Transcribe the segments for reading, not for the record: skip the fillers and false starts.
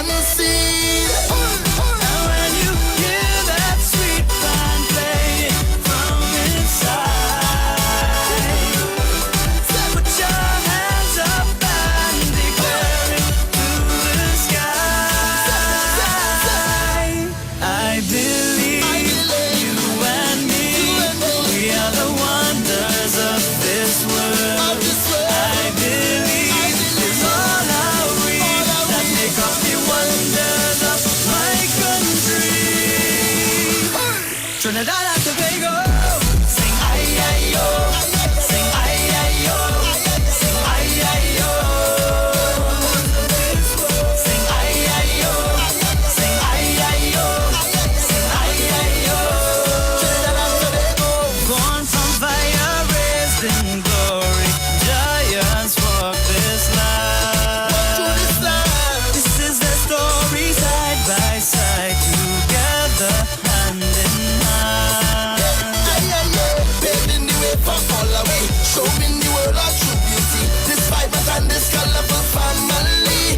unseen. And when you hear that sweet band playing from inside, put your hands up and declare it to the sky. I believe you and me, we are the wonders of this world. I believe it's all our dreams that make up the wonders of my country. Trinidad and Tobago, sing ay-ay-yo, sing ay-ay-yo, sing ay-ay-yo. Sing ay-ay-yo, sing ay-ay-yo, sing ay-ay-yo. Trinidad and Tobago, born from fire, raised in glory, giants walk this land. This is the story, side by side, together, hand in hand. Paving the way for all away, showing the world our true beauty, this vibrant and this colorful family.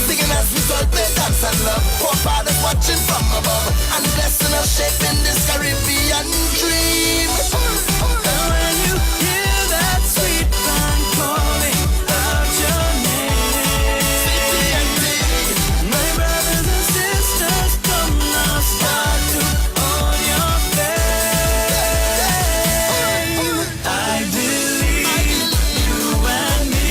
Singing as we all play, dance and love, poor fathers watching from above, and blessing us, shaping this Caribbean dream. And when you hear that sweet band calling out your name, my brothers and sisters, come now, start to hold your faith. I believe you and me,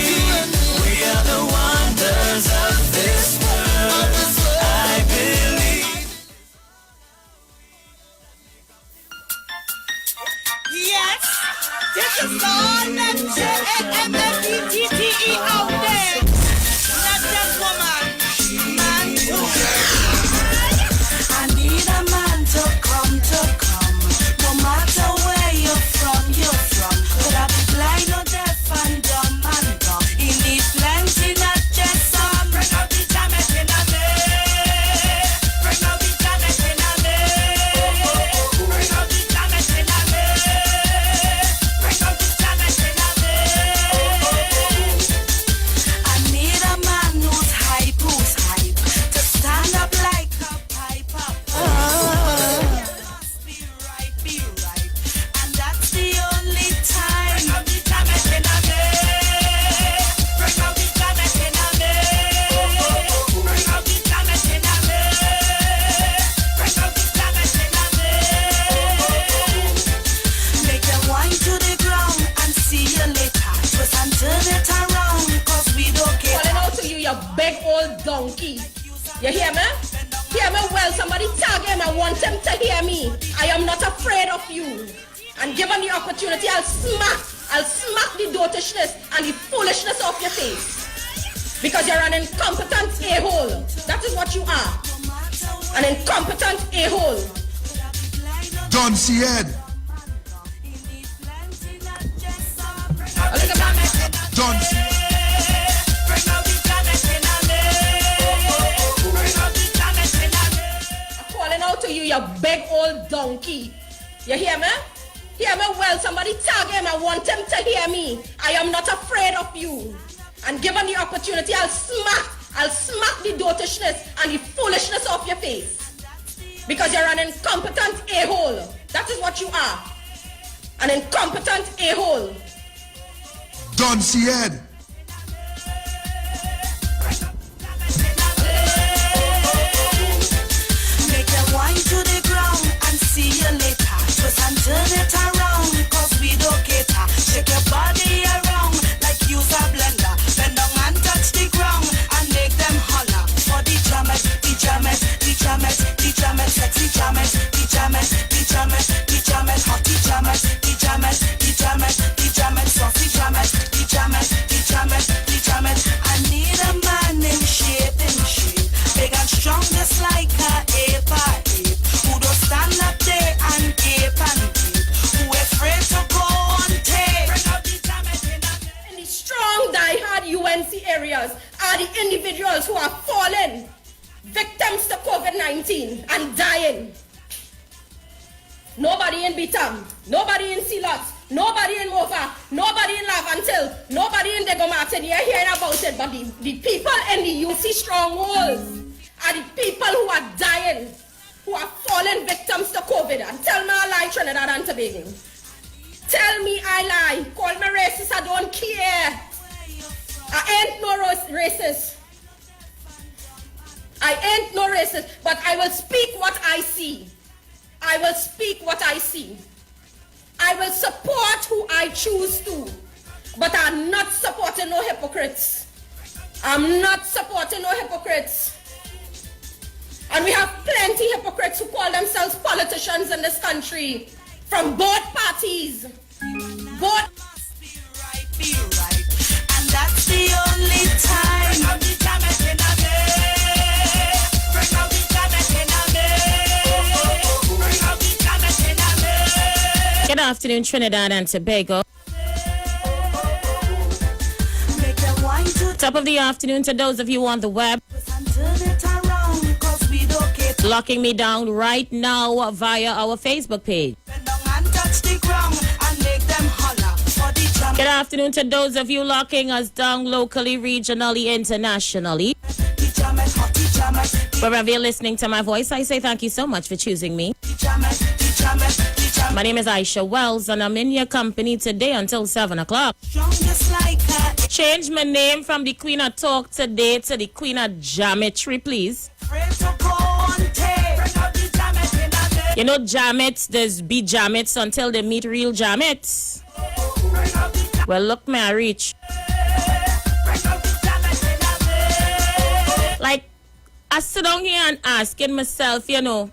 we are the wonders of this world. I believe. Yes, this is all them J-A-M-M-E-T-T-E out there. Not just woman, man too. I need a man to come, no matter where you're from, Could I be blind or deaf and dumb and dumb? He need plenty, not just some. Bring out the jammers in a me. Bring out the jammers in a me. Bring out the jammers in a me. Bring out the jammers in a me. I need a man who's hype, to stand up like a piper. Be right, and that's the only time. Bring out the jammers in a me. Bring out the jammers in a me. Bring out the jammers in a me. Bring out the jammers in a me. Make them wind to the ground and see you later. Twist and turn it around, cause we don't care. Calling out to you, you big old donkey. You hear me? Hear me well. Somebody tag him. I want him to hear me. I am not afraid of you. And given the opportunity, I'll smack the dotishness and the foolishness off your face. Because you're an incompetent a-hole. That is what you are. An incompetent a-hole. Don Cied, Don Bring out the jammers in a me. Bring out the jammers in a me. I'm calling out to you, you big old donkey. You hear me? Hear me well. Somebody tag him. I want him to hear me. I am not afraid of you. And given the opportunity, I'll smack the dotishness and the foolishness off your face. Because you're an incompetent a-hole. That is what you are. An incompetent a-hole. Don Cied. Make them wind to the ground and see you later. Twist and turn it around, cause we don't cater. Shake your body around like you's a blender. Bend down and touch the ground and make them holler. For the jammers, sexy jammers, hotty jammers, saucy jammers. I need a man in shape, big and strong just like a ape, who don't stand up there and gape, who afraid to go on tape. In the strong, die-hard UNC areas are the individuals who are fallen victims to COVID-19 and dying. Nobody in Bitam, nobody in Silots, Nobody in Mova, nobody in Lavantil, nobody in Dego Martin. You're hearing about it, but the people in the UC strongholds are the people who are dying, who are falling victims to COVID. And tell me I lie, Trinidad and Tobago. Tell me I lie. Call me racist, I don't care. I ain't no racist. I ain't no racist, but I will speak what I see. I will speak what I see. I will support who I choose to, but I'm not supporting no hypocrites. I'm not supporting no hypocrites. And we have plenty hypocrites who call themselves politicians in this country from both parties. Both. Be right. And that's the only time. Good afternoon, Trinidad and Tobago. Top of the afternoon to those of you on the web. Locking me down right now via our Facebook page. Good afternoon to those of you locking us down locally, regionally, internationally. Wherever you're listening to my voice, I say thank you so much for choosing me. My name is Isha Wells, and I'm in your company today until 7 o'clock. Change my name from the Queen of Talk today to the Queen of Geometry, please. You know, Jamets, there's be Jamets until they meet real Jamets. Well, look, may I reach. Like, I sit down here and asking myself, you know,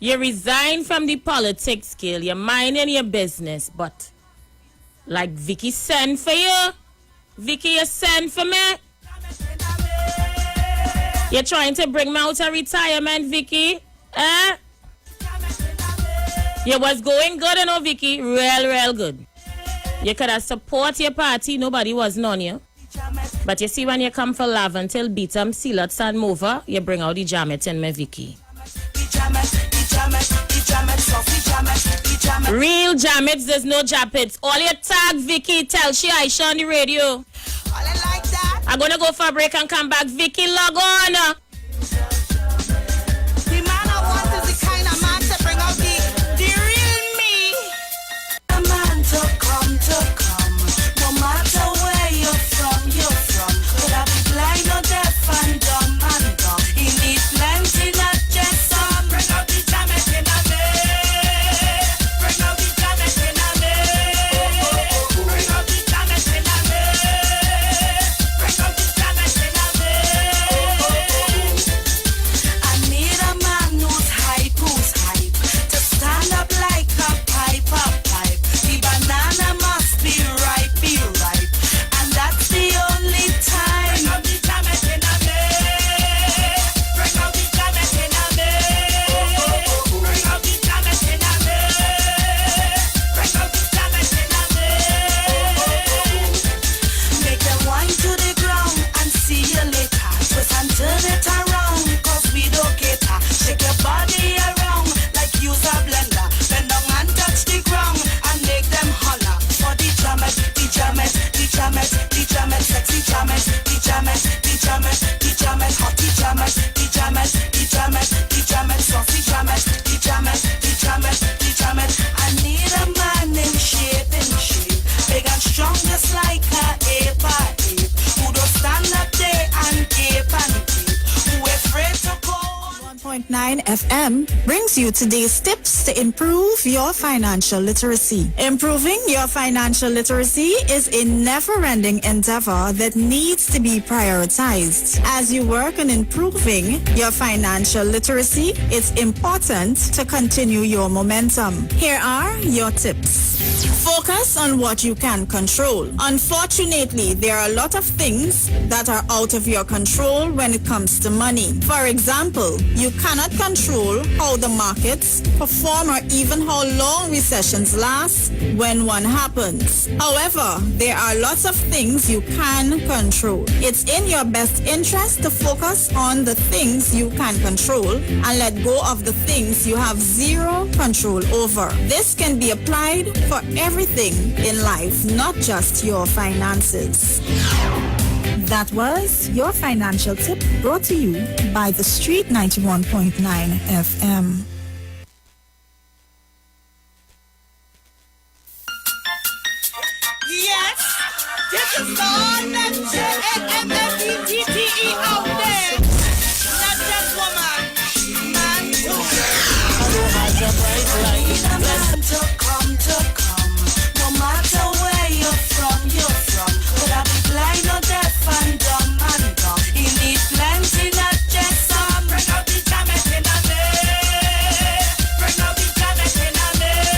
you resign from the politics scale, you're minding your business, but like Vicky send for you, Vicky, you send for me. You're trying to bring me out of retirement, Vicky, eh? You was going good, you know, Vicky, real good. You could have support your party, nobody was on you. But you see, when you come for Lavantil, Beatum, Sealots and Mover, you bring out the Jamet and me, Vicky. Real Jamets, there's no Japets. All your tag Vicky, tell she Aisha on the radio. I'm gonna go for a break and come back. Vicky, log on. The man I want is the kind of man to bring out the real me. A man to come, no matter where you're from. Could I be blind or deaf and dumb? He needs plenty, not just some. Bring out the Jamet in a day. Bring out the Jamet in a day. Bring out the Jamet in a day. Bring out the Jamet in a day. I need a man who's hype, to stand up like a pipe. The banana must be ripe, and that's the only time. Bring out the Jamet in a day. Bring out the Jamet in a day. Bring out the Jamet in a day. Bring out the Jamet in a day. Make them wind to the ground and see you later. Twist and turn it around, cause we don't cater. Shake your body around like use a blender. Bend down and touch the ground and make them holler. For the Jamet, the Jamet, the Jamet, the Jamet, sexy Jamet, the Jamet, the Jamet, the Jamet, hotty Jamet, the Jamet, the Jamet, the Jamet, saucy Jamet, the Jamet, the Jamet, the Jamet. I need a man in shape, big and strong just like a ape, who don't stand up there and gape, who afraid to go on. 1.9 FM brings you today's tips to improve your financial literacy. Improving your financial literacy is a never-ending endeavor that needs to be prioritized. As you work on improving your financial literacy, it's important to continue your momentum. Here are your tips. Focus on what you can control. Unfortunately, there are a lot of things that are out of your control when it comes to money. For example, you can't cannot control how the markets perform or even how long recessions last when one happens. However, there are lots of things you can control. It's in your best interest to focus on the things you can control and let go of the things you have zero control over. This can be applied for everything in life, not just your finances. That was your financial tip brought to you by The Street 91.9 FM. Yes, this is all that J-A-M-M-E-D-D-E out there. Not just woman, man too. To come. No matter where you're from. Could I be blind or deaf and dumb? You need plenty, not just some. Bring out the jamet in a day. Bring out the jamet in a day.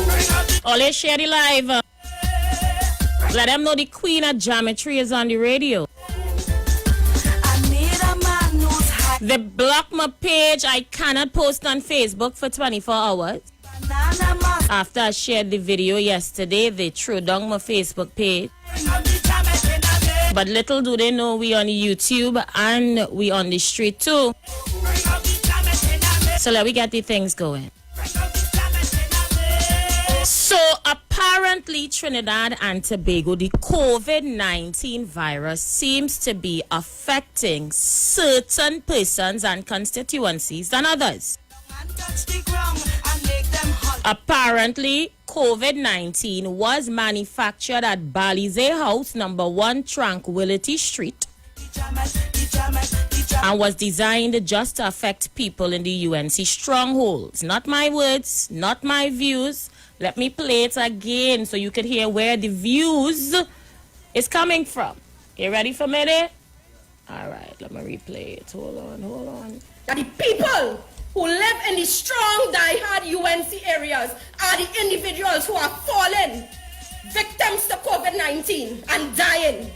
Bring out the Always share the live. Let them know the queen of geometry is on the radio. I need a man who's high. They block my page. I cannot post on Facebook for 24 hours. Banana man. After I shared the video yesterday, they threw down my Facebook page. bring out the jamet in a day. But little do they know we on YouTube and we on the street too. Bring out the jamet in a day. So let we get the things going. Bring out the jamet in a day. So apparently Trinidad and Tobago, the COVID-19 virus seems to be affecting certain persons and constituencies than others. Man touch the ground and make them hot. Apparently, COVID-19 was manufactured at Balize House, number 1 Tranquility Street, and was designed just to affect people in the UNC strongholds. Not my words, not my views. Let me play it again so you can hear where the views is coming from. You ready for me there? All right, let me replay it. Hold on. That the people who live in the strong, die-hard UNC areas are the individuals who are fallen victims to COVID-19 and dying.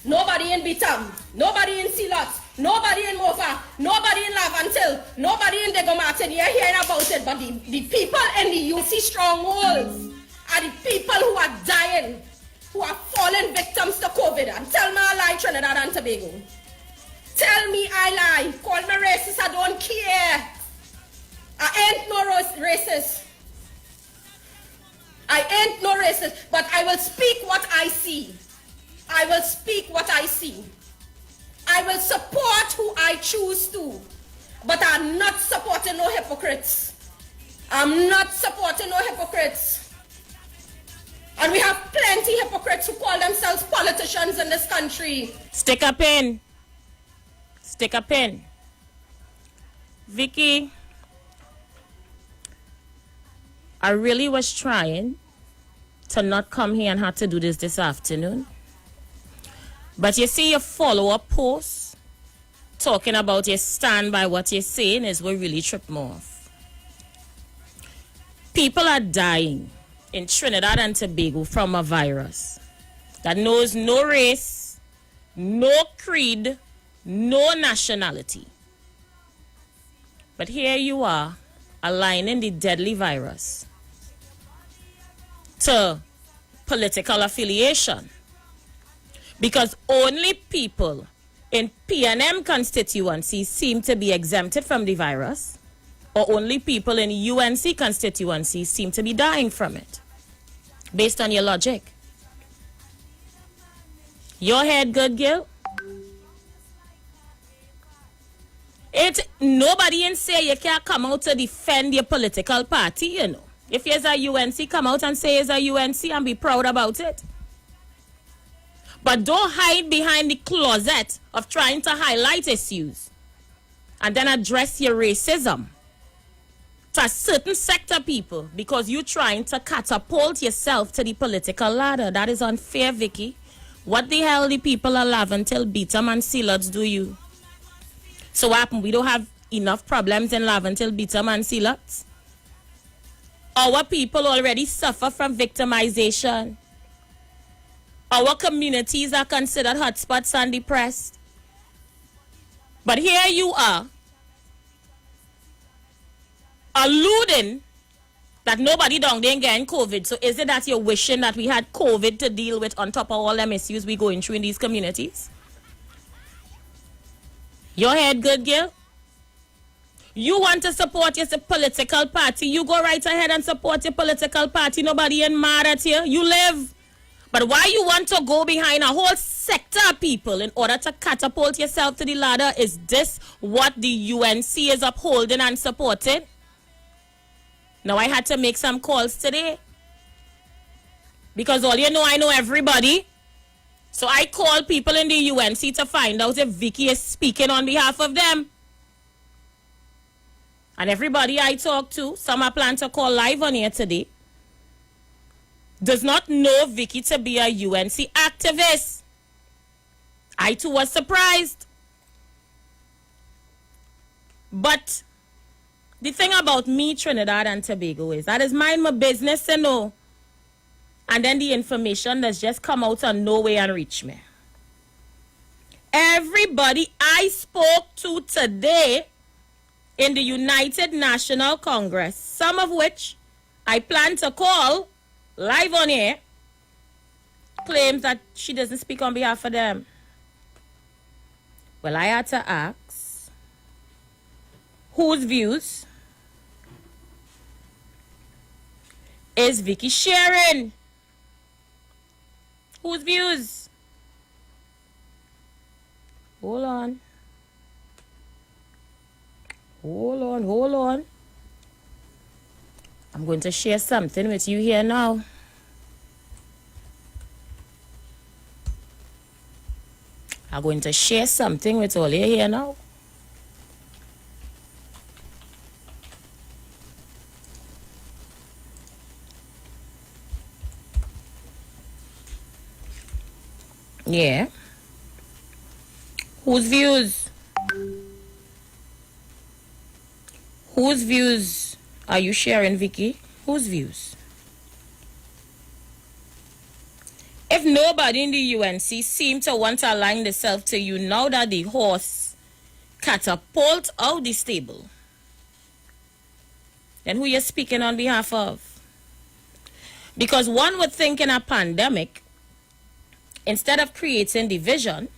Nobody in Bitam, nobody in Silot, nobody in Mofa, nobody in Lavantil, nobody in Degomartin. You're hearing about it, but the people in the UC strongholds are the people who are dying, who are fallen victims to COVID. And tell me I lie, Trinidad and Tobago. Tell me I lie. Call me racist, I don't care. I ain't no racist. I ain't no racist, but I will speak what I see. I will speak what I see. I will support who I choose to, but I'm not supporting no hypocrites. I'm not supporting no hypocrites. And we have plenty hypocrites who call themselves politicians in this country. Stick a pin. Stick a pin. Vicky, I really was trying to not come here and have to do this afternoon. But you see your follow-up post talking about your stand by what you're saying is what really tripped me off. People are dying in Trinidad and Tobago from a virus that knows no race, no creed, no nationality. But here you are, aligning the deadly virus to political affiliation. Because only people in PNM constituencies seem to be exempted from the virus, or only people in UNC constituencies seem to be dying from it, based on your logic. Your head good, Gil? Nobody in say you can't come out to defend your political party, you know. If you're a UNC, come out and say you're a UNC and be proud about it. But don't hide behind the closet of trying to highlight issues and then address your racism to a certain sector people because you're trying to catapult yourself to the political ladder. That is unfair, Vicky. What the hell the people are laughing till Beatam and Sealots do you? So what happened? We don't have enough problems in Lavantil, Beatam and Sealots? Our people already suffer from victimization. Our communities are considered hotspots and depressed. But here you are, alluding that nobody down there getting COVID. So is it that you're wishing that we had COVID to deal with on top of all them issues we going through in these communities? Your head good, girl? You want to support your political party, you go right ahead and support your political party. Nobody ain't mad at you. You live. But why you want to go behind a whole sector of people in order to catapult yourself to the ladder? Is this what the UNC is upholding and supporting? Now I had to make some calls today. Because all you know, I know everybody. So I called people in the UNC to find out if Vicky is speaking on behalf of them. And everybody I talked to, some I plan to call live on here today, does not know Vicky to be a UNC activist. I too was surprised. But the thing about me, Trinidad and Tobago, is that is mind my business to know. And then the information that's just come out and no way and reach me. Everybody I spoke to today in the United National Congress, some of which I plan to call live on air, claims that she doesn't speak on behalf of them. Well, I had to ask, whose views is Vicky sharing? Whose views? Hold on. Hold on. I'm going to share something with you here now. I'm going to share something with all you here now. Yeah. Whose views? Whose views are you sharing, Vicky? Whose views? If nobody in the UNC seem to want to align themselves to you now that the horse catapult out the stable, then who you speaking on behalf of? Because one would think in a pandemic, instead of creating division,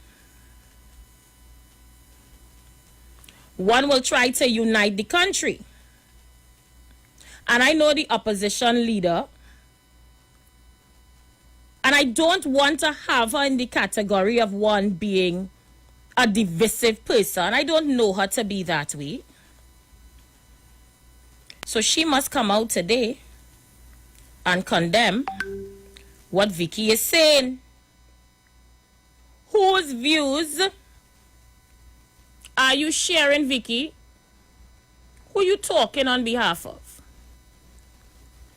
one will try to unite the country. And I know the opposition leader, and I don't want to have her in the category of one being a divisive person. I don't know her to be that way. So she must come out today and condemn what Vicky is saying. Whose views are you sharing, Vicky? Who are you talking on behalf of?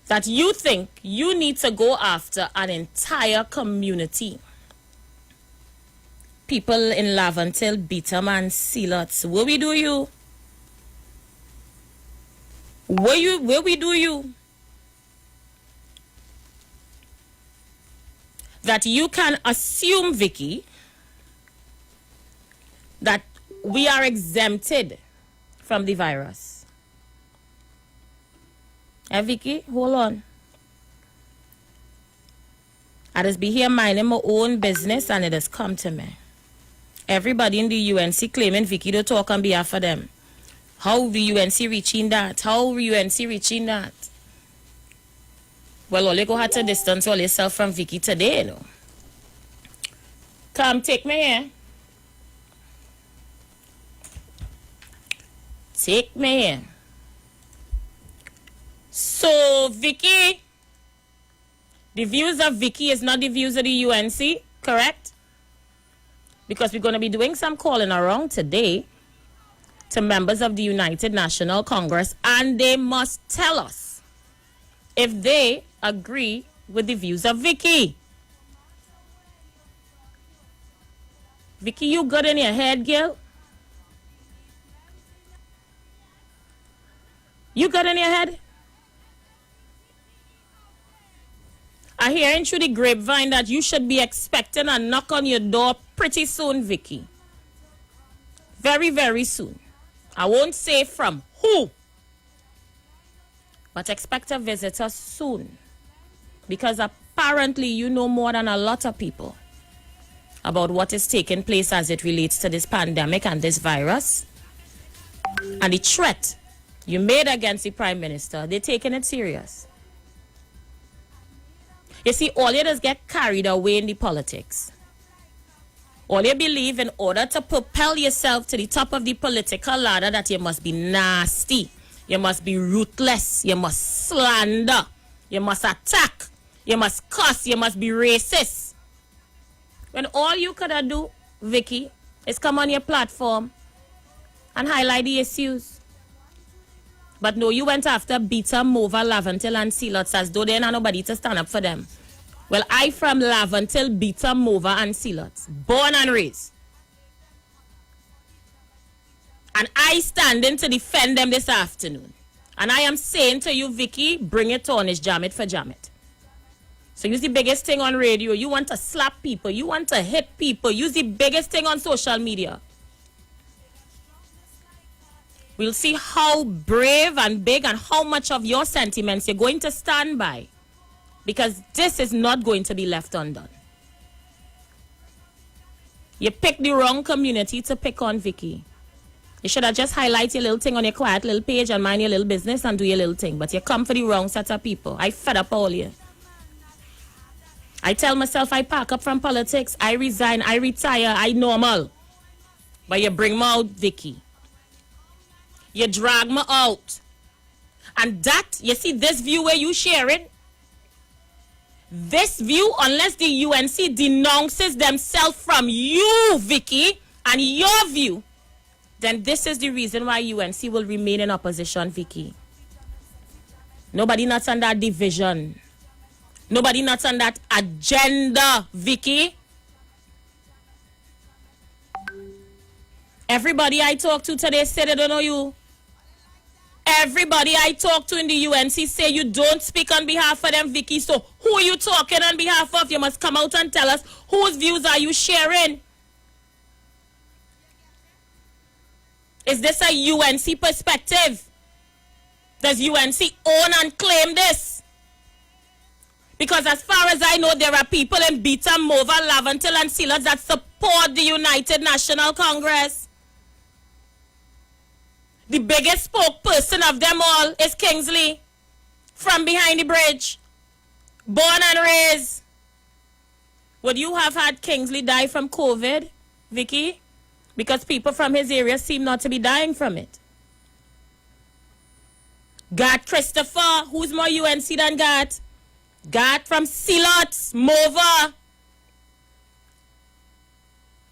That you think you need to go after an entire community. People in Lavantil, Beetham and Sealots. Where we do you? Where we do you? That you can assume, Vicky, that we are exempted from the virus. Hey, Vicky, hold on. I just be here minding my own business and it has come to me. Everybody in the UNC claiming Vicky to talk on behalf of them. How the UNC reaching that? How UNC reaching that? Well, all you go have to distance all yourself from Vicky today, you know. Come, take me here. Take me here. So, Vicky, the views of Vicky is not the views of the UNC, correct? Because we're going to be doing some calling around today to members of the United National Congress, and they must tell us if they agree with the views of Vicky. Vicky, you good in your head, girl? You good in your head? I'm hearing through the grapevine that you should be expecting a knock on your door pretty soon, Vicky. Very, very soon. I won't say from who, but expect a visitor soon. Because apparently you know more than a lot of people about what is taking place as it relates to this pandemic and this virus. And the threat you made against the Prime Minister, they're taking it serious. You see, all you just get carried away in the politics. All you believe in order to propel yourself to the top of the political ladder that you must be nasty, you must be ruthless, you must slander, you must attack, you must cuss, you must be racist. When all you could do, Vicky, is come on your platform and highlight the issues. But no, you went after Beta, Mova, Laventil, and Sealots as though there ain't nobody to stand up for them. Well, I from Laventil, Beta, Mova, and Sealots, born and raised. And I standing to defend them this afternoon. And I am saying to you, Vicky, bring it on, is jam it for jam it. So use the biggest thing on radio. You want to slap people. You want to hit people. Use the biggest thing on social media. We'll see how brave and big and how much of your sentiments you're going to stand by. Because this is not going to be left undone. You picked the wrong community to pick on, Vicky. You should have just highlighted your little thing on your quiet little page and mind your little business and do your little thing. But you come for the wrong set of people. I fed up all you. I tell myself I pack up from politics. I resign. I retire. I normal. But you bring me out, Vicky. You drag me out. And that, you see this view where you share it? This view, unless the UNC denounces themselves from you, Vicky, and your view, then this is the reason why UNC will remain in opposition, Vicky. Nobody nuts on that division. Nobody nuts on that agenda, Vicky. Everybody I talk to today said they don't know you. Everybody I talk to in the UNC say you don't speak on behalf of them, Vicky. So who are you talking on behalf of? You must come out and tell us whose views are you sharing. Is this a UNC perspective? Does UNC own and claim this? Because as far as I know, there are people in Beta, Mova, Laventil, and Sealots that support the United National Congress. The biggest spokesperson of them all is Kingsley from behind the bridge. Born and raised. Would you have had Kingsley die from COVID, Vicky? Because people from his area seem not to be dying from it. Gat Christopher, who's more UNC than Gat? Gat from Sealots, Mova.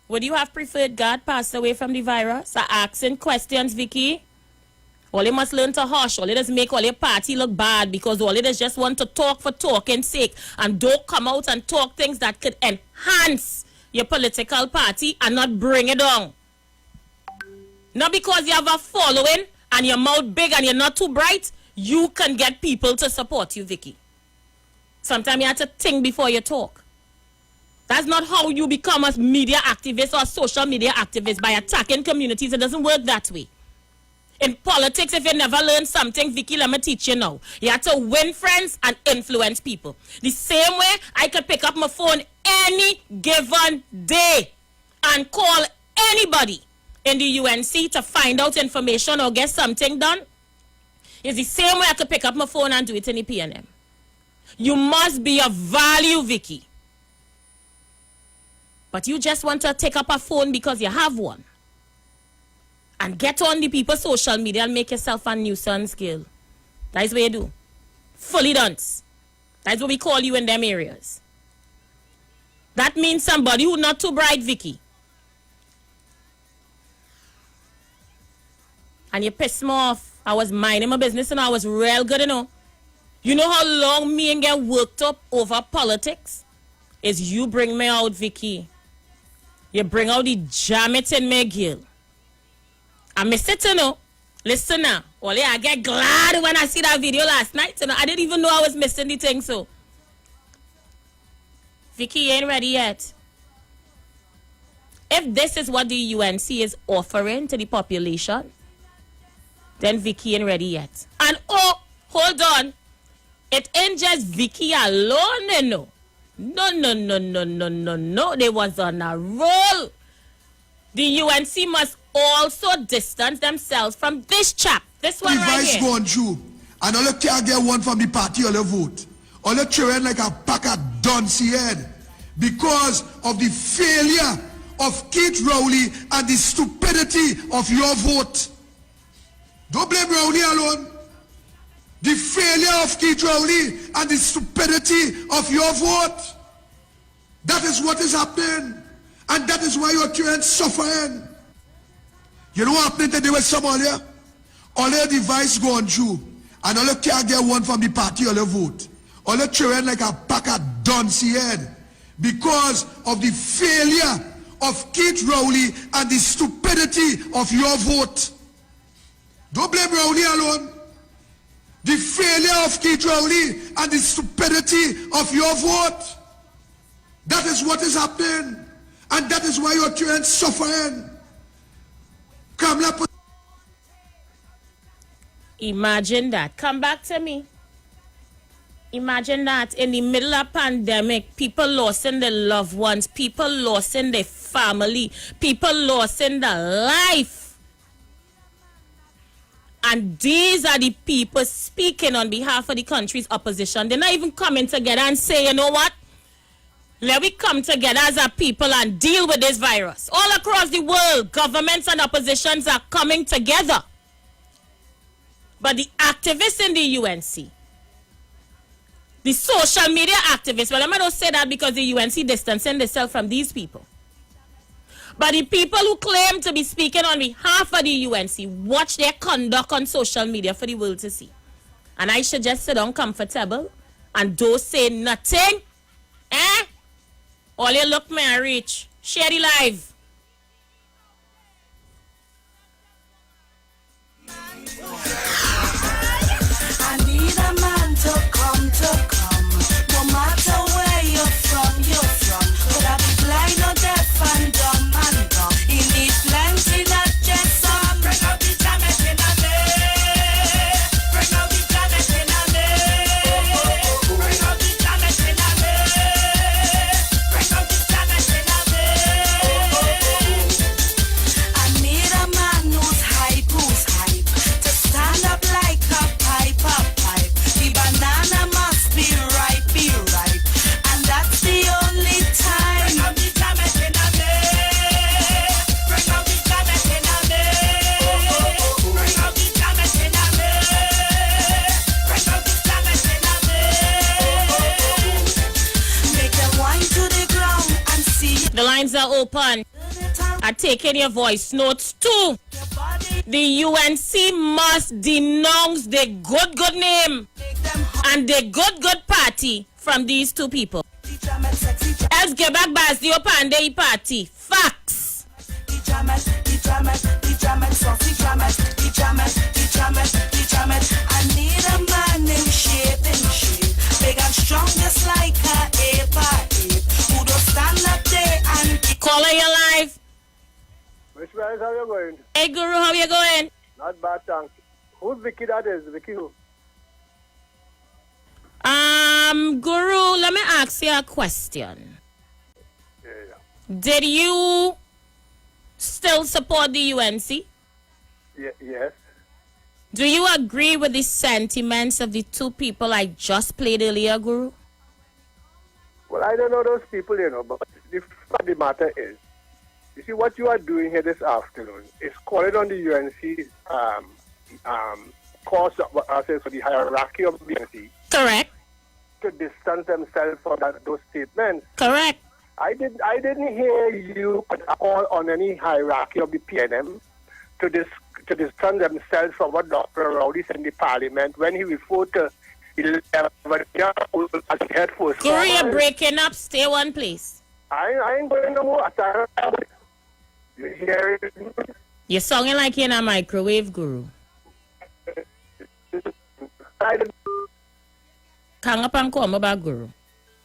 Would you have preferred God passed away from the virus? Asking questions, Vicky. All you must learn to hush. All it does make all your party look bad because all it does just want to talk for talking's sake and don't come out and talk things that could enhance your political party and not bring it down. Not because you have a following and your mouth big and you're not too bright, you can get people to support you, Vicky. Sometimes you have to think before you talk. That's not how you become a media activist or a social media activist, by attacking communities. It doesn't work that way. In politics, if you never learn something, Vicky, let me teach you now. You have to win friends and influence people. The same way I could pick up my phone any given day and call anybody in the UNC to find out information or get something done. It's the same way I could pick up my phone and do it in the PNM. You must be of value, Vicky. But you just want to take up a phone because you have one. And get on the people's social media and make yourself a nuisance girl. That's what you do. Fully dunce. That's what we call you in them areas. That means somebody who not too bright, Vicky. And you pissed me off. I was minding my business and I was real good, you know. You know how long me and get worked up over politics? Is you bring me out, Vicky. You bring out the jam it in me, girl. I miss it, you know. Listen now. Only I get glad when I see that video last night. You know, I didn't even know I was missing the thing, so. Vicky ain't ready yet. If this is what the UNC is offering to the population, then Vicky ain't ready yet. And oh, hold on. It ain't just Vicky alone, no. No. They was on a roll. The UNC must also distance themselves from this chap. This one right device here. going through, and all you can't get one from the party or the vote. All you children like a pack of dunce head because of the failure of Keith Rowley and the stupidity of your vote. Don't blame Rowley alone. The failure of Keith Rowley and the stupidity of your vote. That is what is happening. And that is why your children suffering. You know what happened today with Somalia? All your device going through, and all you can't get one from the party or the vote. All your children like a pack of dunce head because of the failure of Keith Rowley and the stupidity of your vote. Don't blame Rowley alone. The failure of Keith Rowley and the stupidity of your vote. That is what is happening. And that is why your children suffering. Imagine that. Come back to me. Imagine that in the middle of pandemic, people losing their loved ones, people losing their family, people losing their life. And these are the people speaking on behalf of the country's opposition. They're not even coming together and say, you know what? Let we come together as a people and deal with this virus. All across the world, governments and oppositions are coming together. But the activists in the UNC, the social media activists, well, I don't say that because the UNC distancing themselves from these people. But the people who claim to be speaking on behalf of the UNC, watch their conduct on social media for the world to see. And I should just sit down comfortable and don't say nothing. Eh? All you look me and reach. Share the live. I need a man to come. No matter where you're from. Could I be blind or deaf and dumb? He needs plenty, not just some. Bring out the jammers in a day. Bring out the jammers in a day. Bring out the jammers in a day. Bring out the jammers in a day. I need a man who's hype, to stand up like a pipe. The banana must be ripe, and that's the only time. Bring out the jammers in a day. Bring out the jammers in a day. Bring out the jammers in a day. Bring out the jammers in a day. Make them wind to the ground and see The lines are open. I take in your voice notes too. your body. The UNC must denounce the good name Make them hot. and the good party from these two people. The jammers, sexy jammers. Else get back by the open party. Facts. The jammers, saucy jammers. The jammers. I need a man in shape. Big and strong just like a ape. Who don't stand up there and keep Caller, you live. Which way is how you going? Hey Guru, how you going? Not bad, thanks. Who's Vicky that is? Vicky who? Guru, let me ask you a question. Yeah. Did you still support the UNC? Yes. Do you agree with the sentiments of the two people I just played earlier, Guru? Well, I don't know those people, but the fact of the matter is, you see what you are doing here this afternoon is calling on the UNC's course for the hierarchy of the UNC Correct. to distance themselves from those statements. Correct. I didn't hear you call on any hierarchy of the PNM to distance themselves from what Dr. Rowley said in the parliament when he referred to 11-year-old as the head force. Guru, you're breaking up. Stay one place. I ain't going no more. You hear it? You're sounding like you're in a microwave, Guru. I don't Hang up and come about Guru.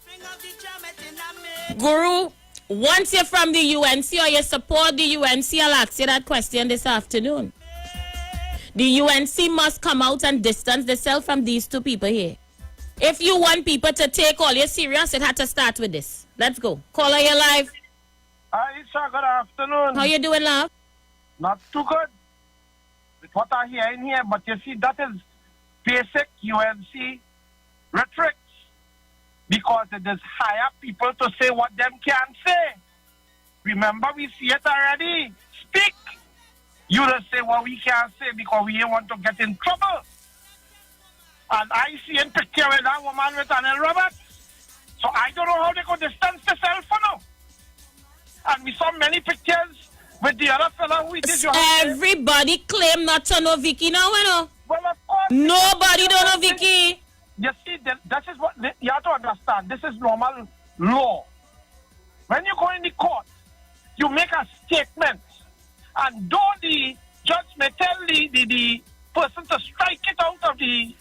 Bring out the jammers in a me. Guru, Once you're from the UNC or you support the UNC, I'll ask you that question this afternoon. The UNC must come out and distance themselves from these two people here. If you want people to take all you serious, it had to start with this. Let's go. Caller, you live. Hi, Isha. Good afternoon. How you doing, love? Not too good with what I hear in here, but you see, that is basic UNC rhetoric. Because it is hire people to say what them can't say. Remember, we see it already. Speak. You just say what we can't say because we don't want to get in trouble. And I see in picture with that woman with Anil Roberts. So I don't know how they could distance themselves for now. And we saw many pictures with the other fellow who did your Everybody claim not to know Vicky now, you know. Well, of course. Nobody don't know Vicky. You see, that is what you have to understand. This is normal law. When you go in the court, you make a statement. And though the judge may tell the person to strike it out of the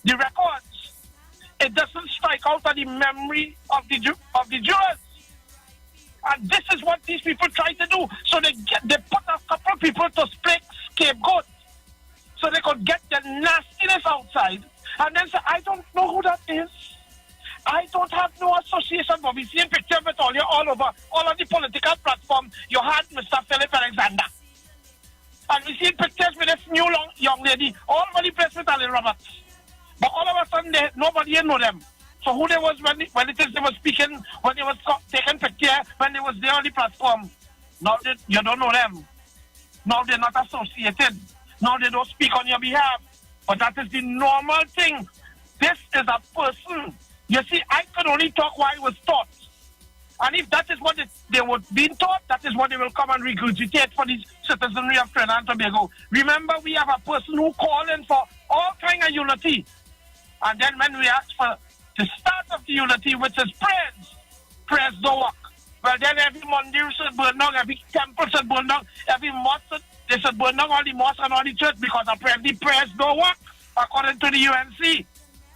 records, it doesn't strike out of the memory of the jurors. And this is what these people try to do. So they put a couple of people to play scapegoat. So they could get the nastiness outside. And then say, I don't know who that is. I don't have no association. But we see a picture with all over, all of the political platform. You had Mr. Philip Alexander. And we see pictures with this new young lady. All over the place with Anil Roberts. But all of a sudden, nobody know them. So who they was when it is they were speaking, when they was taking picture, when they was there on the platform. Now you don't know them. Now they're not associated. Now they don't speak on your behalf. But that is the normal thing. This is a person. You see, I could only talk what I was taught. And if that is what they were being taught, that is what they will come and regurgitate for the citizenry of Trinidad and Tobago. Remember, we have a person who called in for all kind of unity. And then when we ask for the start of the unity, which is praise don't work. Well, then every Monday should burn down, every temple should burn down, every mosque they should burn down all the mosque and all the church because apparently prayers don't work according to the UNC.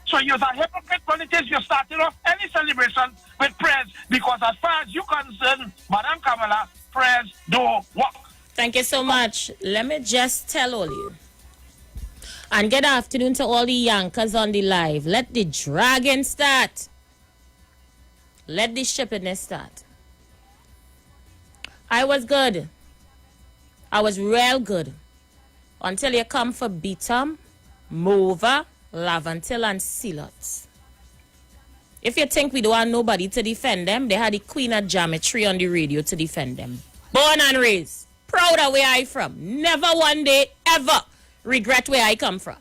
So you're a hypocrite when it is you're starting off any celebration with prayers because as far as you're concerned, Madam Kamala, prayers don't work. Thank you so much. Let me just tell all you. And good afternoon to all the Yankers on the live. Let the dragon start. Let the shippiness start. I was good. I was real good. Until you come for Beatum, Mova, Lavantil, and Silots. If you think we don't want nobody to defend them, they had the Queen of Geometry on the radio to defend them. Born and raised. Proud of where I from. Never one day, ever regret where I come from.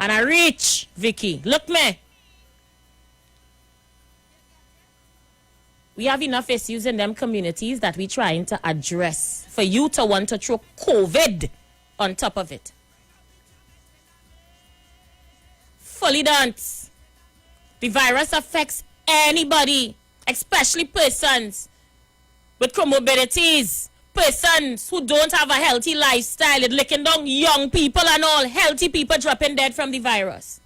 And I reach, Vicky. Look me. We have enough issues in them communities that we're trying to address for you to want to throw COVID on top of it. Fully dance. The virus affects anybody, especially persons with comorbidities, persons who don't have a healthy lifestyle. It's licking down young people and all, healthy people dropping dead from the virus.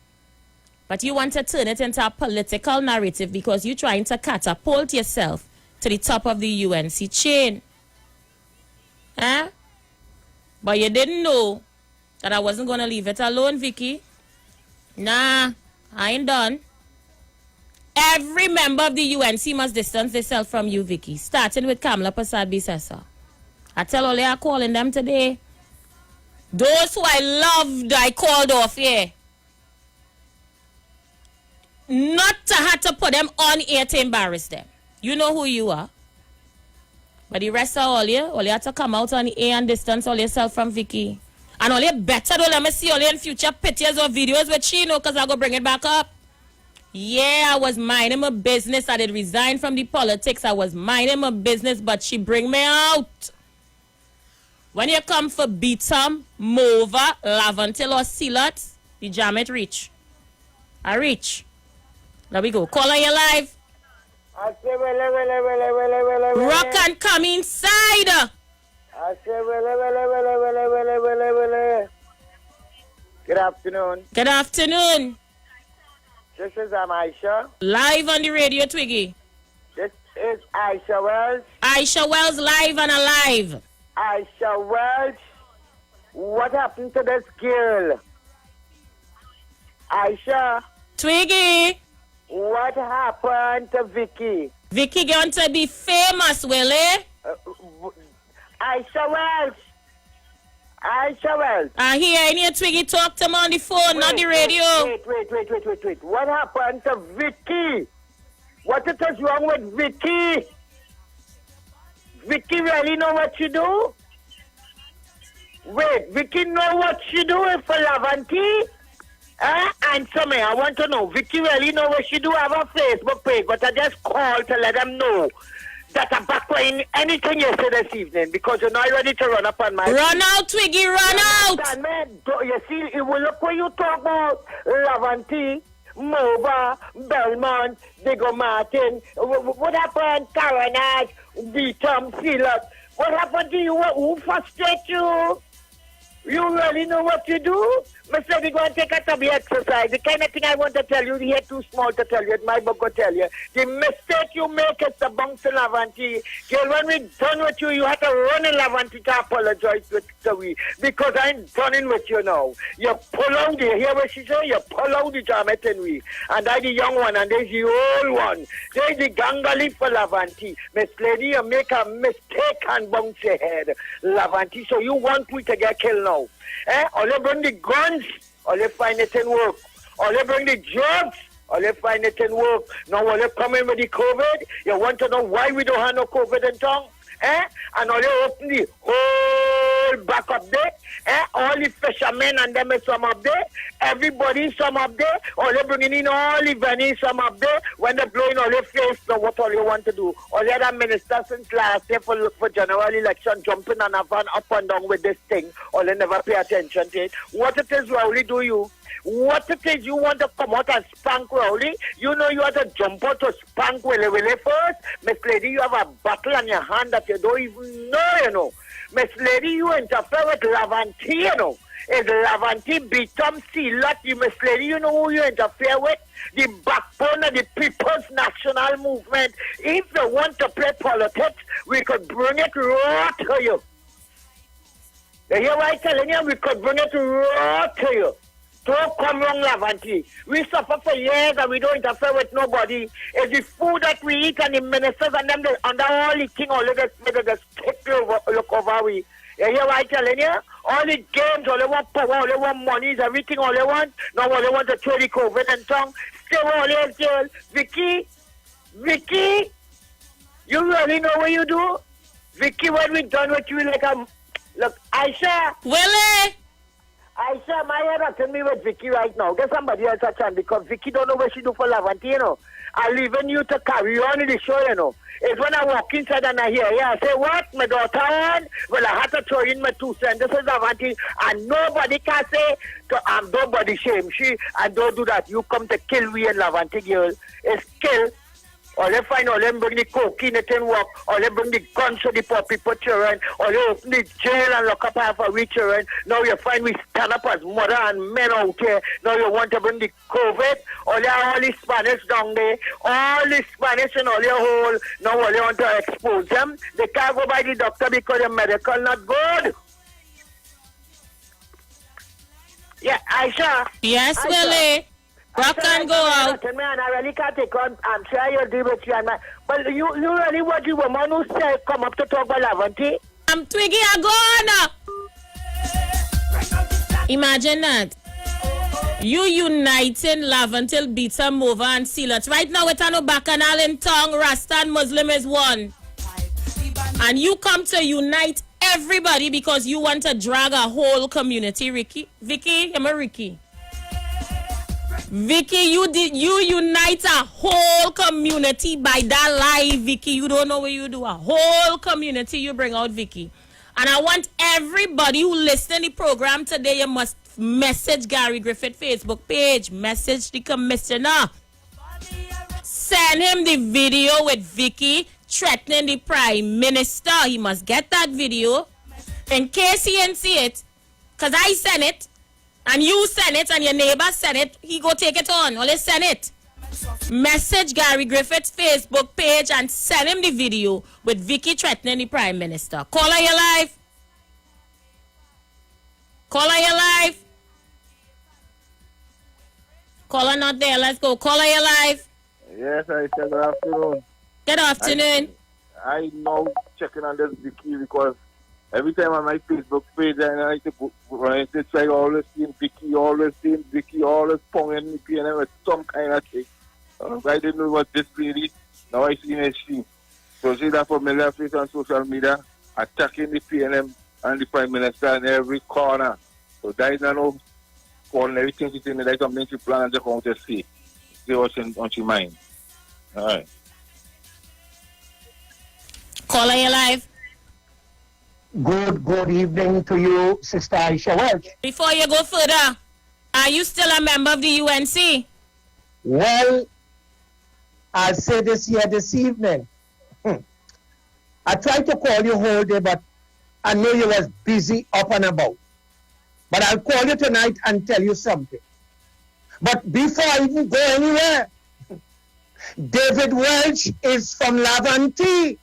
But you want to turn it into a political narrative because you're trying to catapult yourself to the top of the UNC chain. Huh? But you didn't know that I wasn't going to leave it alone, Vicky. Nah, I ain't done. Every member of the UNC must distance themselves from you, Vicky, starting with Kamala Prasad Bisesa. I tell all they are calling them today. Those who I loved, I called off here. Not to have to put them on air to embarrass them. You know who you are. But the rest of all you have to come out on the air and distance all yourself from Vicky. And all you better don't let me see all you in future pictures or videos with she, because I'll go bring it back up. Yeah, I was minding my business. I did resign from the politics. I was minding my business, but she bring me out. When you come for Beatum, Mova, Lavantil or Silots, the jam it reach. I reach. There we go. Call on your live. Rock and come inside. Good afternoon. Good afternoon. This is Isha. Live on the radio, Twiggy. This It's Isha Wells. Isha Wells live and alive. Isha Wells. What happened to this girl? Isha. Twiggy. What happened to Vicky? Vicky going to be famous, will it? Isha Wells. Isha Wells. I hear you, Twiggy, talk to me on the phone, not the radio. Wait. What happened to Vicky? What is wrong with Vicky? Vicky really know what she do? Wait, Vicky know what she do for Lavanti? Answer me, I want to know. Vicky really know what she do? I have a Facebook page, but I just called to let them know that I'm backlaying anything you say this evening because you're not ready to run up on my... Run out, Twiggy, run out! You see, look when you talk about Lavanti, Mova, Belmont, Diego Martin, what happened, Caronage, Beatum, Philip? What happened to you? Who frustrates you? You really know what you do? Mr. We go and take a tubby exercise. The kind of thing I want to tell you, here too small to tell you. It's my book will tell you. The mistake you make is the bounce in Lavanti. Girl, when we done with you, you have to run in Lavanti to apologize to we. Because I'm done in with you now. You pull out the, hear what she say? You pull out the jamet in we. And I the young one and there's the old one. There's the gangali for Lavanti. Miss Lady, you make a mistake and bounce your head. Lavanti, so you want we to get killed now. Or you bring the guns, or you find it in work. Or you bring the drugs, or you find it in work. Now, when you come in with the COVID, you want to know why we don't have no COVID in town? And all you open the whole back up there. All the fishermen and them is some up there. Everybody some up there. All you bringing in all the Venice some up there. When they're blowing all your face, so what all you want to do? All the other ministers since last year for general election jumping on a van up and down with this thing. All you never pay attention to it. What it is, Rowley, do you? What it is you want to come out and spank Rowley? You know you have to jump out to spank Willie first. Miss Lady, you have a battle on your hand that you don't even know, you know. Miss Lady, you interfere with Lavanti, you know. Is Lavanti become Sealat, you Miss Lady, you know who you interfere with? The backbone of the People's National Movement. If you want to play politics, we could bring it raw to you. You hear what I'm telling you? We could bring it raw to you. Don't come wrong, Lavanti. We suffer for years and we don't interfere with nobody. It's the food that we eat and the ministers and them under all the king, all of this, just take look over we. You hear what I'm telling you? All the games, all they want power, all they want money, is everything all they want. Now all they want to throw the COVID and tongue. Stay all here, girl. Vicky, you really know what you do? Vicky, when we done with you like a... Look, Isha. Willie. Isha, my head attend me with Vicky right now. Get somebody else a chance because Vicky don't know what she do for Lavanti, you know. I'm leaving you to carry on in the show, you know. It's when I walk inside and I hear, I say, what? My daughter on? Well, I had to throw in my 2 cents. This is Lavanti. And nobody can say, nobody shame she, and don't do that. You come to kill me and Lavanti, girl. It's kill. Or they find all them bring the cocaine it in work, or they bring the guns to the poor people children, or they open the jail and lock up half of we children. Now you find we stand up as mother and men out here. Now you want to bring the COVID, or there are all the Spanish down there, all the Spanish in all your hole. Now all you want to expose them. They can't go by the doctor because the medical not good. Yeah, Isha. Yes, Isha. Willie. Rock and go out. Man, I really can't take on. I'm sure you'll do with you. But you really want the woman who said come up to talk about Lavanti? I'm Twiggy, I'm gonna. Imagine that. You uniting Lavantil, Beta, Mova, and Sealat. Right now, it's no Bacchanal in tongue, Rasta and Muslim is one. And you come to unite everybody because you want to drag a whole community, Vicky, I'm a Ricky. Vicky, you unite a whole community by that lie, Vicky. You don't know what you do. A whole community you bring out, Vicky. And I want everybody who listen to the program today, you must message Gary Griffith Facebook page. Message the commissioner. Send him the video with Vicky threatening the Prime Minister. He must get that video. In case he didn't see it, because I sent it, and you send it, and your neighbor send it, he go take it on. Well, let's send it. Message Gary Griffith's Facebook page and send him the video with Vicky threatening the Prime Minister. Caller, you live. Caller, you live. Caller not there. Let's go. Caller, you live. Yes, I said good afternoon. Good afternoon. I now checking on this Vicky because every time on my Facebook page and I say always seeing Vicky, always ponging me PNM with some kind of thing. I didn't know what this lady. Now I see her she. So she's a familiar face on social media attacking the PNM and the Prime Minister in every corner. So that is not calling everything she's saying that something she plans to come to see. See what's on your mind. All right. Caller, you live. Good evening to you, Sister Isha Welch. Before you go further, are you still a member of the UNC? Well, I'll say this here this evening. I tried to call you whole day, but I know you was busy up and about. But I'll call you tonight and tell you something. But before I even go anywhere, David Welch is from Laventille,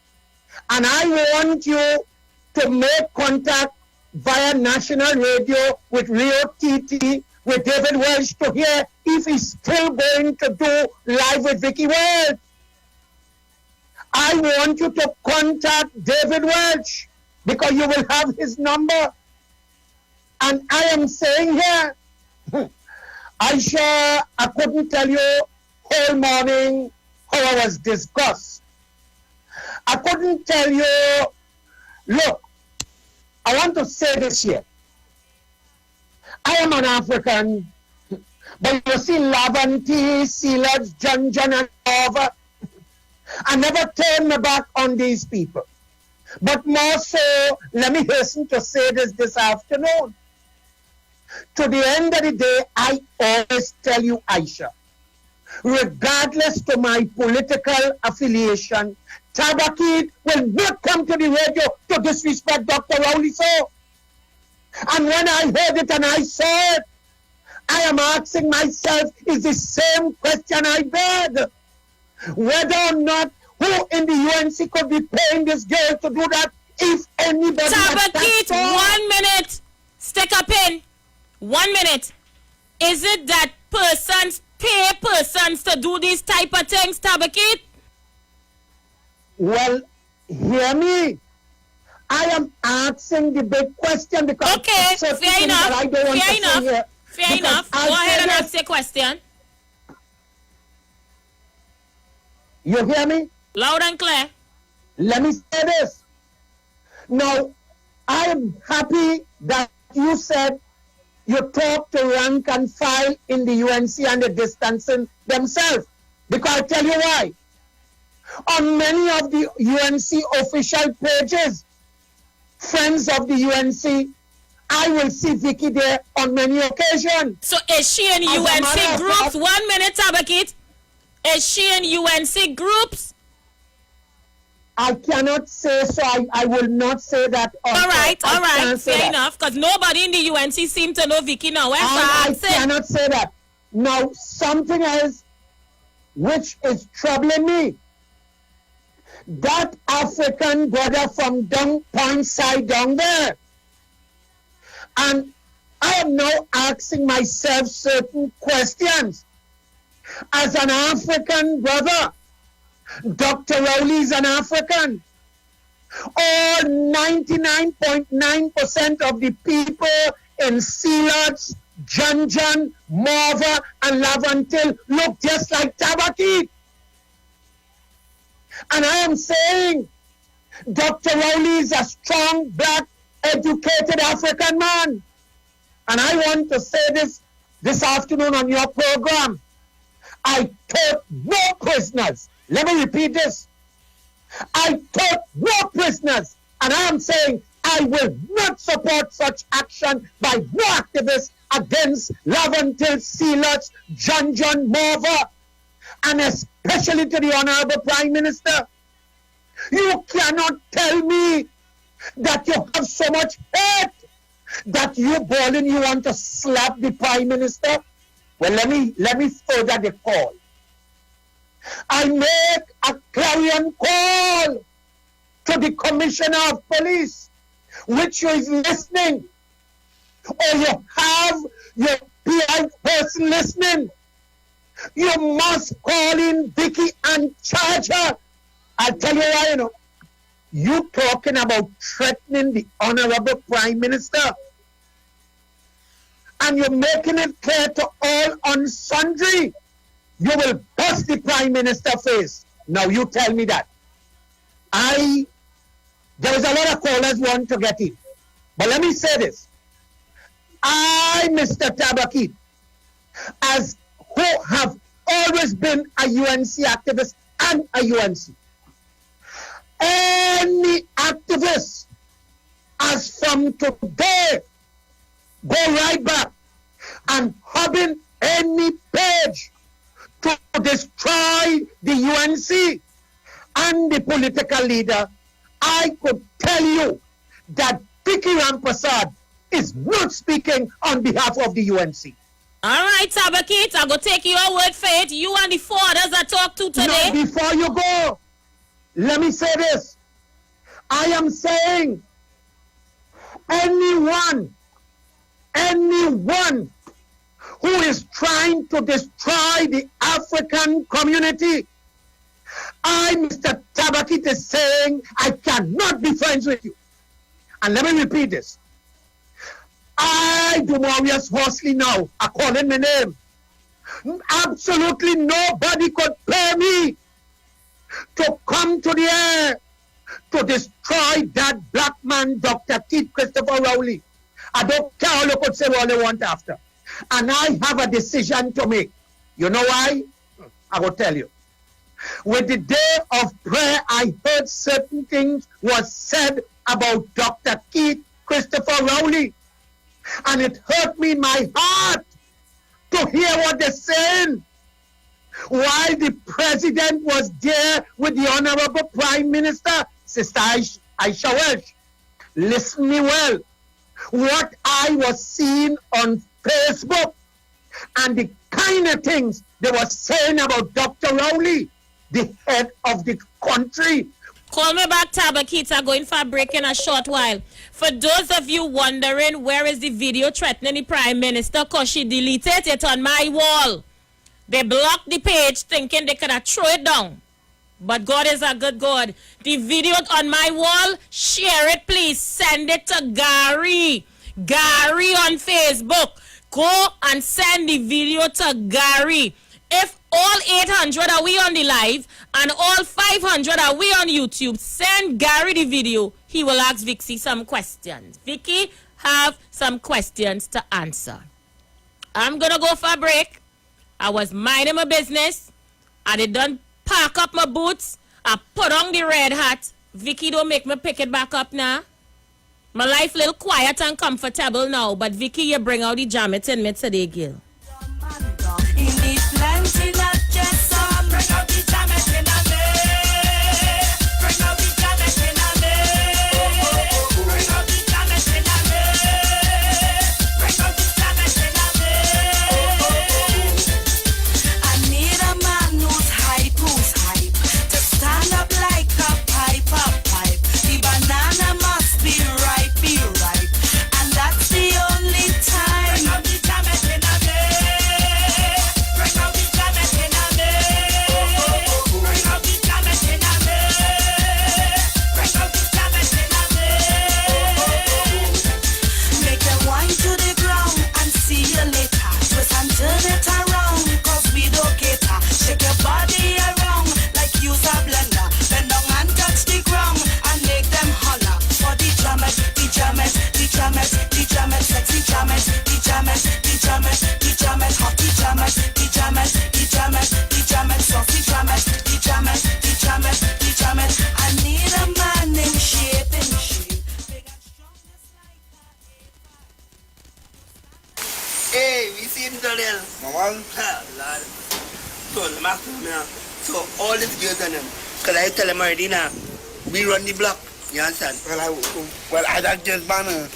and I want you to make contact via national radio with Rio TT with David Welch to hear if he's still going to do live with Vicky Welch. I want you to contact David Welch because you will have his number. And I am saying here, Isha, I couldn't tell you whole morning how I was disgusted. I couldn't tell you, look, I want to say this here. I am an African, but you see Laventille, Sealers, Junjun, and over. I never turned my back on these people. But more so, let me hasten to say this afternoon. To the end of the day, I always tell you, Isha, regardless to my political affiliation, Tabakit will not come to the radio to disrespect Dr. Rowley so. And when I heard it and I saw it, I am asking myself, is the same question I beg. Whether or not who in the UNC could be paying this girl to do that, if anybody... Tabakit, 1 minute. Stick a pin. 1 minute. Is it that persons pay persons to do these type of things, Tabakit? Well, hear me. I am asking the big question because... Okay, fair enough. I don't want fair to enough. here Fair enough. Go ahead and ask your question. You hear me? Loud and clear. Let me say this. Now, I am happy that you said you talked to rank and file in the UNC and the distancing themselves. Because I'll tell you why. On many of the UNC official pages, friends of the UNC, I will see Vicky there on many occasions. So is she in UNC groups? 1 minute, Tabakit. Is she in UNC groups? I cannot say so. I will not say that. All right. Fair enough. Because nobody in the UNC seems to know Vicky now. I cannot say that. Now, something else which is troubling me. That African brother from down Point Side down there. And I am now asking myself certain questions. As an African brother, Dr. Rowley is an African. All 99.9% of the people in Sealers, Junjun, Morva, and Laventille look just like Tabakit. And I am saying Dr. Rowley is a strong, black, educated African man. And I want to say this afternoon on your program. I took no prisoners. Let me repeat this. I took no prisoners. And I am saying I will not support such action by no activists against Laventille, Sealers, Junjun, Morva, and especially to the Honorable Prime Minister. You cannot tell me that you have so much hate that you balling you want to slap the Prime Minister. Well, let me further the call. I make a clarion call to the Commissioner of Police, which is listening, or you have your PI person listening. You must call in Vicky and charge her. I'll tell you why, you know. You talking about threatening the Honorable Prime Minister. And you're making it clear to all on sundry. You will bust the Prime Minister face. Now you tell me that. There is a lot of callers want to get in. But let me say this. Mr. Tabakit, as who have always been a UNC activist and a UNC, any activist, as from today, go right back and hubbing any page to destroy the UNC and the political leader, I could tell you that Vicky Ramprasad is not speaking on behalf of the UNC. All right, Tabakit, I'm going to take your word for it. You and the four others I talked to today. No, before you go, let me say this. I am saying anyone who is trying to destroy the African community, Mr. Tabakit, is saying I cannot be friends with you. And let me repeat this. Dumorius Horsley now, I call him my name. Absolutely nobody could pay me to come to the air to destroy that black man, Dr. Keith Christopher Rowley. I don't care how you could say what they want after. And I have a decision to make. You know why? I will tell you. With the day of prayer, I heard certain things was said about Dr. Keith Christopher Rowley. And it hurt me in my heart to hear what they're saying. While the president was there with the Honorable Prime Minister, Sister Isha Welsh, listen me well. What I was seeing on Facebook and the kind of things they were saying about Dr. Rowley, the head of the country. Call me back, Tabakita, going for a break in a short while. For those of you wondering where is the video threatening the Prime Minister, because she deleted it on my wall. They blocked the page thinking they could have throw it down. But God is a good God. The video on my wall, share it please. Send it to Gary. Gary on Facebook. Go and send the video to Gary. If all 800 are we on the live and all 500 are we on YouTube, send Gary the video. He will ask Vicky some questions. Vicky have some questions to answer. I'm going to go for a break. I was minding my business. I done pack up my boots. I put on the red hat. Vicky don't make me pick it back up now. My life little quiet and comfortable now. But Vicky, you bring out the jammit in me today, girl. He need plenty, not just some. Bring out the jammit in a me. Bring out the jammit in a me. Bring out the jammit in a me. Bring out the jammit in a me. I need a man who's hype to stand up like a pipe. The banana must be ripe, and that's the only time. Bring out the jammit in a me. Bring out the jammit in a me. Bring out the jammit in a me. Bring out the jammit in a me. Make them wind to the ground and see you later. Twist and turn it around, cause we don't cater. Shake your body around like you's a blender. Bend down and touch the ground and make them holler. For the jammit, the jammit, the jammit, the jammit, sexy jammit, the jammit, the jammit, the jammit, hot the jammit, the jammit, the jammit, the jammit, saucy jammit, the jammit, the jammit, the jammit. I need a man in shape, big and strong just like Hey, we see the little one lad. So the master now. So all these girls and them. Cause I tell them already now, we run the block. You understand? Well, I that just banner.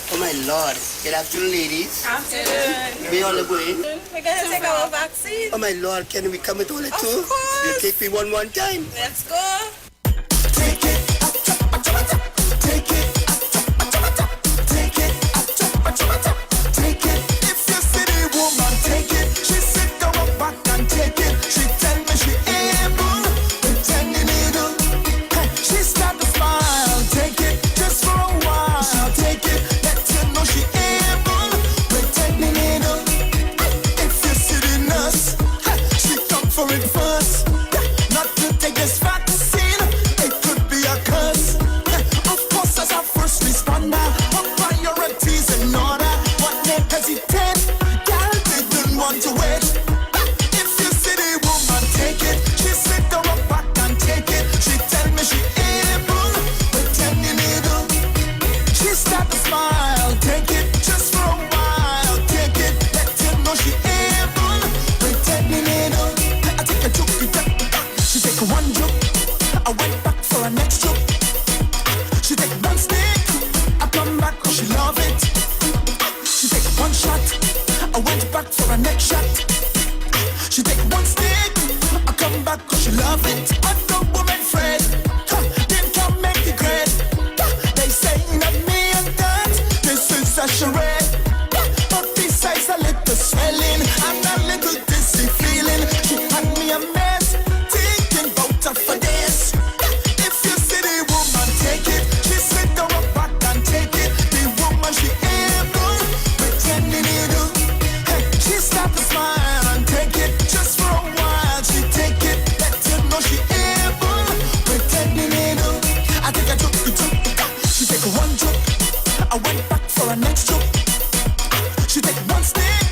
Oh my Lord. Good afternoon, ladies. Afternoon. Where all are going? We're going to take our vaccine. Oh my Lord, can we come with all it Of too? course. You take me one time. Let's go. Take it, take it, take it, take it. If you see the woman, take it. She sit down back and take it. She tell me she able, pretending needle. Hey, she start to smile, take it, just for a while. Take it, let you know she able, pretending needle. If you see the nurse, hey, she come for it first. Not to take this vaccine, it could be a curse. Of course, as a first responder, her priorities in order. What make hesitate? Girl didn't want to wait. If you see the woman, take it. She sit down back and take it. She tell me she able, pretending needle. She start to smile, take it, just for a while. Take it, let you know she able, pretending needle. I take a took it up. She take one joke, I went back for a next joke. She take one stick, I come back cause she love it. She take one shot, I went back for a next shot. She take one stick, I come back cause she love it. But the woman friend, didn't come make the grade. They say that me and that, this is a charade. But besides a little swelling and a little dizzy feeling, she had me a mess, thinking about her for this. If you see the woman, take it. She sit down back and take it. The woman, she able, pretending needle. Hey, she start to smile and take it, just for a while. She take it, let you know she able, pretending needle. I think I took it. She take one joke, I went back for a next joke. She take one stick,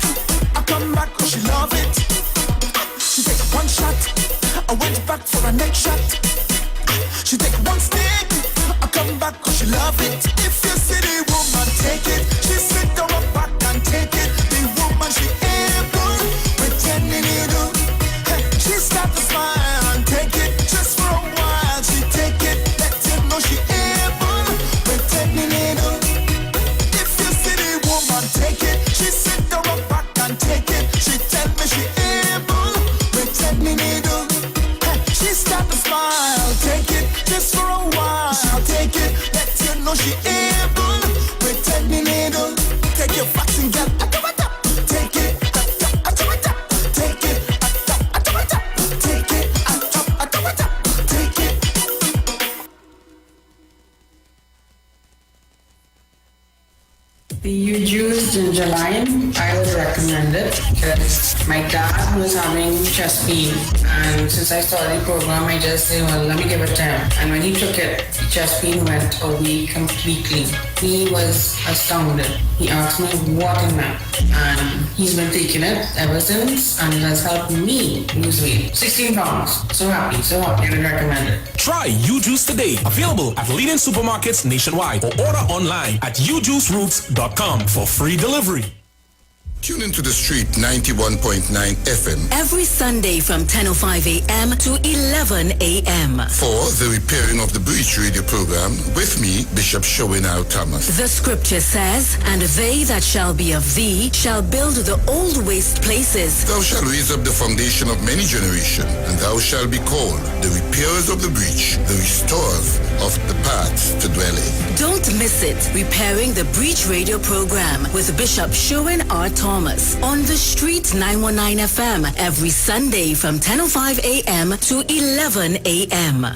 I come back cause she love it. She take one shot, I went back for a next shot. She take one stick, I come back cause she love it. If you see the woman, take it. She sit down back and take it. The woman, she able, pretending needle. Hey, she start to smile and take it, just for a while. She take it, let you know she able, pretending needle. If you see the woman, take it. She sit down back and take it. She tell me she able, pretending needle. Hey, she start to smile, take it, just for a while. Take it, let you know she able, pretending needle. Take your vaccine, girl. Take it, take it, take it, take it. The U-Juice ginger lime, I would recommend it because my dad was having chest pain, and since I started the program, I just said, well, let me give it to him. And when he took it, the chest pain went away completely. He was astounded. He asked me what in that, and he's been taking it ever since, and it has helped me lose weight. 16 pounds. So happy, I would recommend it. Try U-Juice today. Available at leading supermarkets nationwide or order online at ujuiceroots.com for free delivery. Tune into the street 91.9 FM every Sunday from 10:05 a.m. to 11 a.m. for the Repairing of the Breach radio program with me, Bishop Showinal Thomas. The scripture says, and they that shall be of thee shall build the old waste places. Thou shalt raise up the foundation of many generations, and thou shalt be called the repairers of the breach, the restorers of the paths to dwell in. Don't miss it. Repairing the Breach radio program with Bishop Sherwin R. Thomas on the street 919 FM every Sunday from 10:05 a.m. to 11 a.m.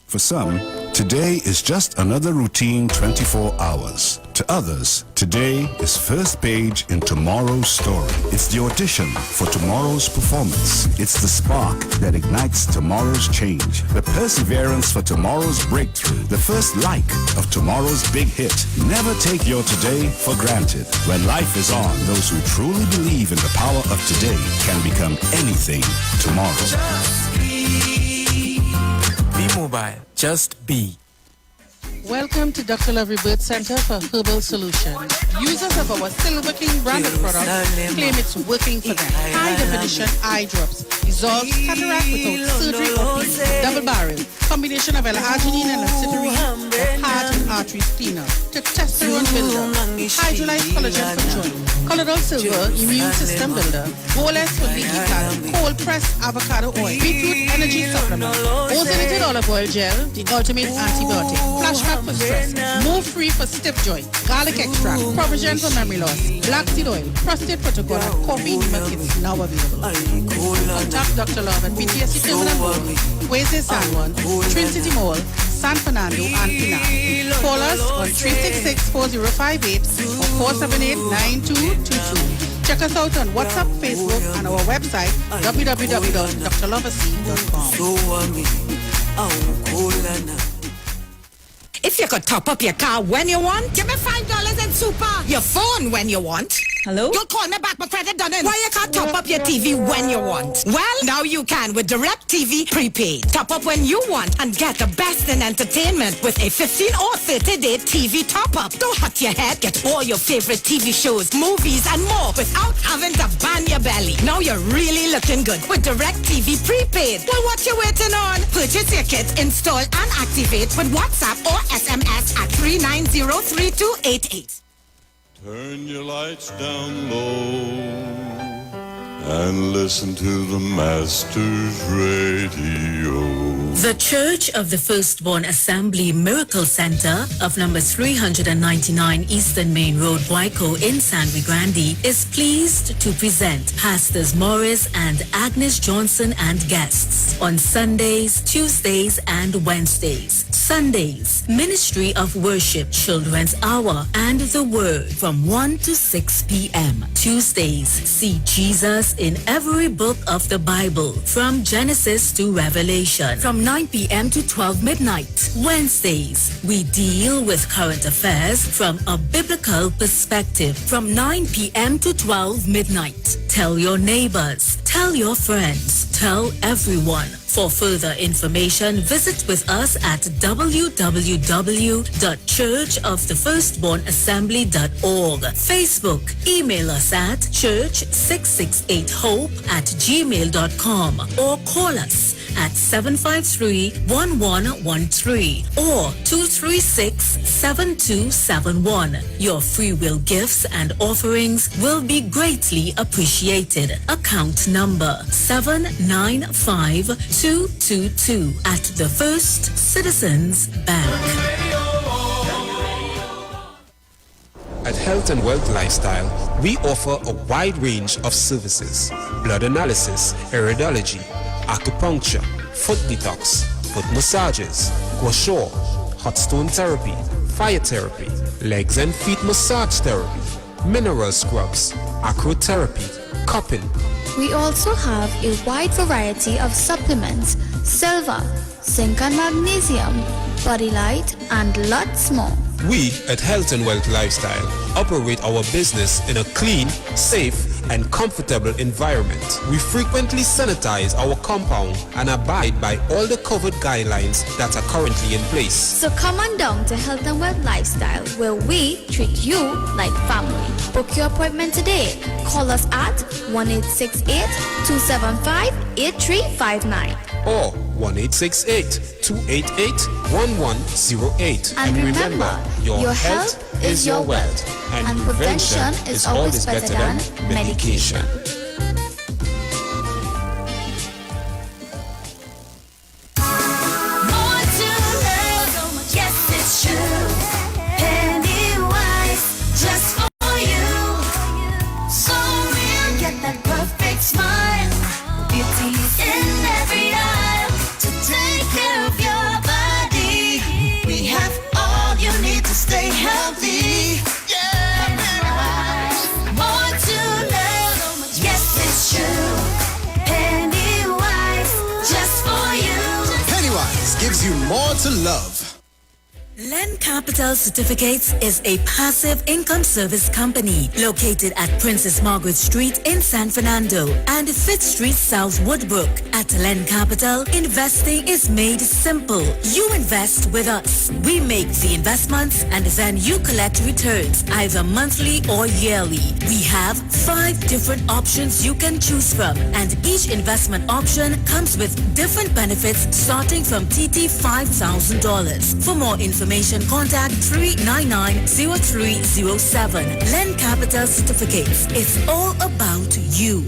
For some, today is just another routine 24 hours. To others, today is first page in tomorrow's story. It's the audition for tomorrow's performance. It's the spark that ignites tomorrow's change. The perseverance for tomorrow's breakthrough. The first like of tomorrow's big hit. Never take your today for granted. When life is on, those who truly believe in the power of today can become anything tomorrow. Just be mobile. Just be. Welcome to Dr. Lovely Birth Center for Herbal Solutions. Users of our Silver King branded product claim it's working for them. High definition eye drops dissolves cataract without surgery or double barrel. combination of L-arginine and lacitrine, heart and arteries cleaner, testosterone builder, hydrolyzed collagen for joint, colloidal silver, immune system builder, Bolas for leaky bladder, cold pressed avocado oil, beetroot energy supplement, ozonated olive oil gel, the ultimate antibiotic, flashback for stress, move free for stiff joint, garlic extract, provision for memory loss, black seed oil, prostate protocol, and coffee milk is now available. Contact Dr. Love at BTSC Terminal Mall, Huese San Juan, Twin City Mall, San Fernando, and Pinal. Call us on 366-4058 or 478-9222. Check us out on WhatsApp, Facebook, and our website, www.drloversc.com. If you could top up your car when you want, give me $5 in super. Your phone when you want. Hello? You'll call me back, my credit done in. Why you can't top up your TV when you want? Well, now you can with Direct TV Prepaid. Top up when you want and get the best in entertainment with a 15 or 30-day TV top-up. Don't hurt your head. Get all your favorite TV shows, movies, and more without having to bang your belly. Now you're really looking good with Direct TV Prepaid. Well, what you waiting on? Purchase your kit, install, and activate with WhatsApp or SMS at 3903288. Turn your lights down low and listen to the Master's Radio. The Church of the Firstborn Assembly Miracle Center of number 399 Eastern Main Road, Waiko in San Luis Grande is pleased to present Pastors Morris and Agnes Johnson and guests on Sundays, Tuesdays, and Wednesdays. Sundays, Ministry of Worship Children's Hour and the Word from 1 to 6 p.m. Tuesdays, see Jesus in every book of the Bible from Genesis to Revelation from 9 p.m. to 12 midnight. Wednesdays, we deal with current affairs from a biblical perspective from 9 p.m. to 12 midnight. Tell your neighbors, tell your friends, tell everyone. For further information, visit with us at www.churchofthefirstbornassembly.org. Facebook, email us at church668hope@gmail.com or call us at 753-1113 or 236-7271. Your free will gifts and offerings will be greatly appreciated. Account number 795222 at the First Citizens Bank. At Health and Wealth Lifestyle, we offer a wide range of services: blood analysis, iridology, acupuncture, foot detox, foot massages, gua sha, hot stone therapy, fire therapy, legs and feet massage therapy, mineral scrubs, acrotherapy, cupping. We also have a wide variety of supplements, silver, zinc and magnesium, body light, and lots more. We at Health and Wealth Lifestyle operate our business in a clean, safe, and comfortable environment. We frequently sanitize our compound and abide by all the COVID guidelines that are currently in place. So come on down to Health and Wealth Lifestyle, where we treat you like family. Book your appointment today. Call us at 1-868-275-8359. Or 1-868-288-1108. And remember, your health is your wealth, and prevention is always better than medication. Stay healthy, yeah. More to love, yes it's true. Pennywise, just for you. Pennywise gives you more to love. Len Capital Certificates is a passive income service company located at Princess Margaret Street in San Fernando and 5th Street South Woodbrook. At Len Capital, investing is made simple. You invest with us. We make the investments and then you collect returns either monthly or yearly. We have 5 different options you can choose from, and each investment option comes with different benefits starting from TT $5,000. For more information, contact 399-0307. Len Capital Certificates. It's all about you.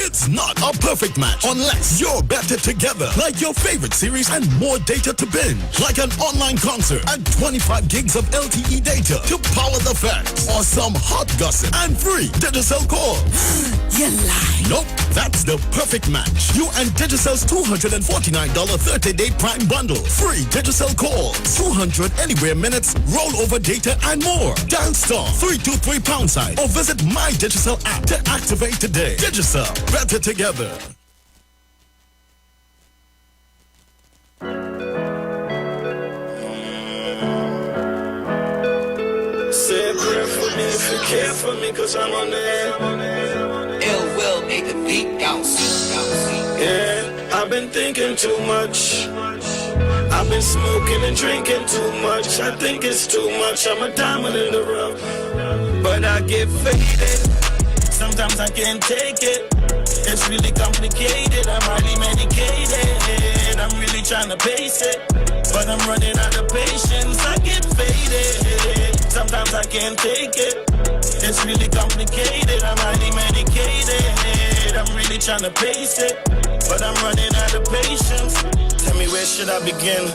It's not a perfect match unless you're better together. Like your favorite series and more data to binge. Like an online concert and 25 gigs of LTE data to power the facts. Or some hot gossip and free Digicel calls. You lie. Nope, that's the perfect match. You and Digicel's $249 30-day Prime bundle. Free Digicel calls, 200 anywhere minutes, rollover data and more. Dial star 323 # or visit My Digicel app to activate today. Digicel. Better together. Say a prayer for me if you care for me, cause I'm on there. Ill will make the beat bounce. Yeah, I've been thinking too much. I've been smoking and drinking too much. I think it's too much. I'm a diamond in the rough, but I get faded. Sometimes I can't take it. It's really complicated. I'm highly medicated. I'm really trying to pace it, but I'm running out of patience. I get faded. Sometimes I can't take it. It's really complicated. I'm highly medicated. I'm really trying to pace it, but I'm running out of patience. Tell me, where should I begin?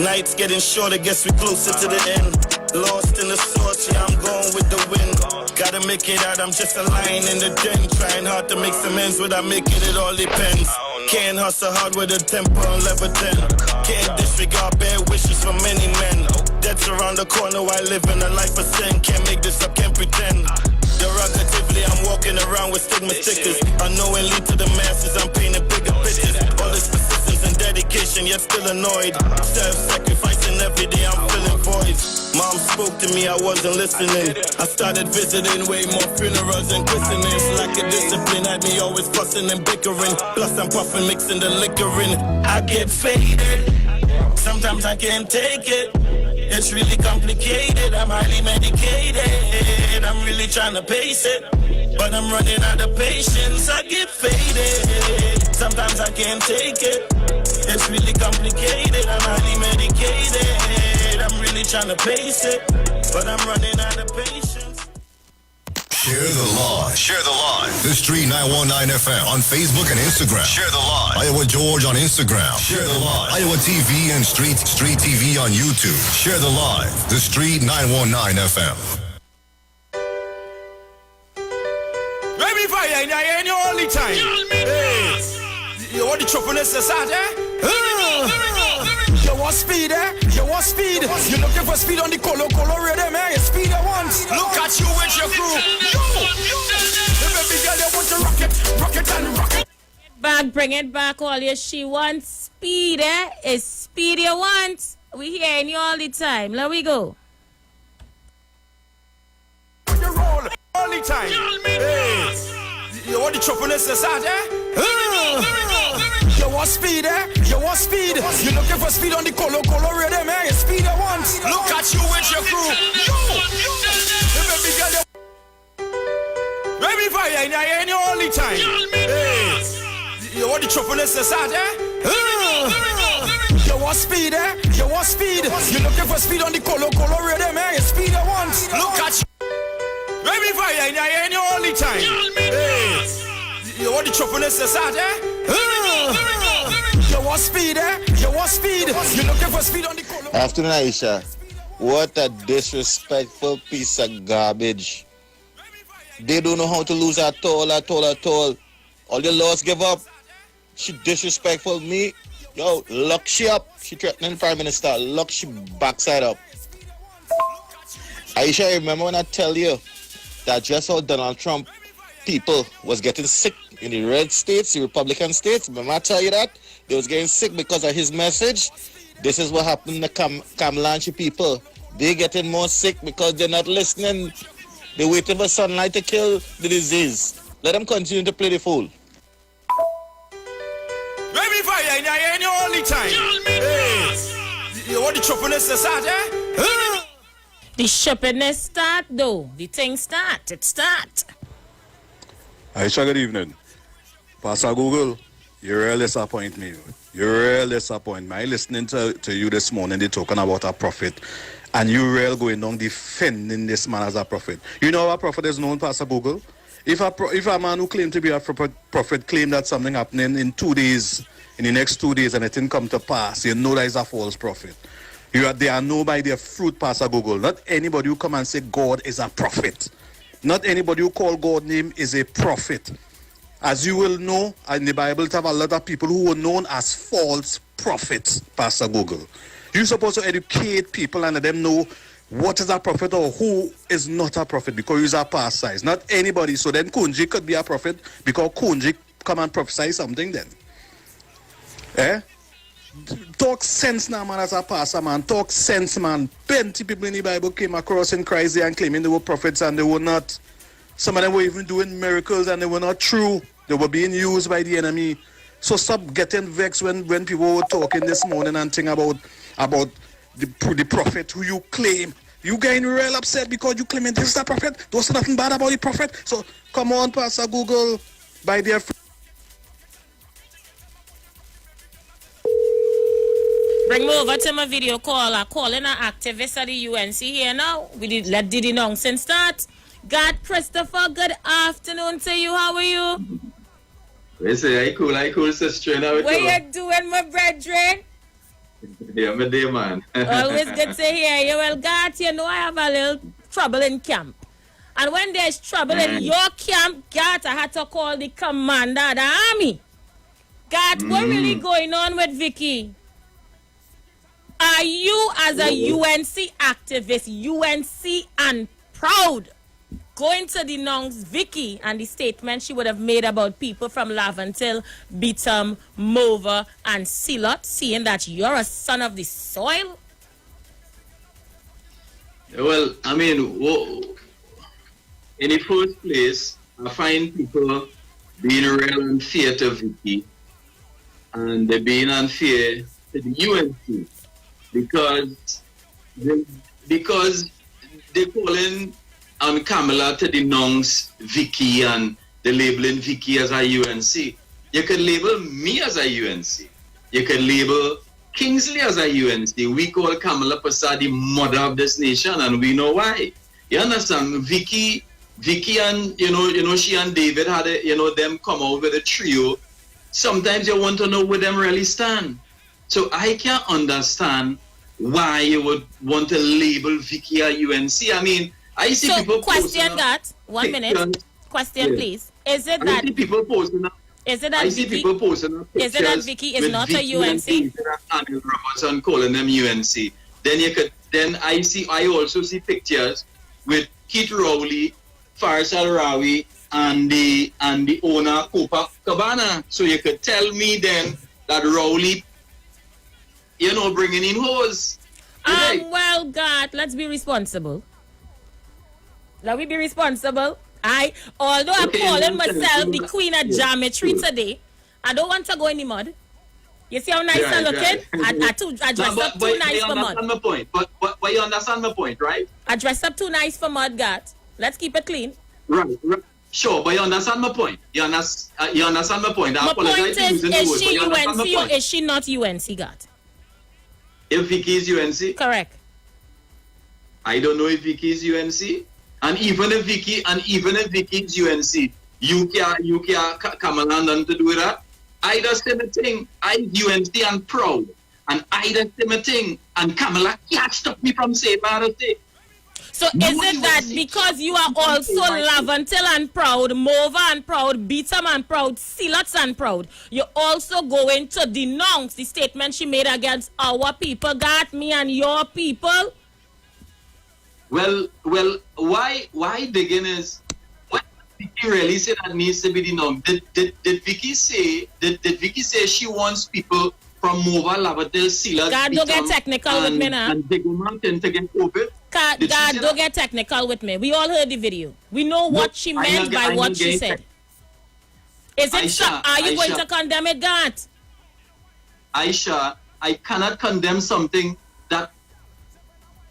Nights getting shorter, guess we're closer to the end. Lost in the sauce, yeah, I'm going with the wind. Gotta make it out, I'm just a lion in the den. Trying hard to make some ends without making it, all depends. Can't hustle hard with a temper on level 10. Can't disregard bad wishes from many men. Death's around the corner while living a life of sin. Can't make this up, can't pretend. Derogatively, I'm walking around with stigma stickers. Unknowingly to the masses, I'm painting bigger pictures. All this persistence and dedication, yet still annoyed. Self-sacrificing every day, I'm filling voids. Mom spoke to me, I wasn't listening. I started visiting way more funerals and christenings. Lack of discipline had me always fussing and bickering. Plus I'm puffing, mixing the liquor in. I get faded. Sometimes I can't take it. It's really complicated. I'm highly medicated. I'm really trying to pace it, but I'm running out of patience. I get faded. Sometimes I can't take it. It's really complicated. I'm highly medicated. I'm really trying to pace it, but I'm running out of patience. Share the live. Share the live. The Street 919 FM on Facebook and Instagram. Share the live. Iowa George on Instagram. Share the live. Iowa TV and Street TV on YouTube. Share the live. The Street 919 FM. Baby fire in the only time. Hey, you want the choppiness aside, eh? You want speed, eh? You want speed. You're looking for speed on the color rhythm, eh? Speed I want. Look at you with your crew. The baby girl, you want to rock it and rock it. Bring it back, all you. She wants speed, eh? It's speed you want. We hearing you all the time. Let we go. You roll all the time. Hey, you want the choppiness aside, eh? You want speed, eh? You want speed. You're looking for speed on the color rhythm, eh? Speed I want. Look at you with your crew. The baby girl, baby fire in the only time. Hey, you want the choppiness aside, eh? You want speed, eh? You want speed. You're looking for speed on the color rhythm, eh? Speed I want. Look at you. Baby fire in the only time. Hey, you want the choppiness aside, eh? You want speed, eh? You want speed. You're looking for speed on the color. Afternoon, Isha. What a disrespectful piece of garbage. They don't know how to lose at all. All the laws give up. She disrespectful me. Yo, lock she up. She threatening Prime Minister. Lock she backside up. Aisha, remember when I tell you that just how Donald Trump people was getting sick in the red states, the Republican states? Remember I tell you that? They was getting sick because of his message. This is what happened to Kamlanchi people. They're getting more sick because they're not listening. They're waiting for sunlight to kill the disease. Let them continue to play the fool. Baby fire in your only time. Hey, you want the choppiness to start, eh? The shoppiness start though. The thing start. It start. Isha, good evening. Pastor Google, you really disappoint me. You really disappoint me. I listening to you this morning, they talking about a prophet. And you really going on defending this man as a prophet. You know how a prophet is known, Pastor Google? If a man who claimed to be a prophet claim that something happening in 2 days, in the next 2 days, and it didn't come to pass, you know that is a false prophet. They are known by their fruit, Pastor Google. Not anybody who come and say God is a prophet. Not anybody who call God's name is a prophet. As you will know, in the Bible, have a lot of people who were known as false prophets, Pastor Google. You're supposed to educate people and let them know what is a prophet or who is not a prophet because you're a pastor. It's not anybody. So then Kunji could be a prophet because Kunji come and prophesy something then. Eh? Talk sense now, man, as a pastor, man. Talk sense, man. Plenty people in the Bible came across in Christ and claiming they were prophets and they were not. Some of them were even doing miracles and they were not true. They were being used by the enemy. So stop getting vexed when people were talking this morning and think about the prophet who you claim. You getting real upset because you claiming this is a prophet. There's nothing bad about the prophet. So come on, Pastor Google, by their Bring me over to my video call. I'm calling an activist at the UNC here now. Let the nonsense start. God, Christopher, good afternoon to you. How are you? We say, I cool, sister. What you doing, my brethren? Yeah, my day, man. Always good to hear you. Well, God, you know I have a little trouble in camp. And when there's trouble in your camp, God, I had to call the commander of the army. God, what really going on with Vicky? Are you, as a UNC activist, UNC and proud, going to denounce Vicky and the statement she would have made about people from Lavantil, Beetham, Mover, and Silot, seeing that you're a son of the soil? Well, I mean, in the first place, I find people being real unfair to Vicky, and they're being unfair to the UNC because they're calling on Kamala to denounce Vicky and they're labeling Vicky as a UNC. You can label me as a UNC. You can label Kingsley as a UNC. We call Kamala Prasad the mother of this nation, and we know why. You understand? Vicky and she and David had them come out with a trio. Sometimes you want to know where them really stand. So I can't understand why you would want to label Vicky a UNC. I mean, I see people question that 1 minute. Question, please. Is it that people posting? Is it that Vicky? Is it that Vicky is not a UNC? And Robertson calling them UNC. Then I also see pictures with Keith Rowley, Faris Al-Rawi, and the owner Copa Cabana. So you could tell me then that Rowley, bringing in hoes. Well, God, let's be responsible. Let me be responsible. Although I'm calling myself the queen of geometry today, I don't want to go in the mud. You see how nice I'm looking? I dress up too nice for mud. My point. But you understand my point, right? I dress up too nice for mud, God. Let's keep it clean. Right. Sure, but you understand my point. You understand my point. My point is she UNC or is she not UNC, God? If Vicky is UNC? Correct. I don't know if Vicky is UNC. And even if Vicky is UNC, you can't come along to do that. I just say the thing. I UNC and proud. And I just say my thing. And Kamala can't stop me from saying what I say. So is it that because you are also Lavantil and proud, Mova and proud, Beetham and proud, Silots and proud, you're also going to denounce the statement she made against our people, got me and your people? Well, why digging is what Vicky really said that needs to be denounced? Did Vicky say she wants people from Mova, Lavadale, Sealers, God, don't get technical with me now. And Big Mountain to get COVID. God, don't get technical with me. We all heard the video. We know what she meant by what she said. Is it so? Are you going to condemn it, God? Aisha, I cannot condemn something that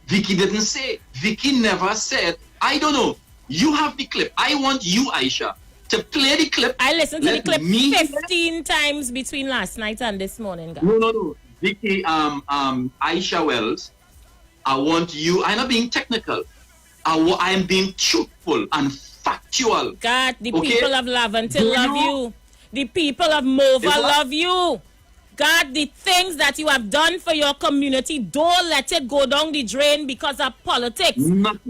Vicky didn't say. Vicky never said, I don't know. You have the clip. I want you, Aisha, to play the clip. I listened to the clip 15 times between last night and this morning, God. No. Vicky, Aisha Wells, I want you, I'm not being technical. I am being truthful and factual. God, the people of Laventille love you. The people of Mova love you. God, the things that you have done for your community, don't let it go down the drain because of politics.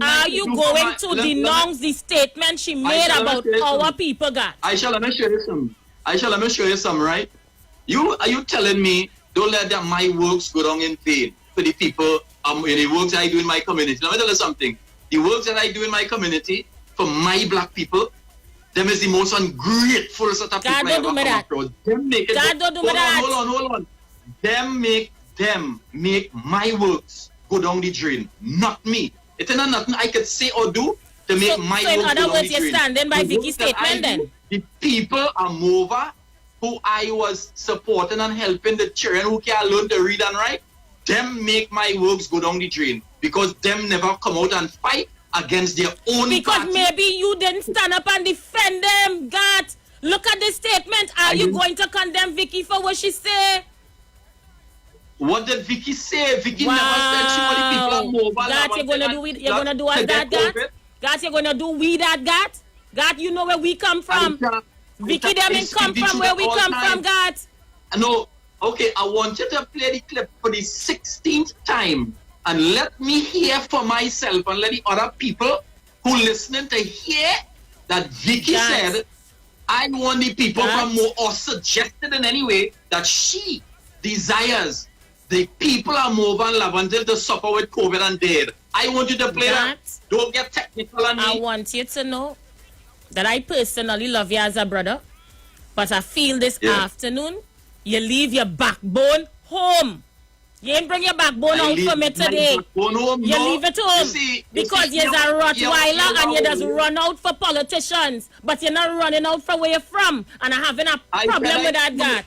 Are you going to denounce the statement she made about our people, God? Aisha, let me show you some. Aisha, let me show you some, right? Are you telling me don't let my works go down in vain for the people, the works that I do in my community? Let me tell you something. The works that I do in my community for my black people, them is the most ungrateful sort of people I ever come across. God don't do that. Hold on. Them make my works go down the drain, not me. It's not nothing I could say or do to make my works go down the drain. So in other words, you're standing by Vicky's statement then? The people are Mova, who I was supporting and helping, the children who can learn to read and write, them make my works go down the drain because them never come out and fight against their own because party. Maybe you didn't stand up and defend them, God. Look at this statement. Are you going to condemn Vicky for what she said? What did Vicky say? Vicky never said she was the people of Mobile. God, you're gonna do us that, God? God, you're gonna do we that, God? God, you know where we come from. Vicky, them ain't come from where we come from, God. No, okay, I want you to play the clip for the 16th time. And let me hear for myself and let the other people who listening to hear that Vicky said, I want the people from Mo or suggested in any way that she desires the people of Mova and Laventille to suffer with COVID and dead. I want you to play that. Don't get technical on me. I want you to know that I personally love you as a brother, but I feel this afternoon you leave your backbone home. You ain't bring your backbone out for me today. You leave it home because you're a Rottweiler and you just run out for politicians, but you're not running out for where you're from. And I'm having a problem with that, God.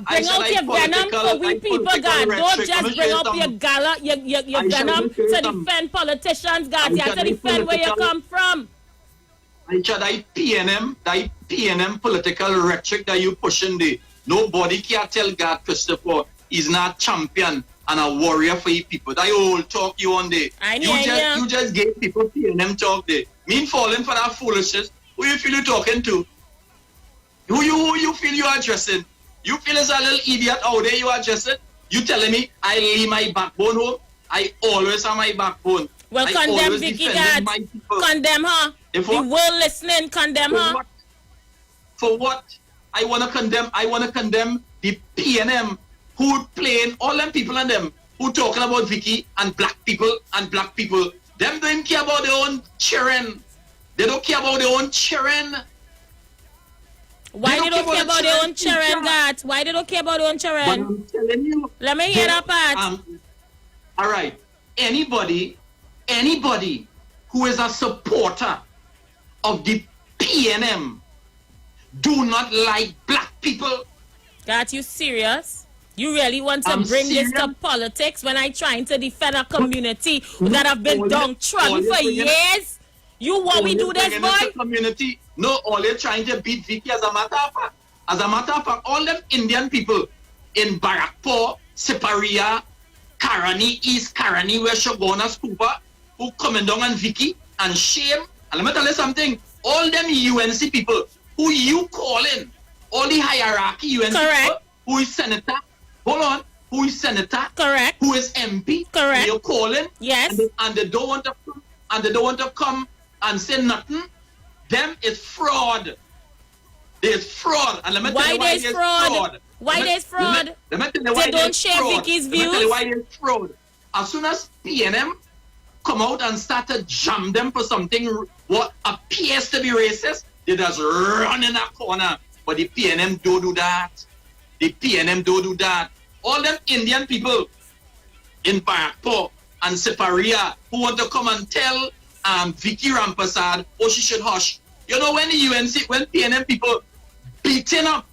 Bring out your venom for we people, God. Don't just bring up your venom to defend politicians, God. You have to defend where you come from. That PNM political rhetoric that you pushing there. Nobody can tell God, Christopher, he's not champion and a warrior for you people. That old talk you on there. You just gave people PNM talk there. Me falling for that foolishness. Who you feel you talking to? Who you feel you addressing? You feel as a little idiot out there you addressing? You telling me I leave my backbone home? I always have my backbone. Well, condemn Vicky, God. Condemn her. The world listening, condemn her. For what? I wanna condemn the PNM who playing all them people and them who talking about Vicky and black people. Them don't care about their own children. They don't care about their own children. Why they don't care about their own children, God? Why they don't care about their own children? But I'm telling you. Let me hear that part. All right. Anybody who is a supporter of the PNM do not like black people. God, you serious? You really want to bring this to politics when I trying to defend a community that have been downtrodden for years? You want we do this, boy? Community. No, all they're trying to beat Vicky as a matter of fact. As a matter of fact, all them Indian people in Barakpur, Siparia, Karani, East Karani, where Shogona Stupa, who coming down on Vicky and shame. And let me tell you something. All them UNC people who you calling, all the hierarchy UNC people, who is senator, who is senator, who is MP, you're calling, and they don't want to come and say nothing. Them is fraud. There's fraud. And let me tell you why there's fraud. Why there's fraud? Let me tell you why they don't share Vicky's views. Let me tell you why there's fraud. As soon as PNM come out and start to jam them for something what appears to be racist, they just run in a corner. But the PNM don't do that. The PNM don't do that. All them Indian people in Barakpur and Separia who want to come and tell Vicky Rampasad, oh, she should hush. You know, when the UNC, when PNM people beating up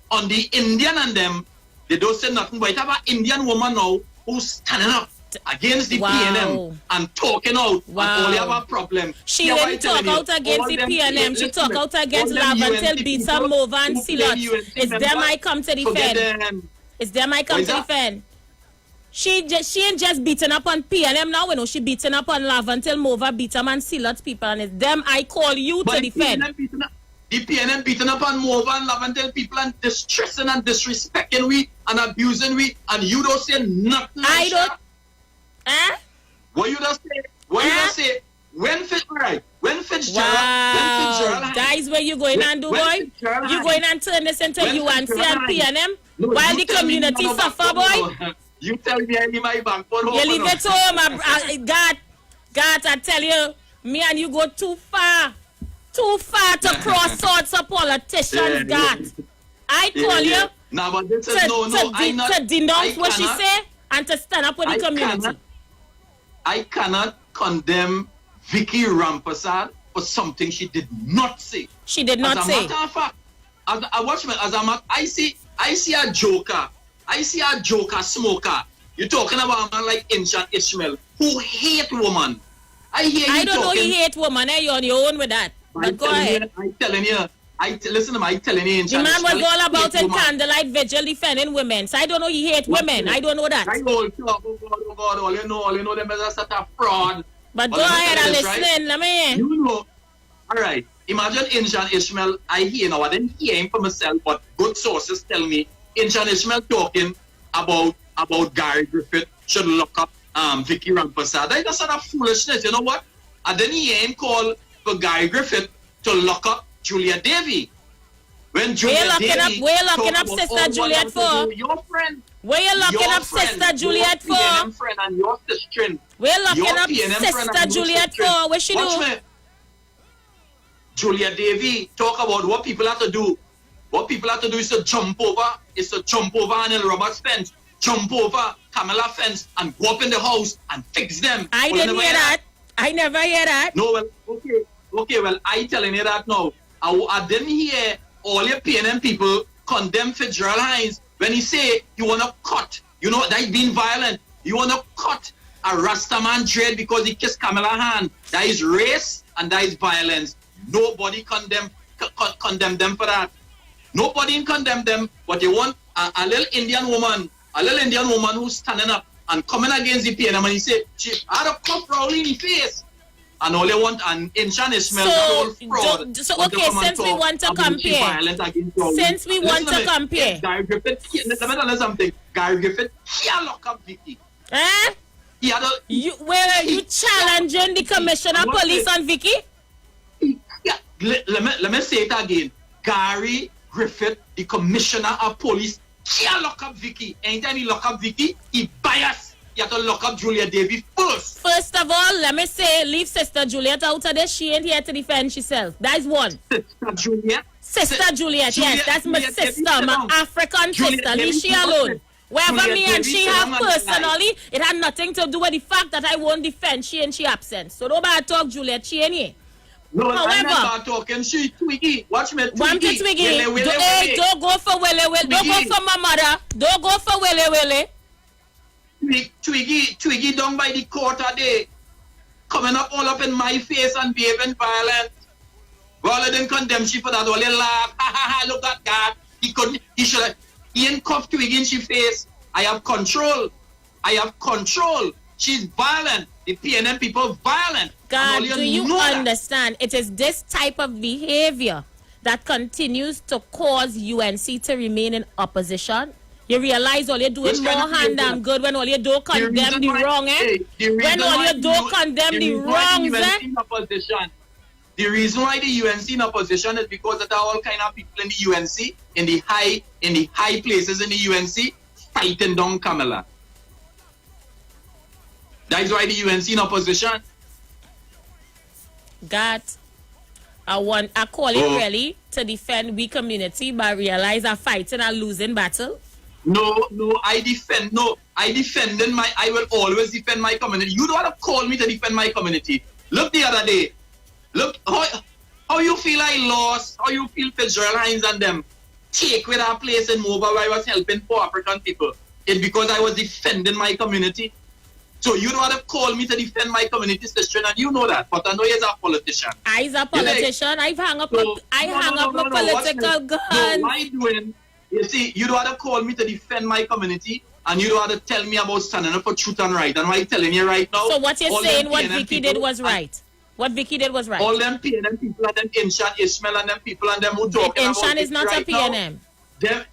on the Indian and them, they don't say nothing. But it have an Indian woman now who's standing up against the PNM and talking out. And only have a problem. She didn't talk out against the PNM. She talk out against Lavantel, Bisa, Mova, and Silot. It's them I come to defend. It's them I come to defend. She ain't just beating up on PNM now, you know. She beating up on Lavantel, Mova, Bitam, and Silot people, and it's them I call you to defend. The PNM beating up on Mova and Lavantel people and distressing and disrespecting we and abusing we, and you don't say nothing. I don't. What you just say? What you just say? When Fitzgerald, that is where you going and do, boy. You going and turn this into UNC and PNM while the community suffer, boy. You tell me I need my bank for home. You leave it home, God, I tell you, me and you go too far to cross swords of politicians, God. I call you no, but this is to denounce what she say and to stand up with the community. I cannot condemn Vicky Rampasad for something she did not say. She did not say. As a matter of fact, I see a joker. I see a joker smoker. You're talking about a man like Isha Ishmael who hate woman. I don't know he hate woman. You're on your own with that. But go ahead. I'm telling you. Listen to me. I'm telling you. The man was all about in candlelight vigil defending women. So I don't know he hate women. I don't know that. Oh God. All you know them as a sort of fraud. But go ahead and listen. Right? Let me hear. You know. All right. Imagine Isha Ishmael. I didn't hear him for myself, but good sources tell me Isha Ishmael talking about Gary Griffith should lock up Vicky Rampasad. That's sort of foolishness. You know what? I didn't hear him call for Gary Griffith to lock up Julia Davy. When Julia Davy where you locking up Sister Juliet for? Your friend. Where you locking up Sister Juliet for? Your friend and your sister. Where you locking up Sister Juliet for? What she do? Julia Davy talk about what people have to do. What people have to do is to jump over Anil Roberts' fence, jump over Kamala fence, and go up in the house and fix them. I didn't hear that. I never hear that. No, well, okay, well, I telling you that now. I didn't hear all your PNM people condemn Fitzgerald Hines when he say you want to cut, you know, that being violent. You want to cut a Rastaman dread because he kissed Kamala hand. That is race and that is violence. Nobody condemn them for that. Nobody condemn them, but you want a little Indian woman who's standing up and coming against the PNM and he say, she had a cup roll in the face. And all they want, and Isha Ishmael, fraud. Okay, since we want to compare. Gary Griffith, let me tell you something. Gary Griffith, he lock up Vicky. You challenging the commissioner of police on Vicky? Yeah, let me say it again. Gary Griffith, the commissioner of police, can't lock up Vicky. Anytime he lock up Vicky, he biased. You have to lock up Julia Davy first. First of all, let me say, leave Sister Juliet out of this. She ain't here to defend herself. That's one. Sister Juliet, yes, that's my sister, my African sister. Leave she alone. Wherever me and she have personally, it had nothing to do with the fact that I won't defend she and she absent. So nobody talk Juliet, she ain't here. No, I'm not talking. She Twiggy. Watch me, Twiggy. Twiggy. Don't go for Willy. Don't go for my mother. Don't go for Willy. Twiggy down by the quarter day, coming up all up in my face and behaving violent. Well, I didn't condemn she for that. All they laugh. Look at that. He ain't cuffed Twiggy in she face. I have control. She's violent. The PNM people violent. God, do you understand? It is this type of behavior that continues to cause UNC to remain in opposition. You realize all you're doing more harm than good when all you do condemn the wrong, When all you do condemn the wrongs, The reason why the UNC in opposition is because there are all kind of people in the UNC, in the high places in the UNC, fighting down Kamala. That is why the UNC in opposition. God, I call you really to defend we community, but realize I'm fighting a losing battle. No, I will always defend my community. You don't want to call me to defend my community. Look the other day. Look how you feel I lost, how you feel Fitzgerald Hines and them take with our place in Mobile where I was helping poor African people. It's because I was defending my community. So you don't want to call me to defend my community, sister, and you know that. But I know you're a politician. I's a politician. I've hung up my political gun. No, why doing? You see, you don't want to call me to defend my community, and you don't want to tell me about standing up for truth and right. And I'm telling you right now. So what you're saying, what Vicky did was right. What Vicky did was right. All them PNM people and them Isha, Ishmael and them people and them who talking about Isha is not right a PNM. Now,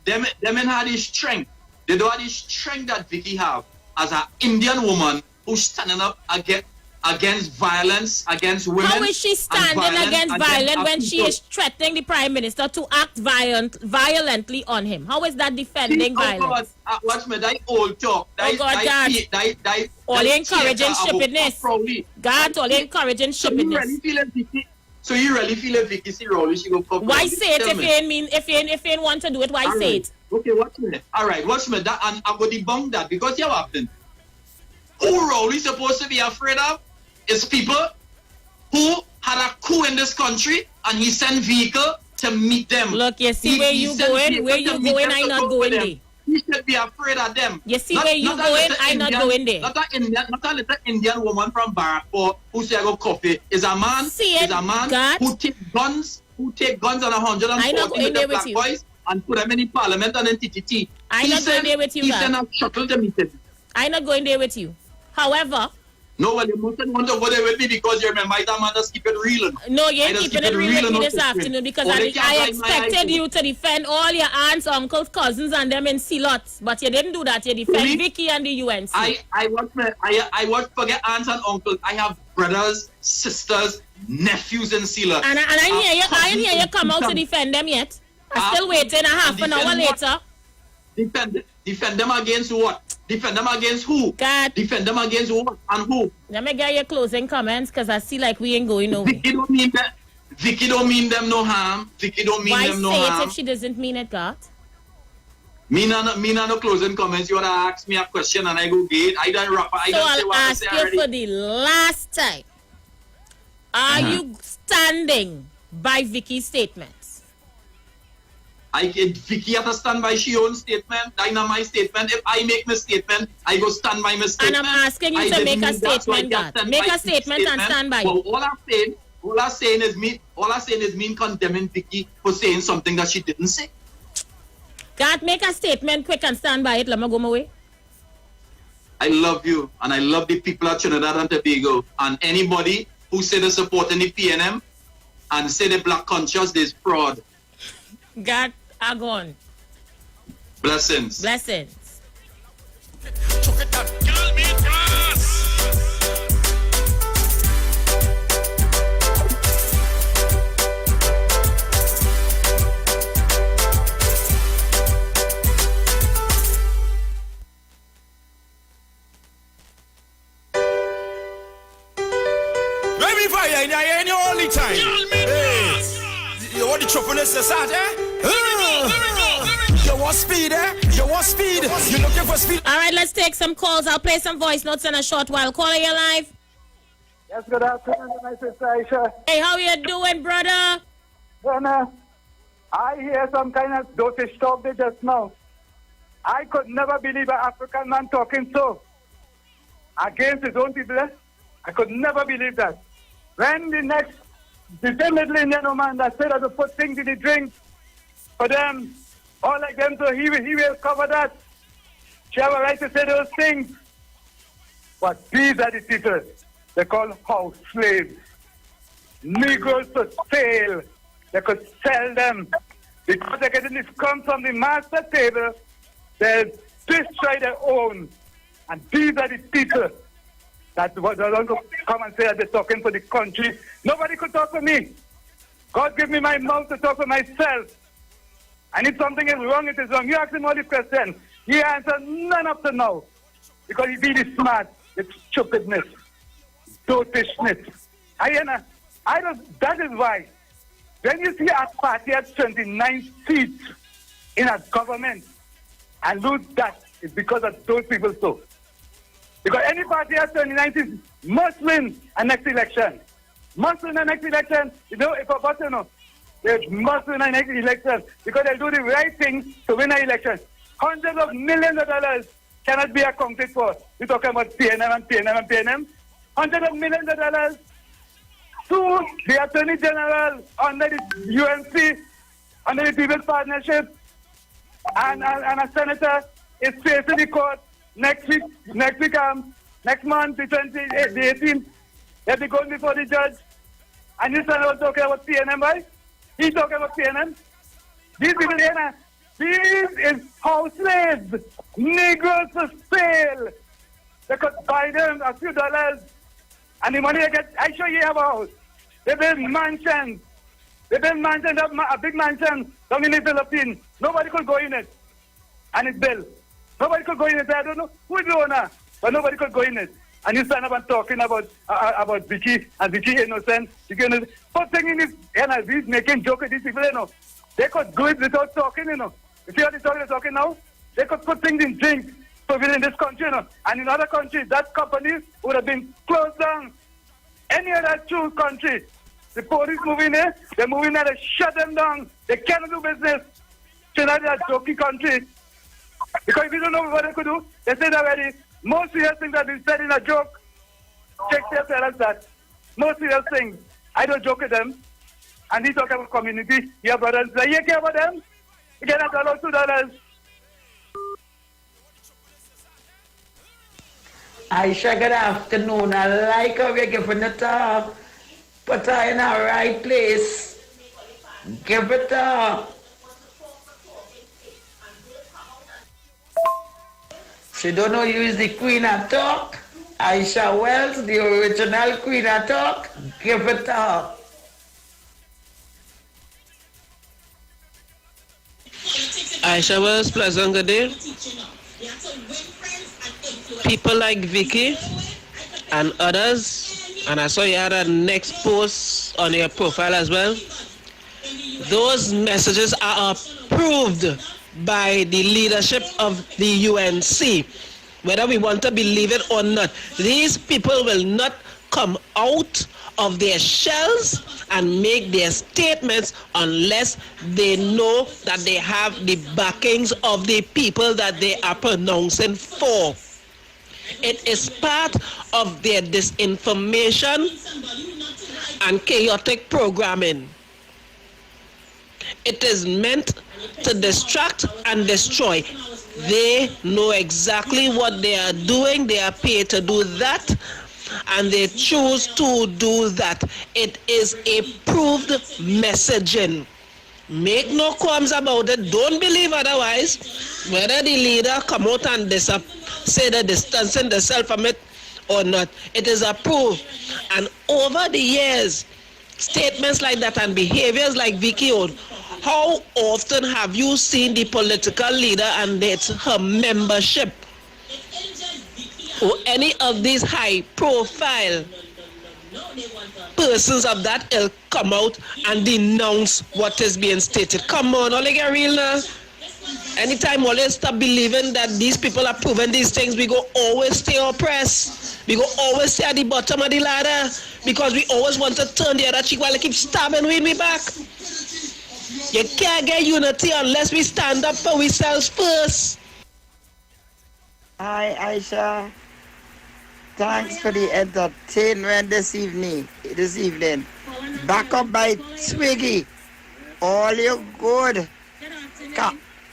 them had the strength. They don't have the strength that Vicky have as an Indian woman who's standing up against violence, against women. How is she standing against violence when she is threatening the Prime Minister to act violently on him? How is that defending violence? God, watch me, that old talk. All you encouraging stupidness. God, all you encouraging stupidness. So you really feel if Vicky see Rowley, she go come. Why say it if you ain't want to do it? Why say it? Okay, watch me. All right, watch me. That and I'm going to debunk that because you happened. Who Rowley supposed to be afraid of is people who had a coup in this country and he sent vehicle to meet them. Look, you see where you going, I not going there. He should be afraid of them. You see where you going, I not going there. Not a little Indian woman from Barrackport who say I go coffee. Is a man who take guns and 140 with the black boys and put them in the parliament and in TTT. I not going there with you, he sent a shuttle to meet him. I not going there with you. However, no, well, you mustn't want to go there with me because you remember that man just keep it real. No, you ain't keeping it real with me this afternoon because I expected you to defend all your aunts, uncles, cousins and them in C-lots. But you didn't do that. You defend Vicky and the UNC. I want forget aunts and uncles. I have brothers, sisters, nephews in C-lots. And I hear you come out to defend them yet. I'm still waiting a half an hour later. Defend them against what? Defend them against who? God. Defend them against what and who? Let me get your closing comments because I see like we ain't going nowhere. Vicky don't mean them no harm. Vicky don't mean them no harm. Why say it if she doesn't mean it, God? Me no closing comments. You wanna ask me a question and I go gate. I don't wrap. I'll ask you for the last time. Are you standing by Vicky's statements? Vicky have to stand by she own statement. That's not my statement. If I make my statement, I go stand by my statement. And I'm asking you to make a statement, God. Make a statement and stand by it. Well, all I'm saying is me condemning Vicky for saying something that she didn't say. God, make a statement quick and stand by it. Let me go my way. I love you and I love the people of Trinidad and Tobago. And anybody who say they're supporting the PNM and say they're black conscious, they're fraud. God, I'm gone. Blessings. Blessings. Baby fire in here all the time. Hey, you want the choppiness to start, eh? You want speed, eh? You want speed? You looking for speed? All right, let's take some calls. I'll play some voice notes in a short while. Caller, you live? Yes, good afternoon, my sister Isha. Hey, how you doing, brother? Well, I hear some kind of dotish talk there just now. I could never believe an African man talking so against his own people. I could never believe that. When the same little Indian woman that said that to put things in the drink for them, all like them, so he will cover that. She have a right to say those things. But these are the people they call house slaves. Negroes for sale. They could sell them. Because they're getting this come from the master table, they destroy their own. And these are the people that don't come and say that they're talking for the country. Nobody could talk for me. God give me my mouth to talk for myself. And if something is wrong, it is wrong. You ask him all the questions. He answers none up to now. Because he's really smart. It's stupidness. Dotishness. That is why When you see a party at 29 seats in a government and lose that, it's because of those people so. Because any party at 29 seats must win a next election. Must win the next election. You know, if a person, they must win the next election because they do the right thing to win an election. Hundreds of millions of dollars cannot be accounted for. We're talking about PNM and PNM and PNM. Hundreds of millions of dollars. Soon, the Attorney General under the UNC, under the People's Partnership, and a senator is facing the court next month, the 18th. They'll be going before the judge. And this one was talking about PNM, right? He's talking about PNM. These people here, these is house slaves, Negroes for sale. They could buy them a few dollars, and the money they get, I show you have a house. They build mansions. They build mansions, a big mansion down in the Philippines. Nobody could go in it. And it's built. Nobody could go in it. I don't know who is the owner, but nobody could go in it. And you stand up and talking about Vicky and Vicky innocent. First thing in this, he's making joke with these people, They could do it without talking, If you are talking now, they could put things in drink for within this country, And in other countries, that company would have been closed down. Any other true country, the police moving there, they're moving there, they shut them down. They cannot do business. China is a jokey country. Because if you don't know what they could do, they said already, most serious things have been said in a joke. Shakespeare tell us that. Most serious things. I don't joke with them. And he talk about community. Your brothers, you care about them? You get $1, $2. Isha, good afternoon. I like how you're giving it up. Put her in her right place. Give it up. She don't know you is the queen of talk. Isha Wells, the original queen of talk. Give it up. Isha Wells, pleasant good day. People like Vicky and others, and I saw you had a next post on your profile as well. Those messages are approved by the leadership of the UNC, whether we want to believe it or not. These people will not come out of their shells and make their statements unless they know that they have the backings of the people that they are pronouncing for. It is part of their disinformation and chaotic programming. It is meant to distract and destroy. They know exactly what they are doing. They are paid to do that, and they choose to do that. It is approved messaging. Make no qualms about it. Don't believe otherwise. Whether the leader come out and say they're distancing themselves from it or not, it is approved. And over the years, statements like that and behaviors like Vicky Old, how often have you seen the political leader and her membership or any of these high-profile persons of that ilk come out and denounce what is being stated? Come on, all get real now. Anytime we stop believing that these people are proving these things, we go always stay oppressed. We go always stay at the bottom of the ladder because we always want to turn the other cheek while they keep stabbing we back. You can't get unity unless we stand up for ourselves first. Hi, Isha. Thanks for the entertainment this evening. Back up by Twiggy. All you good.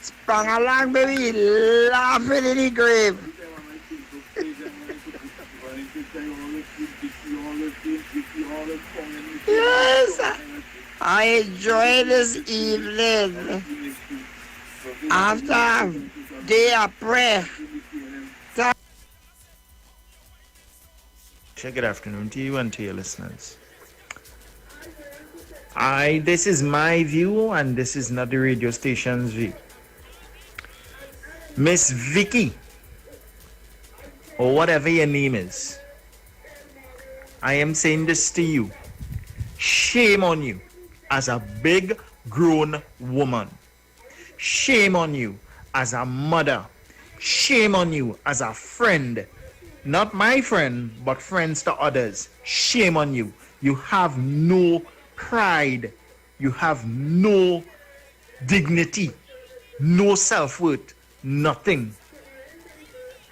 Sprung along, baby, laughing in the grave. Yes, I enjoy this evening. After a day of prayer. Good afternoon to you and to your listeners. This is my view and this is not the radio station's view. Miss Vicky, or whatever your name is, I am saying this to you. Shame on you. as a big grown woman. Shame on you as a mother. Shame on you as a friend. Not my friend, but friends to others. Shame on you. You have no pride. You have no dignity, no self-worth, nothing.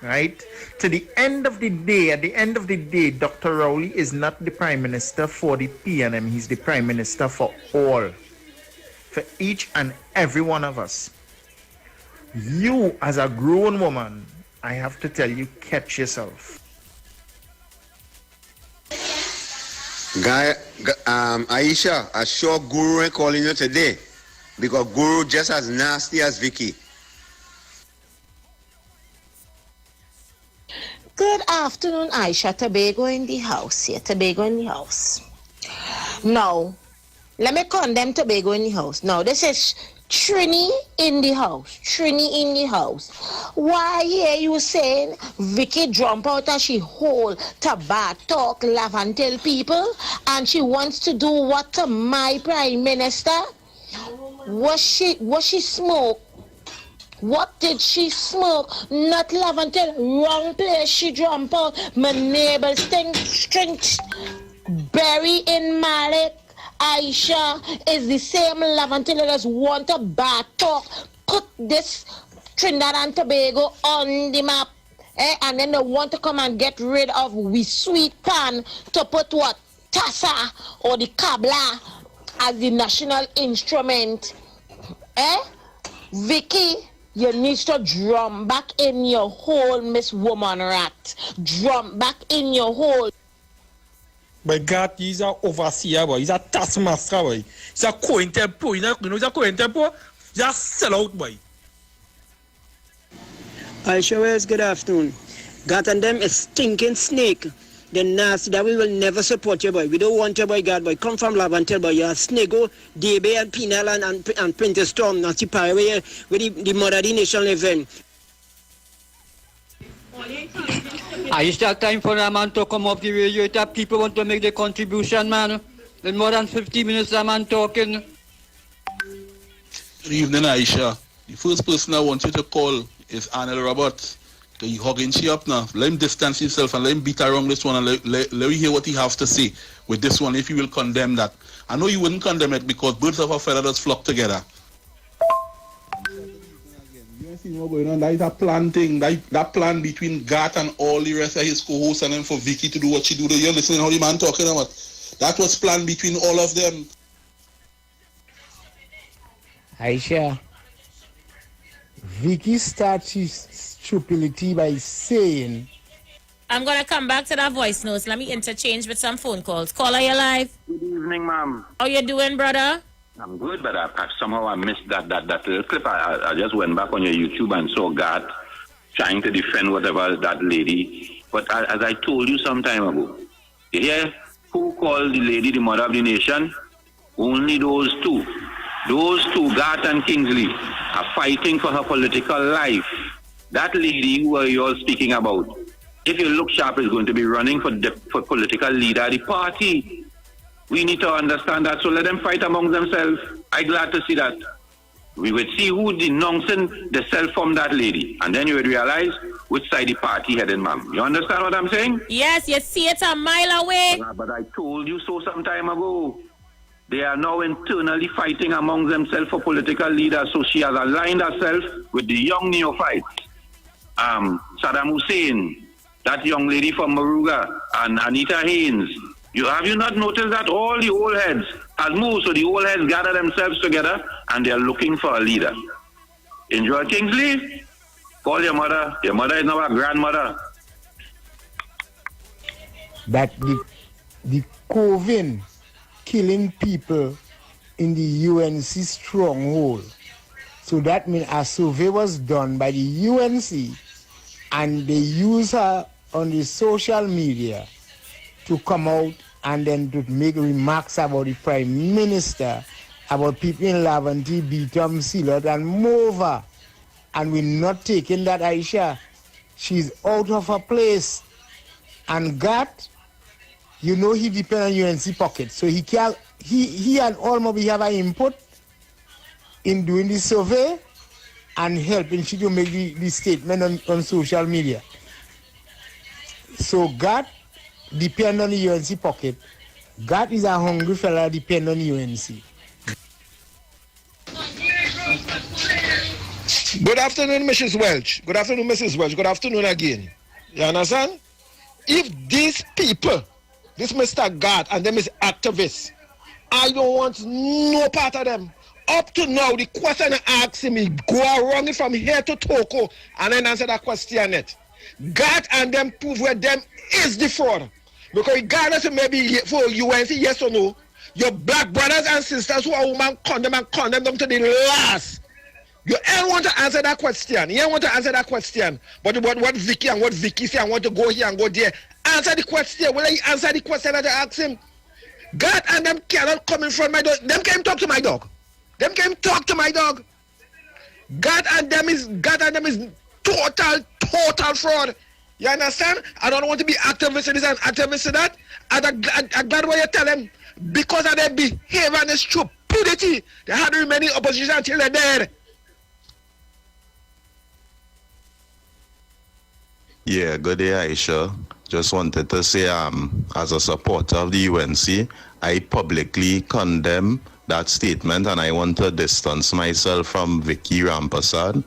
Right? To the end of the day, at the end of the day, Dr. Rowley is not the Prime Minister for the PNM. He's the Prime Minister for all. For each and every one of us. You, as a grown woman, I have to tell you, catch yourself. Aisha, I sure Guru ain't calling you today because Guru just as nasty as Vicky. Good afternoon, Aisha. Tobago in the house here. Tobago in the house. Now, let me condemn Tobago in the house. Now, this is Trini in the house. Trini in the house. Why hear you saying Vicky jump out of she hole to bad talk, laugh and tell people, and she wants to do what to my Prime Minister? Was she smoke? What did she smoke? Not love until wrong place she jump out. My neighbors think Berry in Malik. Aisha is the same love until they just want to bad talk. Put this Trinidad and Tobago on the map. And then they want to come and get rid of we sweet pan to put what? Tassa or the Kabla as the national instrument. Vicky, you need to drum back in your hole, Miss Woman Rat. Drum back in your hole. But God, he's an overseer, boy. He's a taskmaster, boy. He's a co-interpol. You know, he's a co-interpol. He's a sellout, boy. Aisha, good afternoon. God and them a stinking snake. The nasty that we will never support you, boy. We don't want you, boy, God, boy. Come from Lavantel, boy. You're a snake, DB and Pinal and Printer Storm, Nancy Parway with the mother of the national event. I used to have time for a man to come off the radio that people want to make the contribution, man. In more than 50 minutes, a man talking. Good evening, Aisha. The first person I want you to call is Arnold Roberts. He's hugging she up now. Let him distance himself and let him beat around this one and let me hear what he has to say with this one if he will condemn that. I know you wouldn't condemn it because birds of a feather just flock together. You know what's going on? That is a plan thing. That plan between Gat and all the rest of his co-hosts and then for Vicky to do what she do. You're listening how the man talking about. That was planned between all of them. Aisha, Vicky starts his stupidity by saying, I'm going to come back to that voice notes. Let me interchange with some phone calls. Caller, you live? Good evening, ma'am. How you doing, brother? I'm good, but somehow I missed that little clip. I just went back on your YouTube and saw God trying to defend whatever that lady. But as I told you some time ago, you hear who called the lady the mother of the nation? Only those two. Those two, Gat and Kingsley, are fighting for her political life. That lady who you all speaking about, if you look sharp, is going to be running for political leader of the party. We need to understand that, so let them fight among themselves. I'm glad to see that. We would see who the nonsense they sell from that lady, and then you would realize which side the party heading, ma'am. You understand what I'm saying? Yes, you see it a mile away. But I told you so some time ago. They are now internally fighting among themselves for political leaders, so she has aligned herself with the young neophytes. Saddam Hussein, that young lady from Maruga, and Anita Haynes. Have you not noticed that all the old heads have moved, so the old heads gather themselves together and they are looking for a leader. Enjoy Kingsley? Call your mother. Your mother is now a grandmother. That the COVID killing people in the UNC stronghold. So that means a survey was done by the UNC and they use her on the social media to come out and then to make remarks about the Prime Minister, about people in Lavanti, Beatum, Silot, and Mova. And we're not taking that, Aisha. She's out of her place. And Gat, you know he depends on UNC pocket, so he can't he and Alma we have an input in doing the survey and helping she to make the statement on social media. So God depend on the UNC pocket. God is a hungry fella, depend on UNC. Good afternoon, Mrs. Welch. Good afternoon, Mrs. Welch. Good afternoon again. You understand? If these people, this Mr. God and them is activists, I don't want no part of them. Up to now, the question asking me, go around it from here to Toko, and then answer that question yet. God and them prove where them is the fraud. Because regardless of maybe for UNC, yes or no, your black brothers and sisters who are women condemn them to the last. You ain't want to answer that question. You ain't want to answer that question. But what Vicky and what Vicky say, I want to go here and go there. Answer the question. Will I answer the question that I ask him? God and them cannot come in front of my dog. Them came talk to my dog. Them came talk to my dog. God and them is total fraud. You understand? I don't want to be activist in this and activist in that. I'm glad what you tell them. Because of their behavior and their stupidity, they had to remain in opposition until they're dead. Yeah, good day, Isha. Just wanted to say, as a supporter of the UNC, I publicly condemn that statement and I want to distance myself from Vicky Rampasad.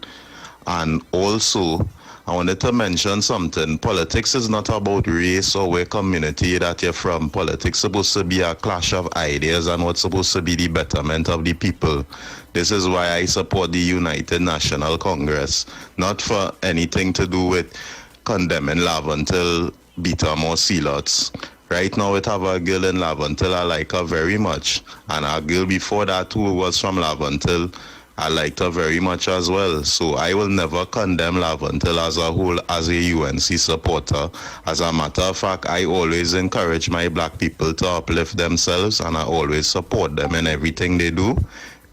And also, I wanted to mention something. Politics is not about race or where community that you're from. Politics is supposed to be a clash of ideas and what's supposed to be the betterment of the people. This is why I support the United National Congress. Not for anything to do with condemning Lavantil, Beatam or Sealots. Right now, we have a girl in Lavantil I like her very much. And a girl before that who was from Lavantil, I liked her very much as well. So I will never condemn Lavantil as a whole as a UNC supporter. As a matter of fact, I always encourage my black people to uplift themselves and I always support them in everything they do.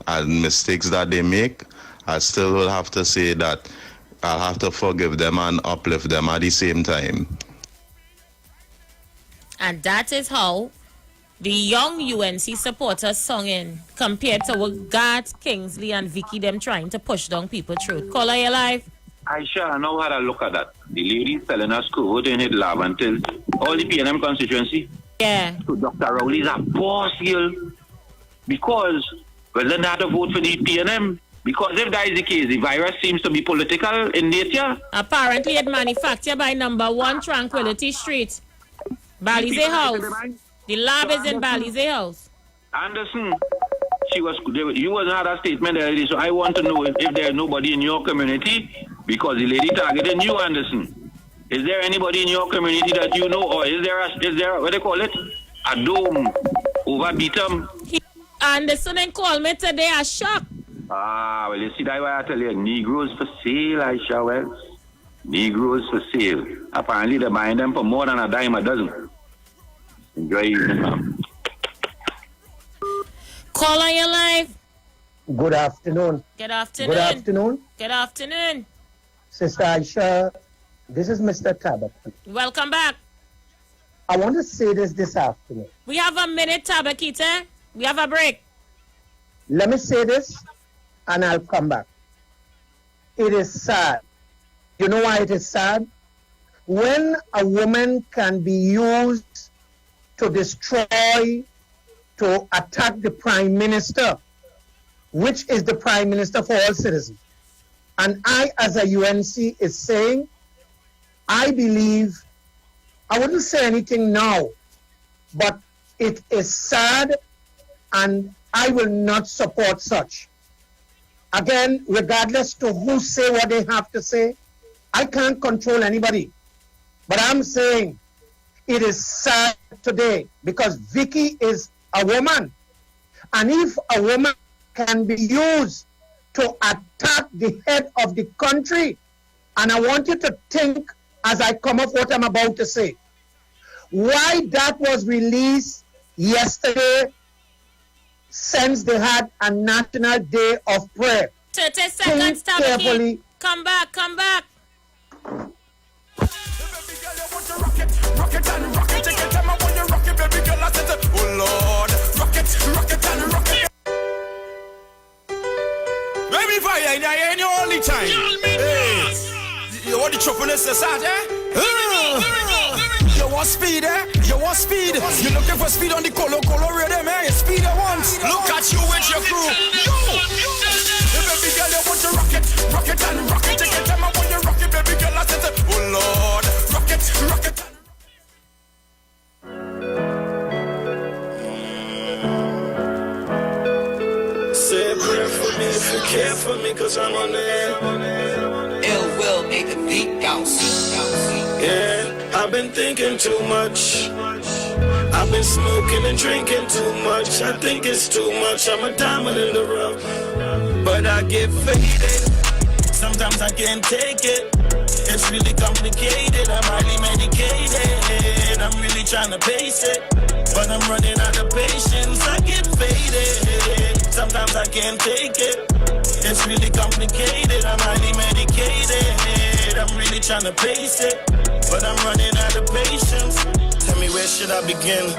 And mistakes that they make, I still will have to say that I'll have to forgive them and uplift them at the same time. And that is how the young UNC supporters sung in compared to what God, Kingsley, and Vicky them trying to push down people through. Caller, you live? Aisha, I know how to look at that. The lady selling us code in it lab until all the PNM constituency. Yeah. So Dr. Rowley's a boss girl. Because, well, then they have to vote for the PNM. Because if that is the case, the virus seems to be political in nature. Apparently, it manufactured by number 1 Tranquility Street, Balize House. The lab is in Balize House. Anderson, you wasn't had a statement earlier, so I want to know if there's nobody in your community, because the lady targeted you, Anderson. Is there anybody in your community that you know, or is there what they call it, a dome over Beatam? Anderson and called me today, I shocked. Well, you see, that's why I tell you, Negroes for sale, Aisha Wells. Negroes for sale. Apparently, they're buying them for more than a dime a dozen. Enjoy your evening, ma'am. Call on your live. Good afternoon. Good afternoon. Good afternoon. Good afternoon. Sister Aisha, this is Mr. Tabak. Welcome back. I want to say this afternoon. We have a minute, Tabakita. We have a break. Let me say this, and I'll come back. It is sad. You know why it is sad? When a woman can be used to destroy, to attack the Prime Minister, which is the Prime Minister for all citizens. And I, as a UNC, is saying, I believe, I wouldn't say anything now, but it is sad and I will not support such. Again, regardless to who say what they have to say, I can't control anybody. But I'm saying it is sad today because Vicky is a woman. And if a woman can be used to attack the head of the country, and I want you to think as I come up what I'm about to say, why that was released yesterday since they had a National Day of Prayer. 30 seconds, Tabaki. Come back, come back. Rock it and rock it, you can tell me when you rock it. it, baby girl. I said, oh Lord, rock it and rock it. Baby fire, in your only time. Hey, you want the choppiness aside, eh? You want speed, eh? You want speed. You're looking for speed on the color rhythm, eh? Speed at once. Look at you with your crew. Yo! Baby girl, you want to rock it and rock it. Take your time, I want you rock it, baby girl. I said, oh Lord, rock it. Say a prayer for me if you care for me, cause I'm on there. Ill will make the beat bounce. Yeah, I've been thinking too much. I've been smoking and drinking too much. I think it's too much. I'm a diamond in the rough, but I get faded. Sometimes I can't take it. It's really complicated. I'm highly medicated. I'm really trying to pace it, but I'm running out of patience. I get faded. Sometimes I can't take it. It's really complicated. I'm highly medicated. I'm really trying to pace it, but I'm running out of patience. Tell me, where should I begin?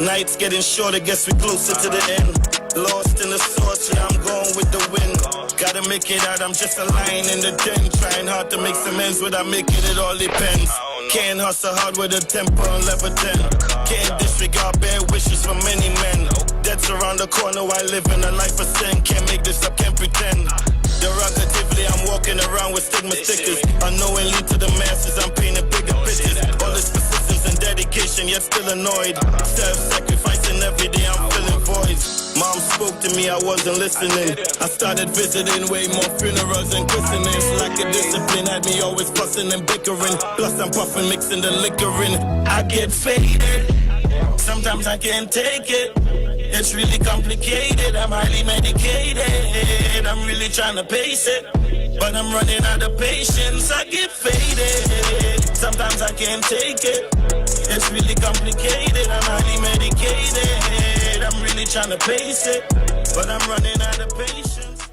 Nights getting shorter, guess we're closer to the end. Lost in the sauce, yeah, I'm going with the wind. Gotta make it out, I'm just a lion in the den. Trying hard to make some ends without making it, all depends. Can't hustle hard with a temper on level 10. Can't disregard bad wishes from many men. Death's around the corner while living a life of sin. Can't make this up, can't pretend. Derogatively, I'm walking around with stigma stickers. Unknowingly to the masses, I'm painting bigger pictures. All this persistence and dedication, yet still annoyed. Self-sacrificing every day, I'm filling voids. Mom spoke to me, I wasn't listening. I started visiting way more funerals and christenings. Lack of discipline had me always fussing and bickering. Plus I'm puffing, mixing the liquor in. I get faded. Sometimes I can't take it. It's really complicated. I'm highly medicated. I'm really trying to pace it, but I'm running out of patience. I get faded. Sometimes I can't take it. It's really complicated. I'm highly medicated. I'm really trying to pace it, but I'm running out of patience.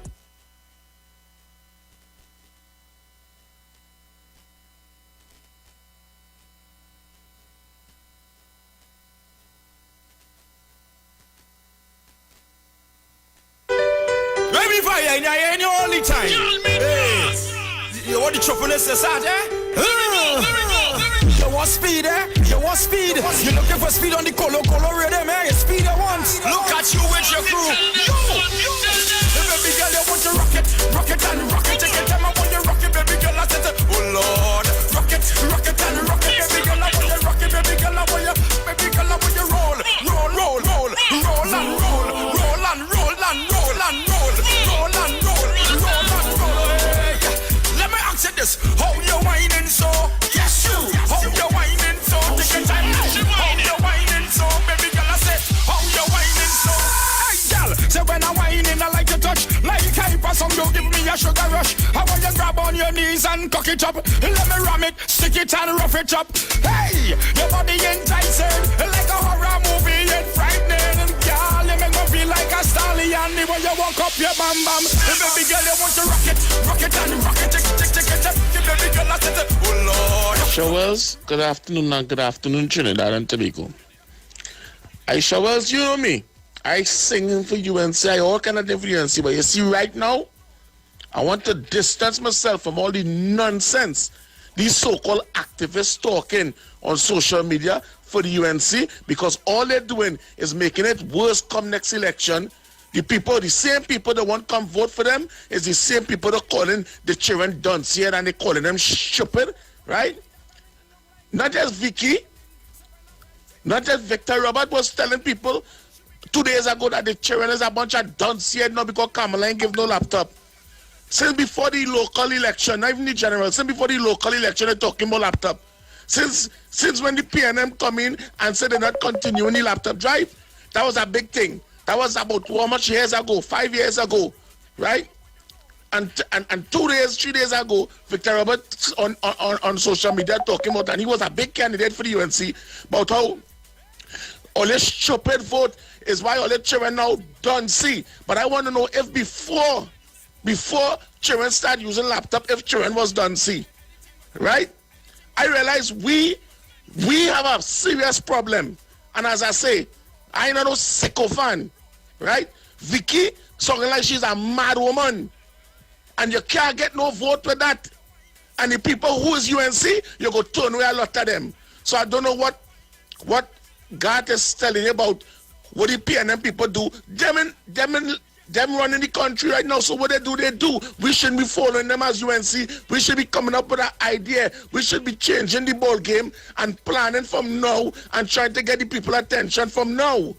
Baby fire, in your only time. Hey, you want the choppiness aside, eh? You want speed, eh? You want speed. You're looking for speed on the color rhythm, eh? Speed at once. Look at you with your crew. Yo! Baby girl, you want to rock it and rock it. Take your time, I want you rock it, baby girl. I said, oh Lord, rock it and rock it, baby girl. I want you rock it, baby girl. I want you, baby girl. I want you roll and roll, roll and roll, roll and roll and roll and roll, roll and roll, roll and roll. Hey, let me ask you this: how you whining so? Yes, you. How you whining so? Take your time. How you whining so, baby girl? I say, how you whining so? Hey, girl, say when I whining, I like to touch. Like hyper, some you give me a sugar rush. I want you grab on your knees and cock it up. Let me ram it, stick it and rough it up. Hey, your body enticing like a horror movie, yet frightening. Girl, you make me feel like a stallion. The way you walk up your bam bam. Baby girl, you want to rock it and rock it. Take it. Baby girl, I said, oh Lord. Isha Wells, good afternoon and good afternoon, Trinidad and Tobago. Isha Wells, you know me. I sing for UNC, I all kind of thing for UNC, but you see right now, I want to distance myself from all the nonsense these so-called activists talking on social media for the UNC, because all they're doing is making it worse come next election. The same people that won't come vote for them is the same people that calling the children dunce here and they calling them stupid, right? Not just Vicky, not just Victor Robert was telling people 2 days ago that the children is a bunch of dunce here now because Kamala ain't give no laptop. Since before the local election, not even the general, since before the local election, they're talking about laptop. Since when the PNM come in and said they're not continuing the laptop drive, that was a big thing. That was about how much years ago? 5 years ago, right? And 2 days, 3 days ago, Victor Robert on social media talking about, and he was a big candidate for the UNC, about how all this stupid vote is why all the children now don't see. But I want to know if before children start using laptop, if children was done see, right? I realize we have a serious problem And as I say, I ain't no sicko fan, right? Vicky sounding like she's a mad woman. And you can't get no vote with that. And the people who is UNC, you go turn away a lot of them. So I don't know what God is telling you about what the PNM people do. Them running the country right now. So what they do. We shouldn't be following them as UNC. We should be coming up with an idea. We should be changing the ball game and planning from now and trying to get the people attention from now.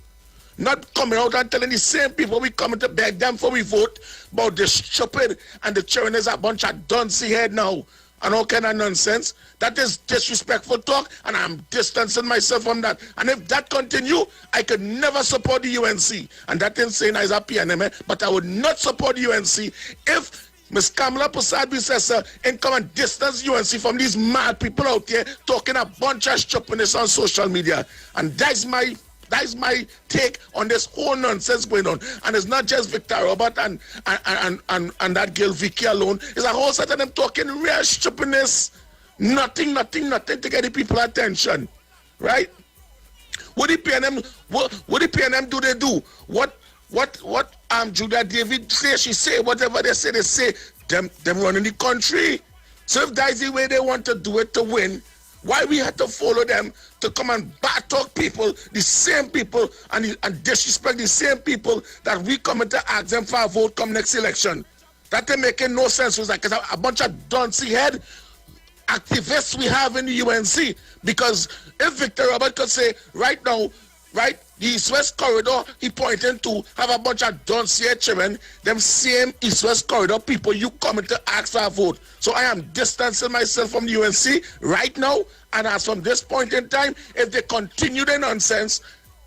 Not coming out and telling the same people we coming to beg them for we vote about the stupid and the children is a bunch of duncy head now and all kind of nonsense. That is disrespectful talk, and I'm distancing myself from that. And if that continue, I could never support the UNC. And that ain't saying as a PNM, but I would not support the UNC if Ms. Kamala Prasad and come and distance UNC from these mad people out there talking a bunch of stupidness on social media. And that's my take on this whole nonsense going on. And it's not just Victor Robert and that girl Vicky alone. It's a whole set of them talking real stupidness. Nothing to get the people attention. Right? What the PNM do they do? What Judah David say, she say, whatever they say, them running the country. So if that's the way they want to do it to win, why we have to follow them to come and back talk people, the same people, and disrespect the same people that we come to ask them for a vote come next election? That ain't making no sense. It's like a bunch of duncy head activists we have in the UNC. Because if Victor Robert could say right now, right, the East-West corridor he pointing to have a bunch of duncy head children, them same East-West corridor people you coming to ask for a vote. So I am distancing myself from the UNC right now, and as from this point in time, if they continue the nonsense,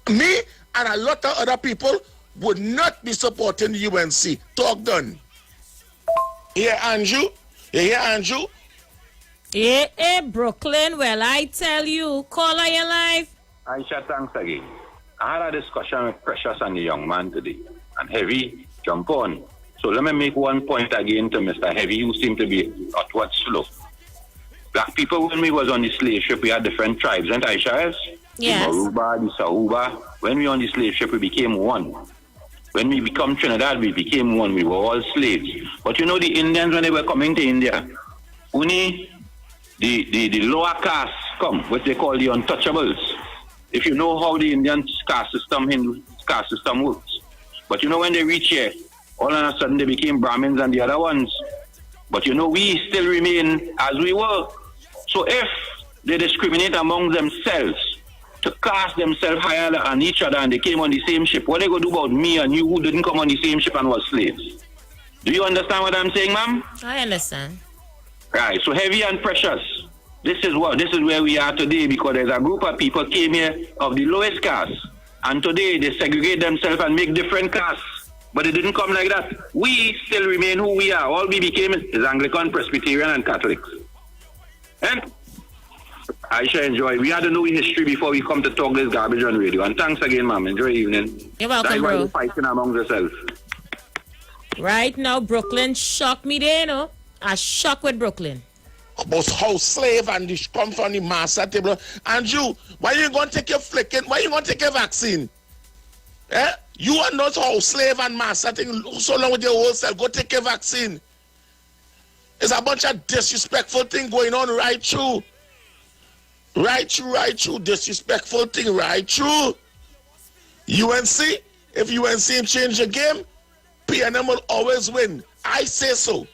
me and a lot of other people would not be supporting the UNC. Talk done. Yeah, Andrew? You hear Andrew? Yeah, Brooklyn. Well, I tell you, call on your life. Aisha, thanks again. I had a discussion with Precious and the young man today, and Heavy jump on. So let me make one point again to Mr. Heavy, who seemed to be what slow. Black people, when we was on the slave ship, we had different tribes, and Aisha is? Yes. The Maruba, the Sahuba. When we on the slave ship, we became one. When we become Trinidad, we became one. We were all slaves. But you know the Indians, when they were coming to India, only the lower caste come, what they call the untouchables. If you know how the Indian caste system, Hindu caste system works. But you know when they reach here, all of a sudden they became Brahmins and the other ones. But you know we still remain as we were. So if they discriminate among themselves to cast themselves higher than each other and they came on the same ship, what they going to do about me and you who didn't come on the same ship and was slaves? Do you understand what I'm saying, ma'am? I understand. Right, so Heavy and Precious. This is where we are today, because there's a group of people came here of the lowest caste, and today they segregate themselves and make different castes. But it didn't come like that. We still remain who we are. All we became is Anglican, Presbyterian, and Catholics. And Aisha, enjoy. We had to know history before we come to talk this garbage on radio. And thanks again, ma'am. Enjoy your evening. You're welcome, That's bro. why you're fighting among yourselves. Right now, Brooklyn shocked me there, you know. I shocked with Brooklyn. About house slave and this come from the master table. And you, why you going to take your flicking? Why you going to take your vaccine? Eh? You are not house slave and master thing so long with your whole self. Go take your vaccine. It's a bunch of disrespectful thing going on right through. Right through. Disrespectful thing right through. UNC, if UNC change the game, PNM will always win. I say so.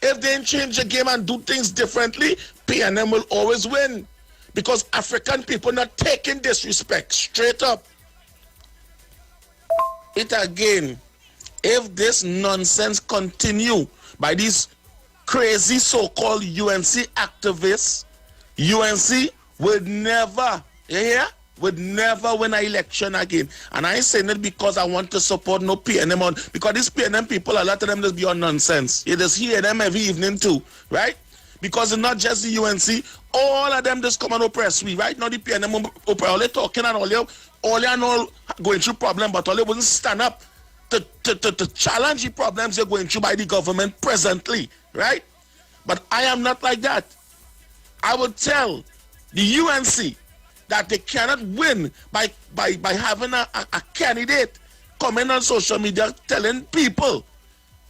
If they change the game and do things differently, PNM will always win. Because African people not taking disrespect straight up. It again, if this nonsense continue by these crazy so-called UNC activists, UNC would never, you hear? Would never win an election again. And I ain't saying it because I want to support no PNM on, because these PNM people, a lot of them just be on nonsense. You just hear them every evening too, right? Because it's not just the UNC, all of them just come and oppress we. Right now the PNM oppress, all they talking and all they know going through problems, but all they wouldn't stand up to challenge the problems they're going through by the government presently, right? But I am not like that. I would tell the UNC that they cannot win by having a candidate coming on social media telling people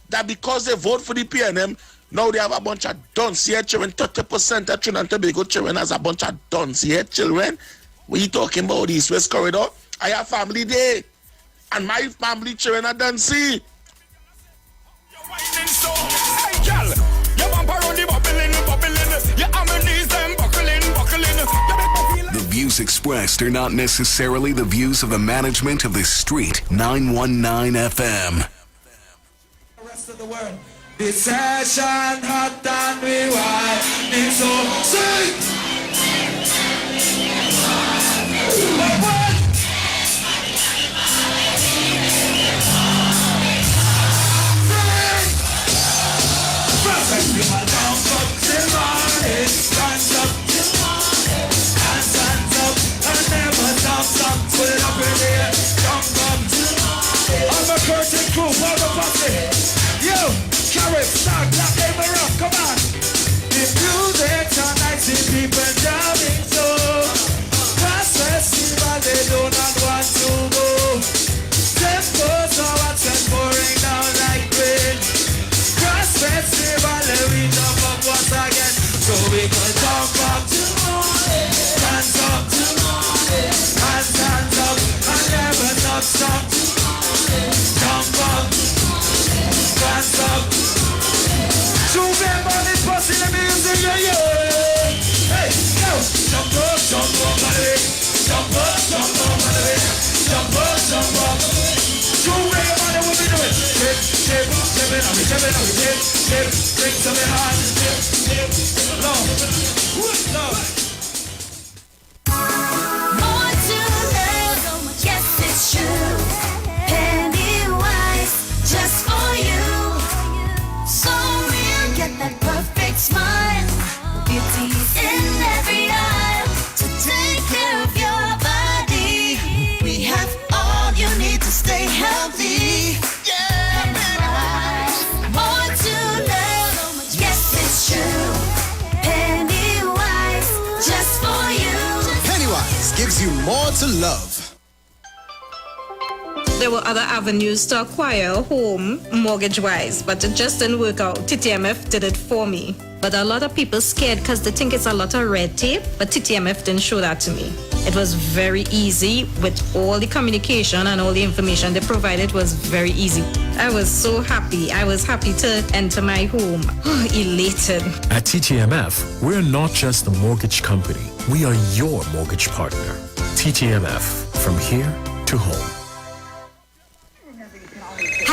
that because they vote for the PNM, now they have a bunch of dunce-head children. 30% of Trinidad and Tobago children has a bunch of dunce-head children. What you talking about, the East-West Corridor? I have family there, and my family children are dunce. The views expressed are not necessarily the views of the management of the Street 919 FM. The rest of the world. The session hot and we wild. It's so sick. Curtain crew, hold the party. Yo, carry, start, clap, neighbor up, come on. The music tonight, see people jamming so. Class festival, they do not want to go. Tempos are what's and pouring down like rain. Class festival, we jump up once again. So we can jump up to morning. Hands up to morning. Hands up, and never stop. Jump up, dance up. Shoot everybody, pussy, let me use it, yeah. Hey, yo, jump up, buddy. Jump up, buddy. Jump up. Shoot everybody, what we doing? Shake it, bring some in hard. Love. More to love, yes it's true. Just for you, so real, get that perfect smile. Beauty's in every eye to take care of your body. We have all you need to stay healthy. Yeah, more to love, yes it's true. Pennywise, just for you. Pennywise gives you more to love. There were other avenues to acquire a home mortgage-wise, but it just didn't work out. TTMF did it for me. But a lot of people scared because they think it's a lot of red tape, but TTMF didn't show that to me. It was very easy with all the communication and all the information they provided was very easy. I was so happy. I was happy to enter my home. Elated. At TTMF, we're not just a mortgage company. We are your mortgage partner. TTMF, from here to home.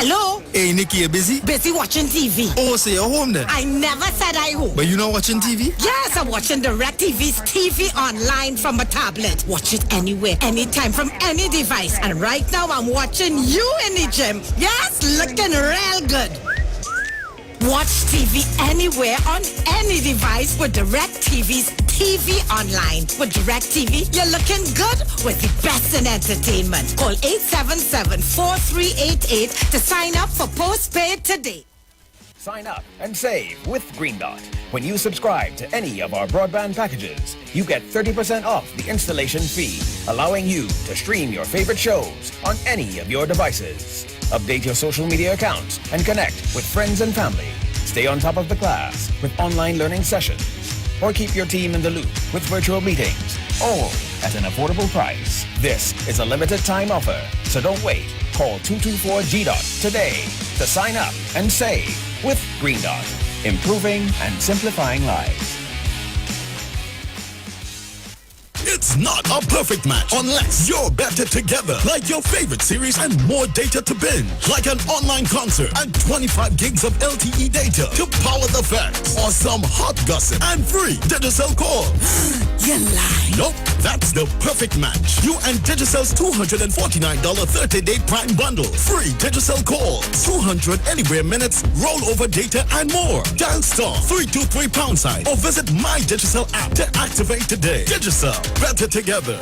Hello? Hey, Nikki, you busy? Busy watching TV. Oh, so you're home then? I never said I home. But you're not watching TV? Yes, I'm watching DirecTV's TV online from a tablet. Watch it anywhere, anytime, from any device. And right now, I'm watching you in the gym. Yes, looking real good. Watch TV anywhere on any device with DirecTV's TV online. With DirecTV, you're looking good with the best in entertainment. Call 877-4388 to sign up for postpaid today. Sign up and save with Green Dot. When you subscribe to any of our broadband packages, you get 30% off the installation fee, allowing you to stream your favorite shows on any of your devices. Update your social media accounts and connect with friends and family. Stay on top of the class with online learning sessions. Or keep your team in the loop with virtual meetings, all at an affordable price. This is a limited time offer, so don't wait. Call 224-GDOT today to sign up and save with Green Dot, improving and simplifying lives. It's not a perfect match unless you're better together. Like your favorite series and more data to binge. Like an online concert and 25 gigs of LTE data to power the facts. Or some hot gossip and free Digicel calls. You lie. Nope, that's the perfect match. You and Digicel's $249 30-day Prime bundle. Free Digicel calls, 200 anywhere minutes, rollover data and more. Dial *323# or visit My Digicel app to activate today. Digicel. Better together.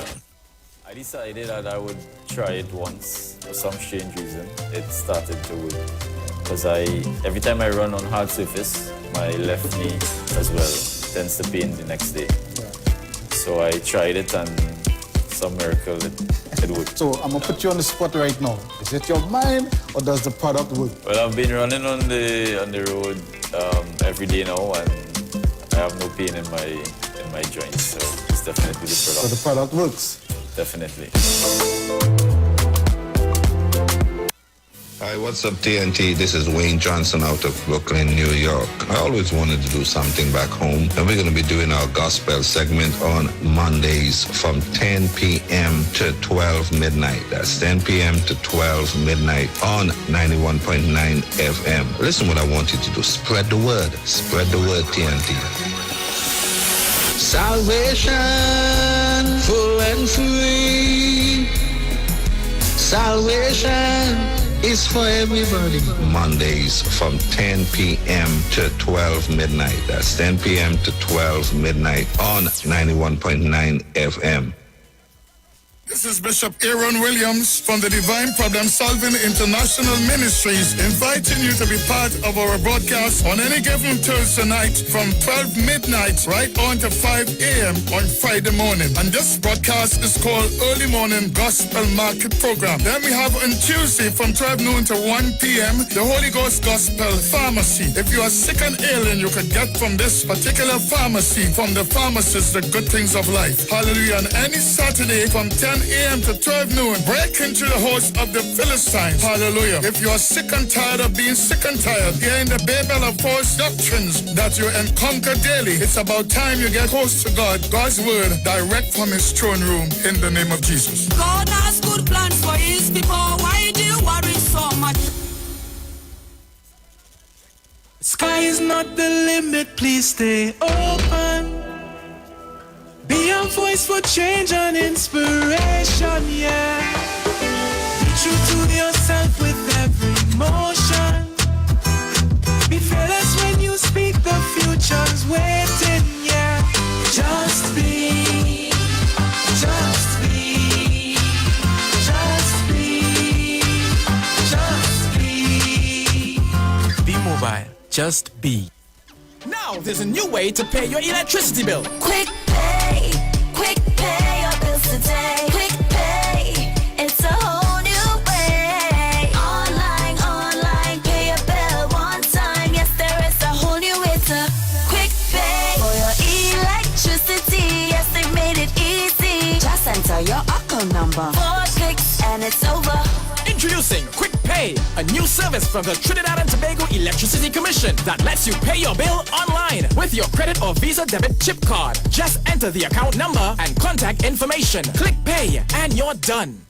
I decided that I would try it once for some strange reason. It started to work. Because every time I run on hard surface, my left knee as well tends to pain the next day. So I tried it and some miracle it would. So I'm gonna put you on the spot right now. Is it your mind or does the product work? Well, I've been running on the road every day now, and I have no pain in my joints, so it's definitely the product. So the product works? Definitely. Hi, what's up, TNT? This is Wayne Johnson out of Brooklyn, New York. I always wanted to do something back home, and we're going to be doing our gospel segment on Mondays from 10 p.m. to 12 midnight. That's 10 p.m. to 12 midnight on 91.9 FM. Listen what I want you to do. Spread the word. Spread the word, TNT. Salvation, full and free. Salvation is for everybody. Mondays from 10 p.m. to 12 midnight. That's 10 p.m. to 12 midnight on 91.9 FM. This is Bishop Aaron Williams from the Divine Problem Solving International Ministries, inviting you to be part of our broadcast on any given Thursday night from 12 midnight right on to 5 a.m. on Friday morning. And this broadcast is called Early Morning Gospel Market Program. Then we have on Tuesday from 12 noon to 1 p.m. the Holy Ghost Gospel Pharmacy. If you are sick and ailing, you can get from this particular pharmacy, from the pharmacist, the good things of life. Hallelujah. And any Saturday from 10 a.m. to 12 noon, break into the house of the Philistines. Hallelujah. If you are sick and tired of being sick and tired, hearing the babel of false doctrines that you encounter daily, it's about time you get close to God. God's word direct from his throne room in the name of Jesus. God has good plans for his people. Why do you worry so much? Sky is not the limit, please stay open. Be a voice for change and inspiration, yeah. Be true to yourself with every motion. Be fearless when you speak, the future's waiting, yeah. Just be, just be, just be, just be. Be mobile, just be. Now there's a new way to pay your electricity bill. Quick pay your bills today. Quick pay, it's a whole new way. Online, pay your bill one time. Yes, there is a whole new way to quick pay for your electricity. Yes, they made it easy. Just enter your account number. 4 clicks and it's over. Introducing Quick Pay, a new service from the Trinidad and Tobago Electricity Commission that lets you pay your bill online with your credit or Visa debit chip card. Just enter the account number and contact information. Click Pay and you're done.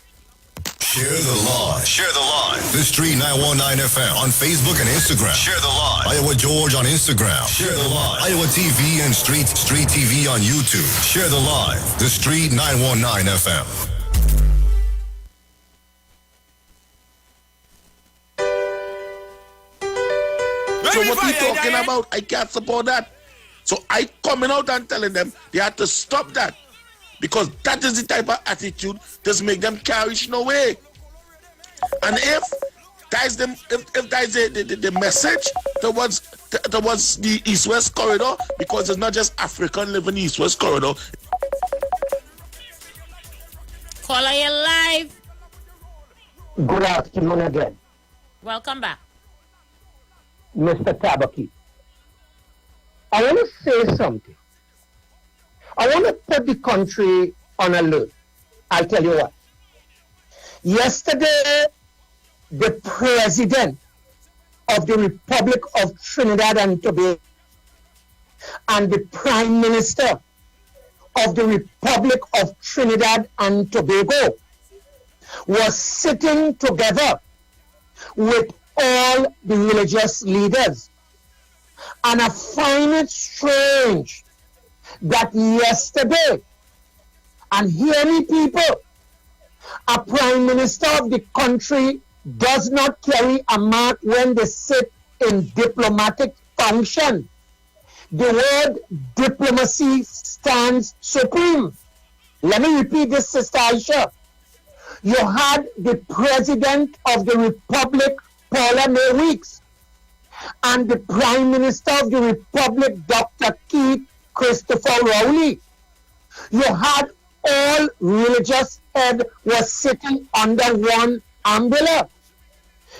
Share the live. Share the live. The Street 919 FM on Facebook and Instagram. Share the live. Iowa George on Instagram. Share the live. Iowa TV and Street TV on YouTube. Share the live. The Street 919 FM. So what we talking about? I can't support that. So I coming out and telling them they have to stop that. Because that is the type of attitude that's make them carry no way. And if that is the message towards the East-West corridor, because it's not just African living East-West corridor. Caller, you live. Good afternoon again, Welcome back. Mr. Tabaki. I want to say something. I want to put the country on alert. I'll tell you what. Yesterday, the President of the Republic of Trinidad and Tobago and the Prime Minister of the Republic of Trinidad and Tobago was sitting together with all the religious leaders. And I find it strange that yesterday, and hear me people, a Prime Minister of the country does not carry a mark when they sit in diplomatic function. The word diplomacy stands supreme. Let me repeat this, Sister Isha. You had the President of the Republic, Paula May Weeks, and the Prime Minister of the Republic, Dr. Keith Christopher Rowley. You had all religious head was sitting under one umbrella.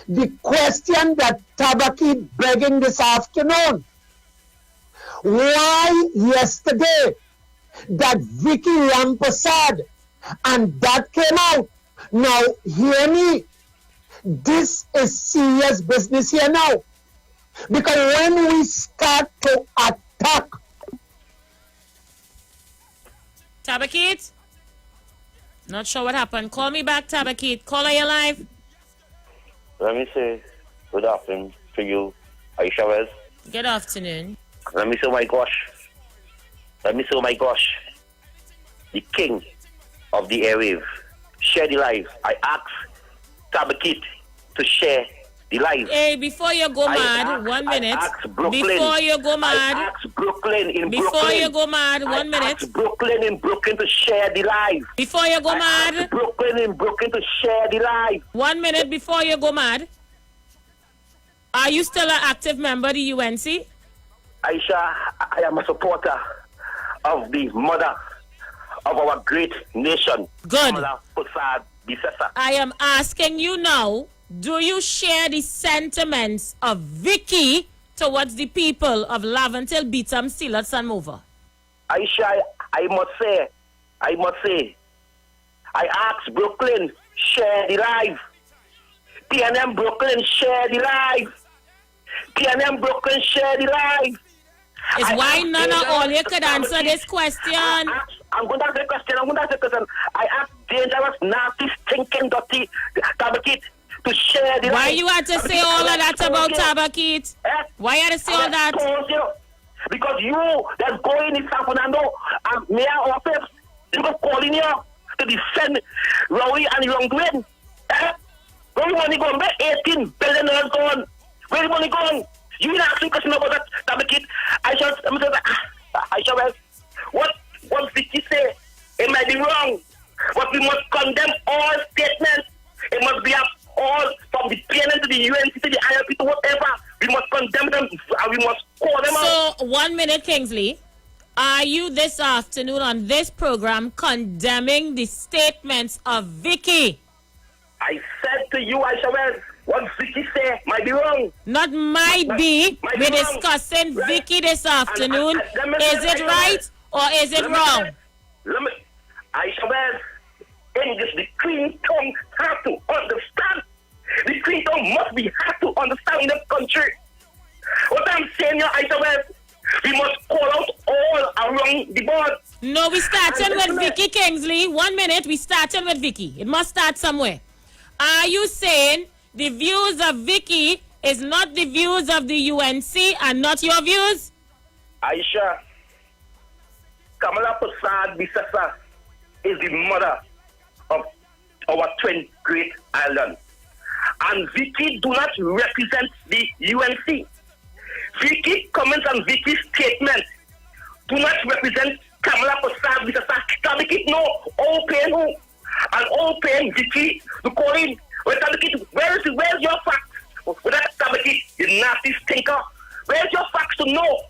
The question that Tabaki begging this afternoon, why yesterday that Vicky Rampasad and that came out? Now hear me, this is serious business here now, because when we start to attack Tabakit? Not sure what happened. Call me back, Tabakit. Caller, you live. Let me say good afternoon to you, Isha Wells. Good afternoon. Let me say, my gosh. The king of the airwave. Share the live. I ask Tabakit to share the live. Hey, before you go mad, 1 minute. Before you go mad. I ask Brooklyn in Before Brooklyn. you go mad, 1 minute. I ask Brooklyn in Brooklyn to share the live. Before you go mad. Ask Brooklyn in Brooklyn to share the live. 1 minute before you go mad. Are you still an active member of the UNC? Aisha, I am a supporter of the mother of our great nation. Good. I am asking you now, do you share the sentiments of Vicky towards the people of Laventil, Beetham, Steelers, and Mover? Aisha, I must say, I asked Brooklyn, share the live. PNM Brooklyn, share the live. PNM Brooklyn, share the live. Is why none of all you could answer this question. I'm going to ask a question. I asked dangerous, nasty, stinking, dirty Tabakit to share the live. Why you had to say all of that about Tabakit? Why you had to say all that? Because you that's going in San Fernando and mayor office, you go calling you to defend Rowie and wrongdoing. Where the money going? Where 18 billion dollars going? Where the money going? You didn't ask me question about that Tabakit. I shall what Vicky say? It might be wrong, but we must condemn all statements. It must be all from the PNN to the UNC to the ILP to whatever. We must condemn them and we must call them out. So, 1 minute, Kingsley. Are you this afternoon on this program condemning the statements of Vicky? I said to you, Aisha Wells, what Vicky say might be wrong. Not might be. We're discussing Vicky this afternoon. Is it right or is it wrong? Aisha Wells, English, the Queen tongue have to understand. The Queen tongue must be have to understand in this country. What I'm saying here, Aisha Wells, we must call out all around the board. No, we starting with Vicky, Kingsley. 1 minute, we starting with Vicky. It must start somewhere. Are you saying the views of Vicky is not the views of the UNC and not your views? Aisha, Kamala Prasad Bisasa is the mother of our twin great island. And Vicky do not represent the UNC. Vicky comments and Vicky's statement do not represent Kamala Prasad Bisasa. Tabakit no, all paying who? And all paying Vicky to call in. Where's your facts? With that Tabakit, you nasty stinker. Where's your facts to know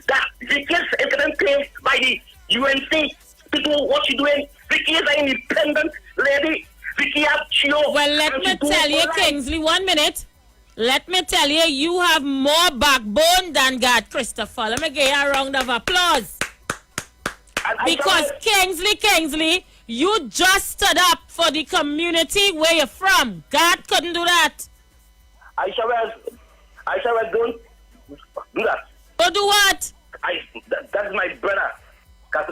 that Vicky's incident paid by the UNC to do what she's doing? Vicky is an independent lady. Vicky has chio. Well, let me tell you, Kingsley, 1 minute. Let me tell you, you have more backbone than God, Christopher. Let me give you a round of applause. Because Kingsley, you just stood up for the community where you're from. God couldn't do that. Aisha Wells, don't do that. Don't do what? That's my brother.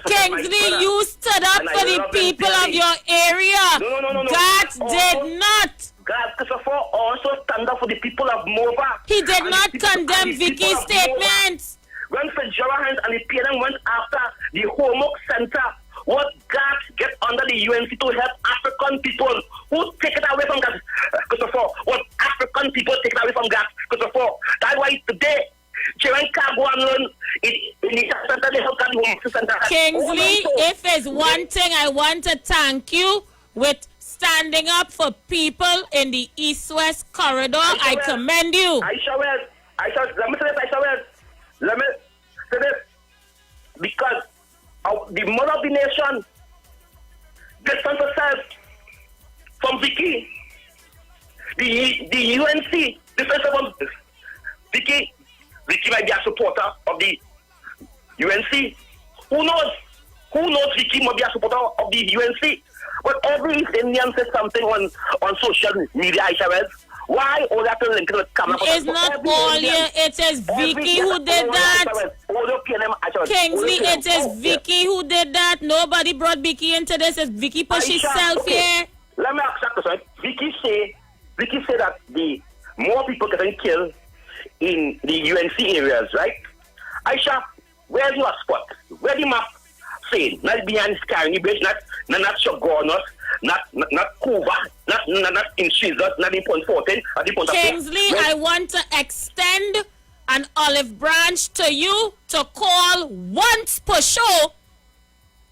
Kingsley, you stood up for the people of your area. No. God did not. God, Christopher also stand up for the people of Mova. He did not condemn Vicky's statements. When Fitzgerald and the PNM went after the homework center, what God get under the UNC to help African people who take it away from God, Christopher? What African people take it away from God, Christopher? That's why today, children can go and learn in the center, they help the homework center. Kingsley, if there's one thing I want to thank you with standing up for people in the East-West corridor, I commend you. Let me say this, because the mother of the nation distance herself from Vicky. The UNC, distance from Vicky. Vicky might be a supporter of the UNC. Who knows? Who knows Vicky might be a supporter of the UNC? But every East Indian says something on social media, Isha Wells. Why all that to link to the camera? It's not all you, it is Vicky who did that. Kingsley, it is Vicky who did that. Nobody brought Vicky into this. It's Vicky push herself here. Let me ask that question. Vicky say that the more people getting killed in the UNC areas, right? Aisha, where's your spot? Where the map saying? Not behind Sky Bridge, not Shogunus, not Cuba, not in Jesus, not in Point 14, at the Point Kingsley, I want to extend an olive branch to you to call once per show.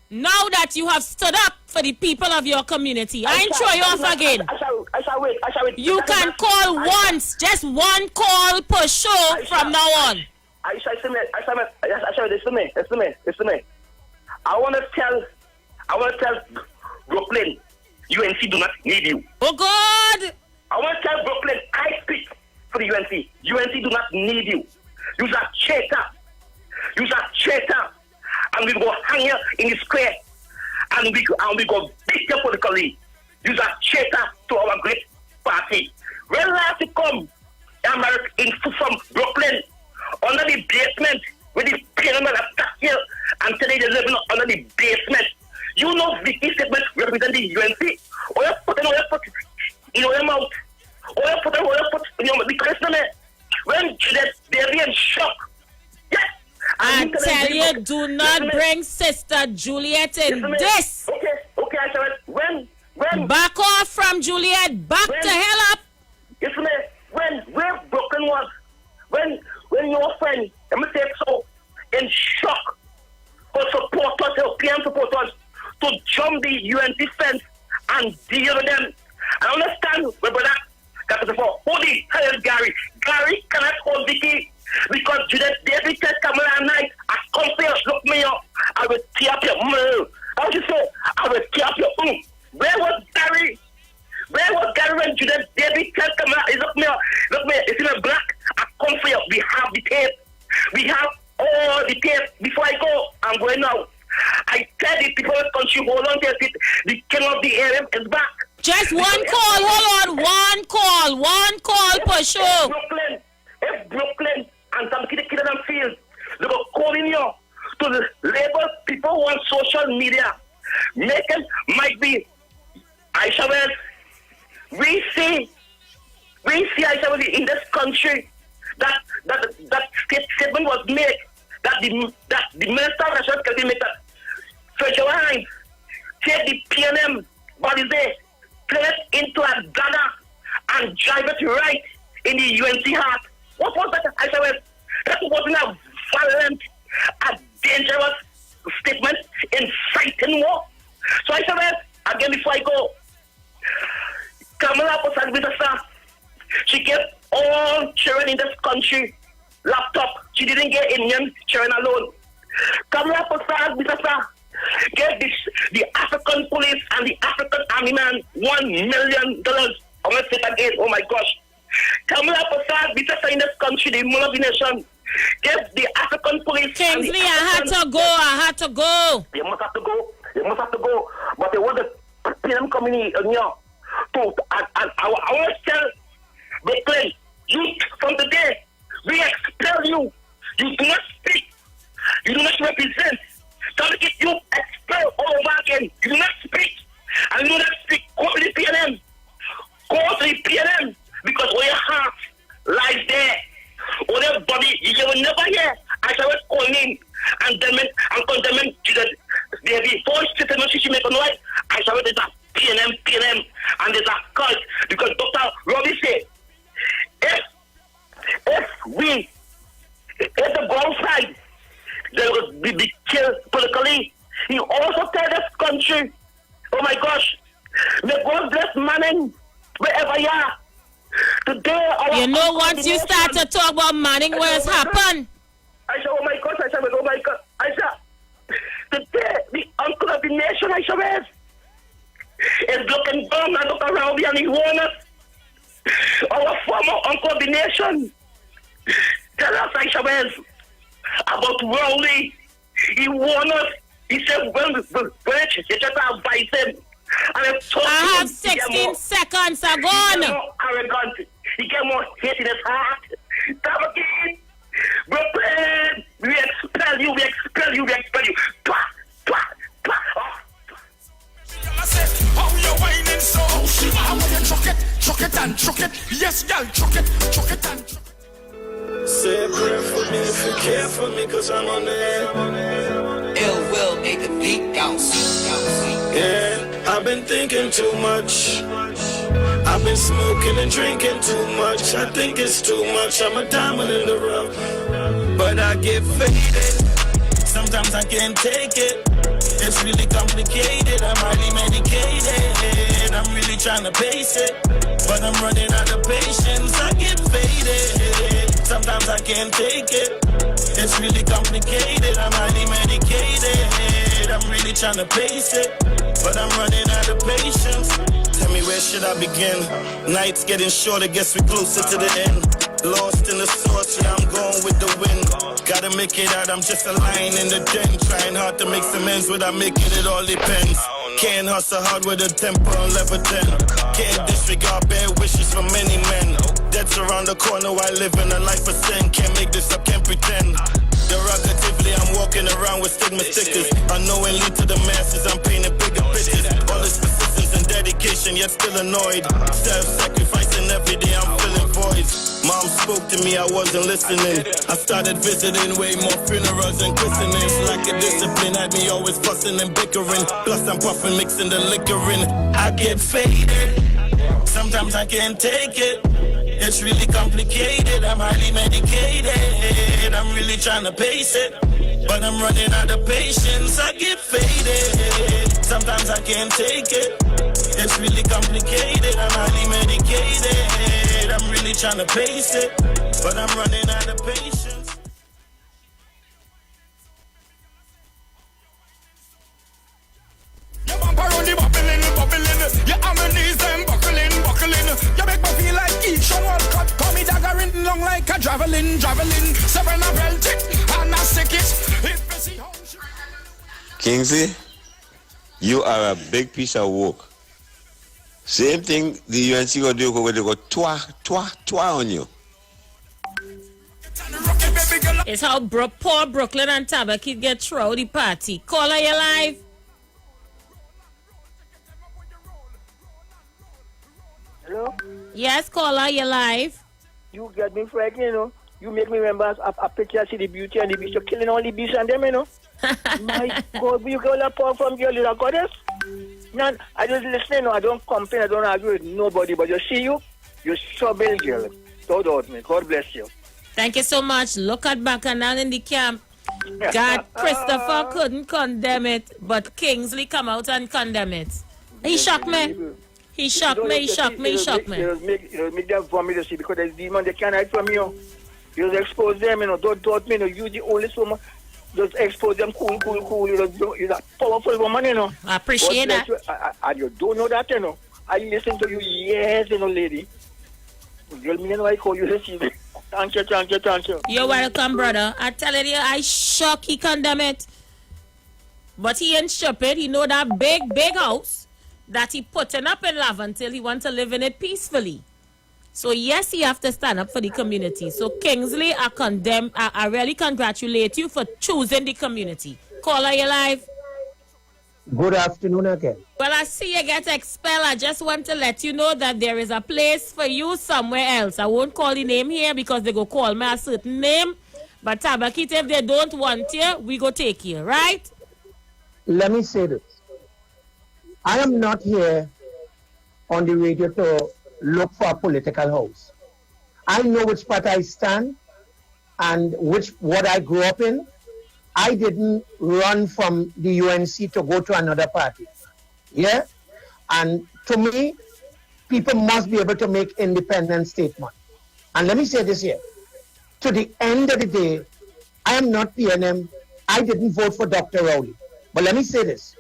Now that you have stood up for the people of your community, I ain't throw you off again. I shall wait. You can call once, just one call per show from now on. Listen to me. I want to tell Brooklyn, UNC do not need you. Oh God! I want to tell Brooklyn, I speak for the UNC. UNC do not need you. You're a traitor. And we go hang you in the square. And we go beat you politically. You're a traitor to our great party. When last you come, from Brooklyn, under the basement, with the pyramid of stuck here, and today they're living under the basement. You know Vicky statement represent the UNC. Or you put in your mouth. Or you put in your mouth. Because when they're being shocked. Yes. I tell you, do not bring Sister Juliet in this. Okay, I said when back off from Juliet, back to hell up. Listen, where Brooklyn was, when your friend, let me say so, in shock for supporters, European supporters, to jump the UNC fence and deal with them. I understand, my brother, that's before. Who the hell is Gary? Gary cannot hold Vicky because Juliet David said Kamala at night, I come for you, look me up, I will tear up your how would you say? I will tear up your Where was Gary? When Juliet David said Kamala, look me, it's in a black, I come for you, we have the tape. We have all the tape. Before I go, I'm going now. I tell the people of the country, hold on to it. The king of the area is back. Just one call, hold on. One call per show. If Brooklyn and some kid them field, they were calling you to the label people on social media. Making might be Isha Wells. We see Isha Wells in this country that statement was made that the Minister of National Security made that Treasurer Hines take the PNM body there, place it into a gunner and drive it right in the UNC heart. What was that? I said, that wasn't a violent, a dangerous statement inciting war. So I said, again before I go, Kamala Posad, she gave all children in this country laptop. She didn't get Indian children alone. Kamala Posad gave the African police and the African army man $1 million. I'm going to say it again. Oh my gosh. Kamala Posad, in this country, the mother of the nation, gave the African police. Kingsley, I had to go. You must have to go. But they want to pay them coming in here. And I want to tell Brooklyn, you from today, we expel you. You do not speak. You do not represent. So to get you expelled all over again. You do not speak. And you do not speak. Go to the PNM. Because all your heart lies there. All your body, you will never hear. I shall call in and condemn to the false statement she make on right. I shall there's a PNM, and there's a cult. Because Dr. Robbie said, if the ground side, they will be killed politically. He also tell this country, oh my gosh, may God bless Manning wherever you are. Today, once you start to talk about Manning, where it's happened. Isha, oh my God. Isha, today, the uncle of the nation, Isha, is looking down and look around and he warned us. Our former uncoordination. Tell us, Isha Wells, about Rowley. He warned us. He said, well, you just advise him. And I have 16 seconds. I'm gone. He get more arrogant. He get more hate in his heart. Tabaki, Brooklyn, we expel you. Twa, twa, twa. I said, how you whining so? How you chuck it and chuck it. Yes, girl, chuck it and chuck it. Say a prayer for me if you care for me, cause I'm on the air. Ill will make the beat bounce. Yeah, I've been thinking too much. I've been smoking and drinking too much. I think it's too much. I'm a diamond in the rough, but I get faded. Sometimes I can't take it. It's really complicated. I'm highly medicated. I'm really trying to pace it, but I'm running out of patience. I get faded. Sometimes I can't take it. It's really complicated. I'm highly medicated. I'm really trying to pace it, but I'm running out of patience. Tell me, where should I begin? Nights getting shorter, guess we're closer to the end. Lost in the sauce, yeah, I'm going with the wind. Gotta make it out, I'm just a lion in the den. Trying hard to make some ends without making it all depends. Can't hustle hard with a temper on level 10. Can't disregard bad wishes from many men. Death's around the corner while living a life of sin. Can't make this up, can't pretend. Derogatively, I'm walking around with stigma stickers. Unknowingly to the masses, I'm painting bigger pictures. All this persistence and dedication, yet still annoyed. Self-sacrificing every day, I'm filling voids. Mom spoke to me, I wasn't listening. I started visiting way more funerals and christenings. Lack of discipline had me always fussing and bickering. Plus I'm puffing, mixing the liquor in. I get faded. Sometimes I can't take it. It's really complicated. I'm highly medicated. I'm really trying to pace it, but I'm running out of patience. I get faded. Sometimes I can't take it. It's really complicated. I'm highly medicated. I'm really trying to pace it, but I'm running out of patience. Your bumper on the bubbling. Your harmonies them buckling. You make me feel like Isha cut. Call me daggering long like a javelin. 7 a belt it, and I stick it. Kingsley, you are a big piece of work. Same thing the UNC will do when they go twa on you. It's how poor Brooklyn and Tabaki get through the party. Caller, you live. Hello? Yes, caller, you live. You get me frightened, you know. You make me remember a picture, I see the beauty and the beast. You're killing all the beasts and them, you know. My God, you get all that power from girl, you goddess. Man, I just listen, you know. I don't complain, I don't argue with nobody, but you see you're so big, girl. So doubt me. God bless you. Thank you so much. Look at Bacchanal in the camp. God, Christopher couldn't condemn it, but Kingsley come out and condemn it. He shocked me. He shocked me. It'll make them vomit, you see, because there's demons, they can't hide from you. You just expose them, you know. Don't doubt me, you know. You the only woman. Just expose them cool. You're a powerful woman, you know. I appreciate that. And you don't know that, you know. I listen to you, yes, you know, lady. Girl, me know I call you receive it. Thank you. You're welcome, brother. I tell you, I shock he condemn it. But he ain't stupid. He know that big house that he putting up in love until he want to live in it peacefully. So yes, he have to stand up for the community. So Kingsley, I really congratulate you for choosing the community. Caller, you live. Good afternoon again. Well, I see you get expelled. I just want to let you know that there is a place for you somewhere else. I won't call the name here because they go call me a certain name. But Tabakit, if they don't want you, we go take you, right? Let me say this. I am not here on the radio to look for a political house. I know which part I stand and what I grew up in. I didn't run from the UNC to go to another party. Yeah? And to me, people must be able to make independent statements. And let me say this here. To the end of the day, I am not PNM. I didn't vote for Dr. Rowley. But let me say this.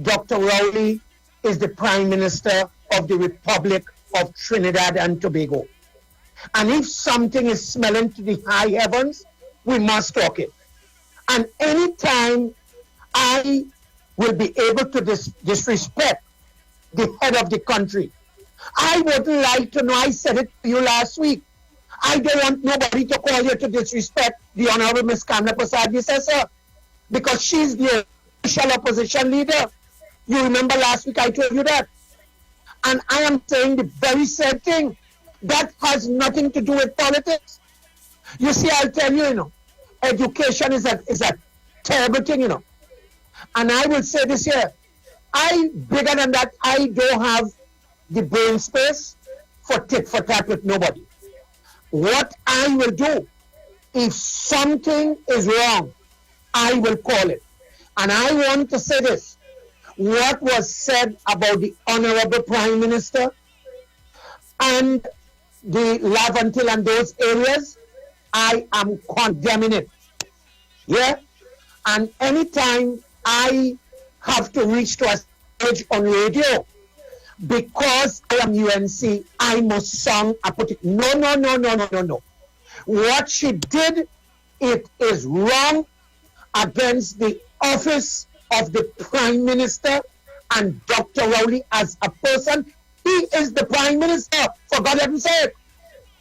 Dr. Rowley is the Prime Minister of the Republic of Trinidad and Tobago. And if something is smelling to the high heavens, we must talk it. And anytime I will be able to disrespect the head of the country, I would like to know, I said it to you last week, I don't want nobody to call you to disrespect the Honorable Ms. Kamla Prasad, because she's the official opposition leader. You remember last week I told you that. And I am saying the very same thing. That has nothing to do with politics. You see, I'll tell you, education is a terrible thing, And I will say this here, bigger than that, I don't have the brain space for tit for tat with nobody. What I will do, if something is wrong, I will call it. And I want to say this, what was said about the Honorable Prime Minister and the Lavantil and those areas, I am condemning it. Yeah? And anytime I have to reach to a stage on radio, because I am UNC, I must song a particular. No. What she did, it is wrong against the office of the Prime Minister and Dr. Rowley as a person. He is the Prime Minister, for God heaven's sake.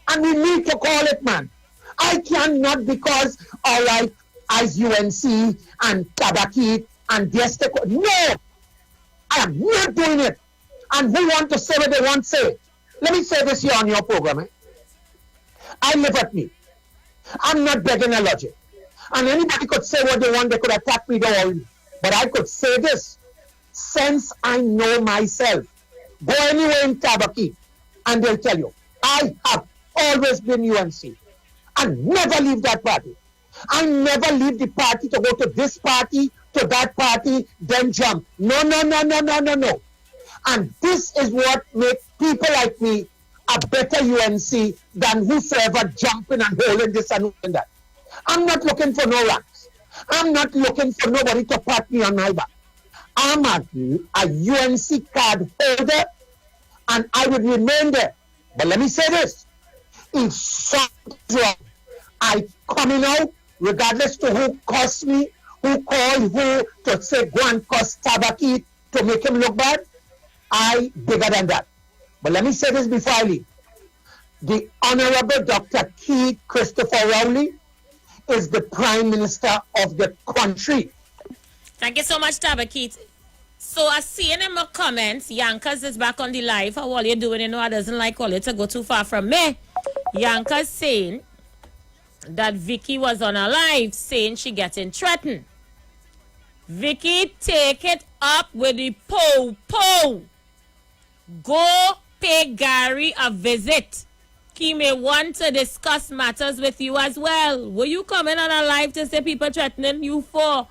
And we need to call it, man. I cannot, because, all right, as UNC and Tabakit and Diesteco. No! I am not doing it. And who want to say what they want to say? Let me say this here on your program. I live at me. I'm not begging a logic. And anybody could say what they want, they could attack me all. But I could say this. Since I know myself, go anywhere in Tabaki and they'll tell you, I have always been UNC and never leave that party. I never leave the party to go to this party, to that party, then jump. No. And this is what makes people like me a better UNC than whosoever jumping and holding this and holding that. I'm not looking for no ranks. I'm not looking for nobody to pat me on my back. I'm a UNC card holder and I would remain there. But let me say this. If something's wrong, I coming out, regardless to who cost me, who called who to say go and cost Tabaki to make him look bad, I bigger than that. But let me say this before I leave. The Honorable Dr. Keith Christopher Rowley is the Prime Minister of the country. Thank you so much, Tabakit. So I see in my comments, Yankas is back on the live. How all you doing? I doesn't like all it to go too far from me. Yankas saying that Vicky was on a live saying she getting threatened. Vicky, take it up with the po. Go pay Gary a visit. He may want to discuss matters with you as well. Were you coming on a live to say people threatening you for?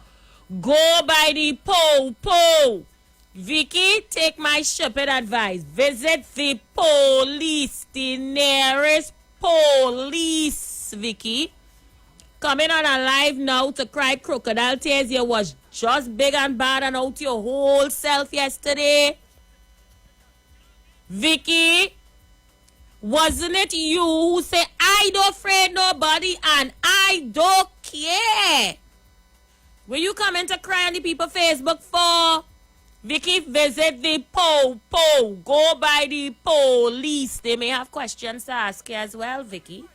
Go by the po. Vicky, take my stupid advice. Visit the police, the nearest police, Vicky. Coming on a live now to cry crocodile tears. You was just big and bad and out your whole self yesterday. Vicky, wasn't it you who say, I don't afraid nobody and I don't care? Were you coming to cry on the people Facebook for? Vicky, visit the po. Go by the police. They may have questions to ask you as well, Vicky.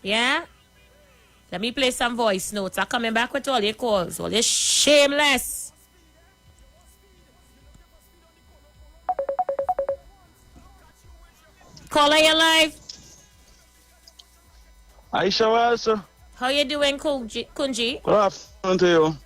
Yeah? Let me play some voice notes. I'm coming back with all your calls. All your shameless. Caller, you live. Isha Wells. How you doing, Kunji? Good afternoon to you.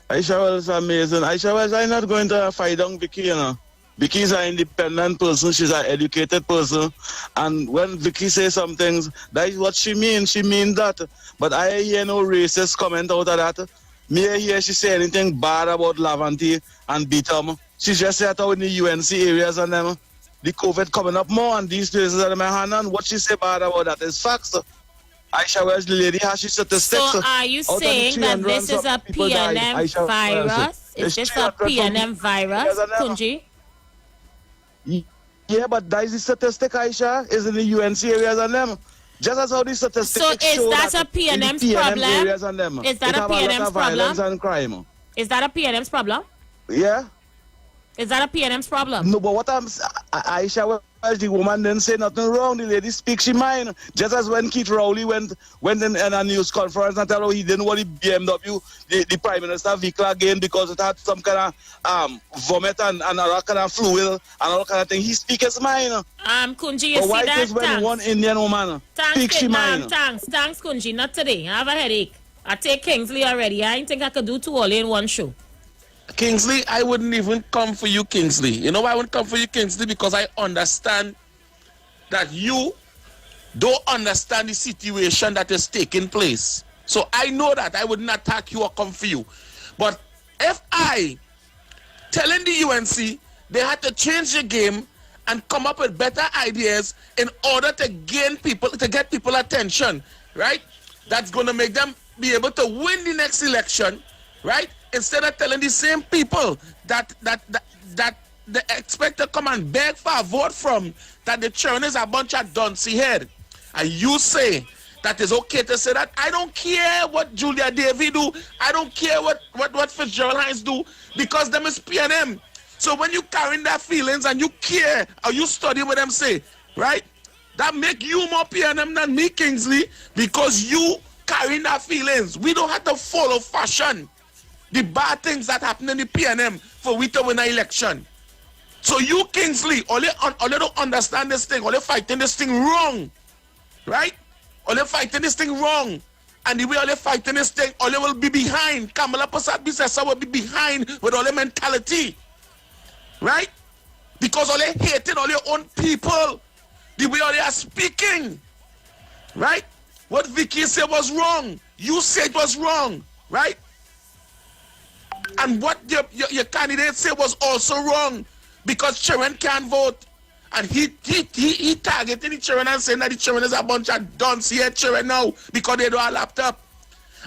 Isha Wells is amazing. Isha Wells, I'm not going to fight down Vicky, you know. Vicky is an independent person. She's an educated person. And when Vicky says some things, that is what she means. She means that. But I hear no racist comment out of that. Me hear she say anything bad about Lavanti and Beatum. She just said out in the UNC areas and them. The COVID coming up more and these places that in my hand and what she say bad about that is facts. Aisha, where's the lady? Has she statistics? So are you saying that this is a PNM virus? Is this a PNM virus, Kunji? Yeah, but that is the statistic, Aisha, is in the UNC areas and them. Just as how the statistics So is show that a PNM's problem? Areas and them, Is that a PNM's violence problem? and crime. Is that a PNM's problem? Yeah. Is that a PNM's problem? No, but what Aisha, the woman didn't say nothing wrong. The lady speaks she mind. Just as when Keith Rowley went in a news conference and told her he didn't want the BMW, the Prime Minister vehicle again because it had some kind of vomit and other kind of fluid and all kind of thing. He speaks his mind. Kunji, you but see why that? is when one Indian woman speaks she mind? Thanks, Kunji. Not today. I have a headache. I take Kingsley already. I didn't think I could do two all in one show. Kingsley, I wouldn't even come for you, Kingsley. You know why I wouldn't come for you, Kingsley? Because I understand that you don't understand the situation that is taking place. So I know that I wouldn't attack you or come for you. But if I telling the UNC they had to change the game and come up with better ideas in order to gain people, to get people attention, right? That's going to make them be able to win the next election, right? Instead of telling the same people that they expect to come and beg for a vote from, that the children is a bunch of duncy head. And you say that it's okay to say that. I don't care what Julia Davy do. I don't care what Fitzgerald Hines do, because them is PNM. So when you carrying their feelings and you care or you study what them say, right? That make you more PNM than me, Kingsley, because you carrying their feelings. We don't have to follow fashion. The bad things that happen in the PNM for we to win an election. So you, Kingsley, all you don't understand this thing, all you fighting this thing wrong, right? All you fighting this thing wrong. And the way all you fighting this thing, all you will be behind. Kamala Persad-Bissessar will be behind with all your mentality, right? Because all you hating all your own people, the way all you are speaking, right? What Vicky said was wrong. You said was wrong, right? And what your candidate said was also wrong, because children can't vote. And he targeting the children and saying that the children is a bunch of dunce here children now because they don't have laptop.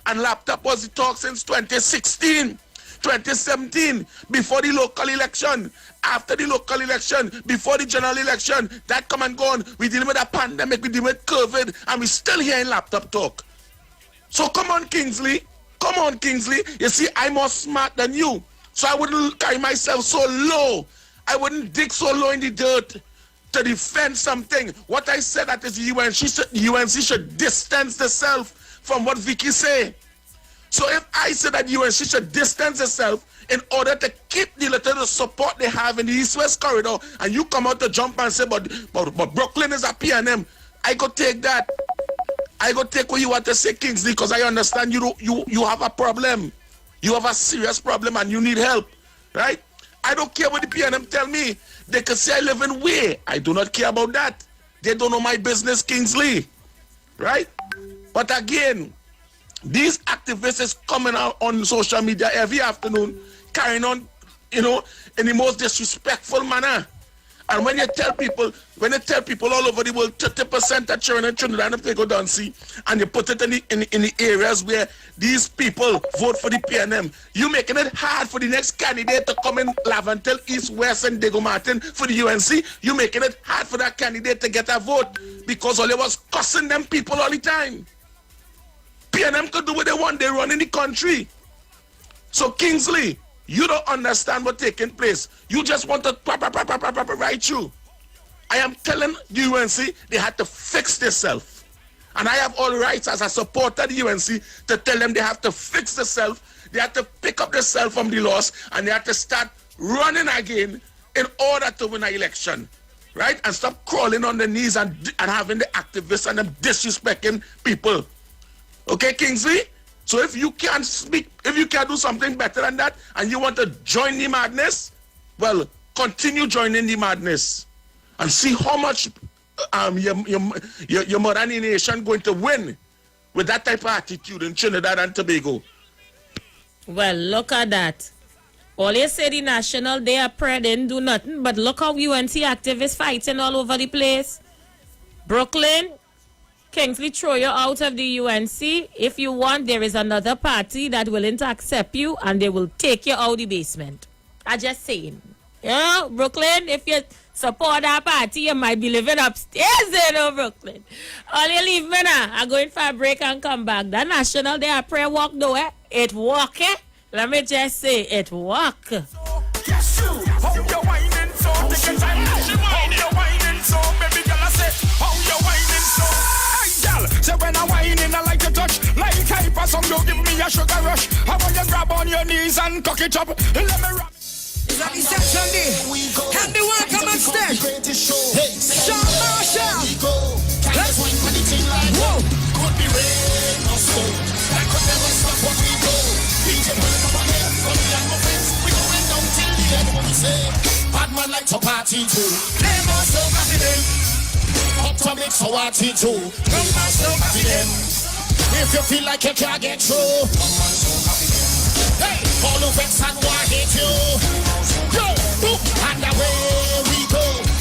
And laptop was the talk since 2016, 2017, before the local election, after the local election, before the general election. That come and gone. We dealing with a pandemic, we dealing with COVID, and we still hearing laptop talk. So come on, Kingsley. Come on, Kingsley. You see, I'm more smart than you. So I wouldn't carry myself so low. I wouldn't dig so low in the dirt to defend something. What I said that is the UNC should distance itself from what Vicky say. So if I say that UNC should distance itself in order to keep the little support they have in the East-West corridor, and you come out to jump and say, but Brooklyn is a PNM, I could take that. I go take what you want to say, Kingsley, because I understand you have a problem. You have a serious problem and you need help, right? I don't care what the PNM tell me. They can say I live in way. I do not care about that. They don't know my business, Kingsley, right? But again, these activists is coming out on social media every afternoon, carrying on, in the most disrespectful manner. And when you tell people all over the world 30% of children in Trinidad and Tobago don't see, and you put it in the areas where these people vote for the PNM, you making it hard for the next candidate to come in Laventille, East, West, and Diego Martin for the UNC. You making it hard for that candidate to get a vote because all they was cussing them people all the time. PNM could do what they want. They run in the country. So Kingsley, you don't understand what's taking place. You just want to write you. I am telling the UNC they had to fix themselves. And I have all rights as a supporter of the UNC to tell them they have to fix themselves. They have to pick up themselves from the loss, and they have to start running again in order to win an election. Right? And stop crawling on their knees and having the activists and them disrespecting people. Okay, Kingsley? So if you can't speak, if you can't do something better than that, and you want to join the madness, well, continue joining the madness, and see how much your Morani nation going to win with that type of attitude in Trinidad and Tobago. Well, look at that. All you say the National Day of Prayer didn't do nothing, but look how UNC activists fighting all over the place. Brooklyn, Kingsley throw you out of the UNC. If you want, there is another party that willing to accept you and they will take you out the basement. I just saying. You know, Brooklyn, if you support that party, you might be living upstairs Brooklyn. All you leave me now. I'm going for a break and come back. The National Day of Prayer walk though, it walk, Let me just say, it walk. Yes, you. How you whining so? Take your time. How you whining so? Baby girl, I say, how you whining so? Hey, girl, say when I whining, I like to touch. Like hyper, some don't give me a sugar rush. I want you grab on your knees and cock it up. Let me rock. Is that the section day? Can the one come on stage? Hey, Sean Marshall. Let's win for the team like whoa. Could be rain or snow. That could never stop what we go. DJ, come on here, come here, my friends. We going down till the end, what we say. Bad man like to party too. Play more slow, copy them. Up to mix so party too. Play more slow, copy them. If you feel like you can't get through. Hey, all the vex and war hate you. Go, boop, and away we go.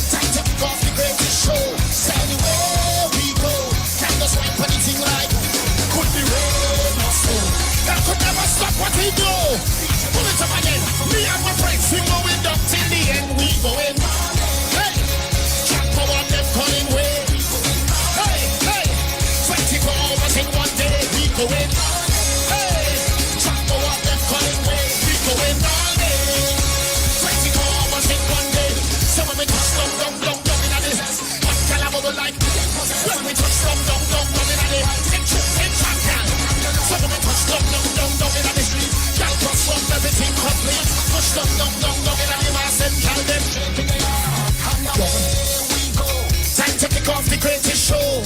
Time to kick off the greatest show. Say anywhere we go. Can't just wait for anything like could be rain or snow. That could never stop what we do. Pull it up again. Me and my friends, we going up till the end. We going. Hey, can't go on them calling way. Hey, hey, 24 hours in one day. We going. Time to kick off the greatest show.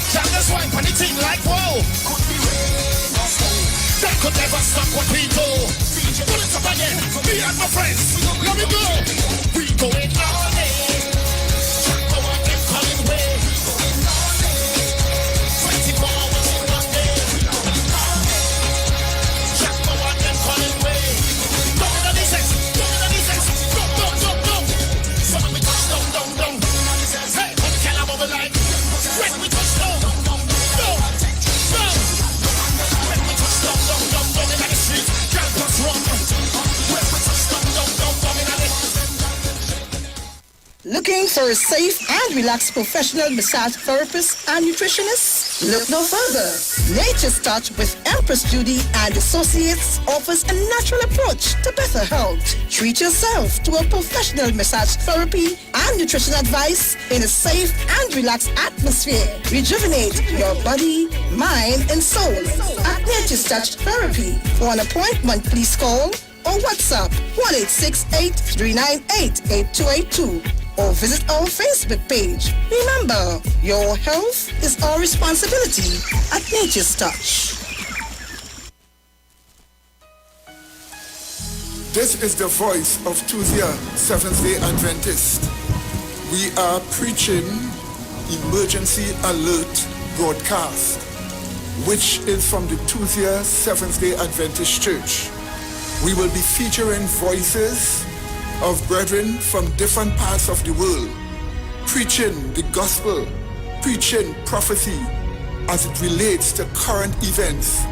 Can't just wipe on the team like whoa. That could never stop what we do. Pull it up again. Me and my friends. Let me go. We going all day. Can't go on them calling way. 24 hours in one day. Can't go on them calling way. Don't get on the sex. Don't get on the sex. Don't. So when we touch down. Hey, what can I move like? When we touch down. Looking for a safe and relaxed professional massage therapist and nutritionist? Look no further. Nature's Touch with Empress Judy and Associates offers a natural approach to better health. Treat yourself to a professional massage therapy and nutrition advice in a safe and relaxed atmosphere. Rejuvenate your body, mind, and soul at Nature's Touch Therapy. For an appointment, please call or WhatsApp 1-868-398-8282 or visit our Facebook page. Remember, your health is our responsibility at Nature's Touch. This is the voice of Tuesday, Seventh-day Adventist. We are preaching Emergency Alert broadcast, which is from the Tuesday, Seventh-day Adventist Church. We will be featuring voices of brethren from different parts of the world, preaching the gospel, preaching prophecy as it relates to current events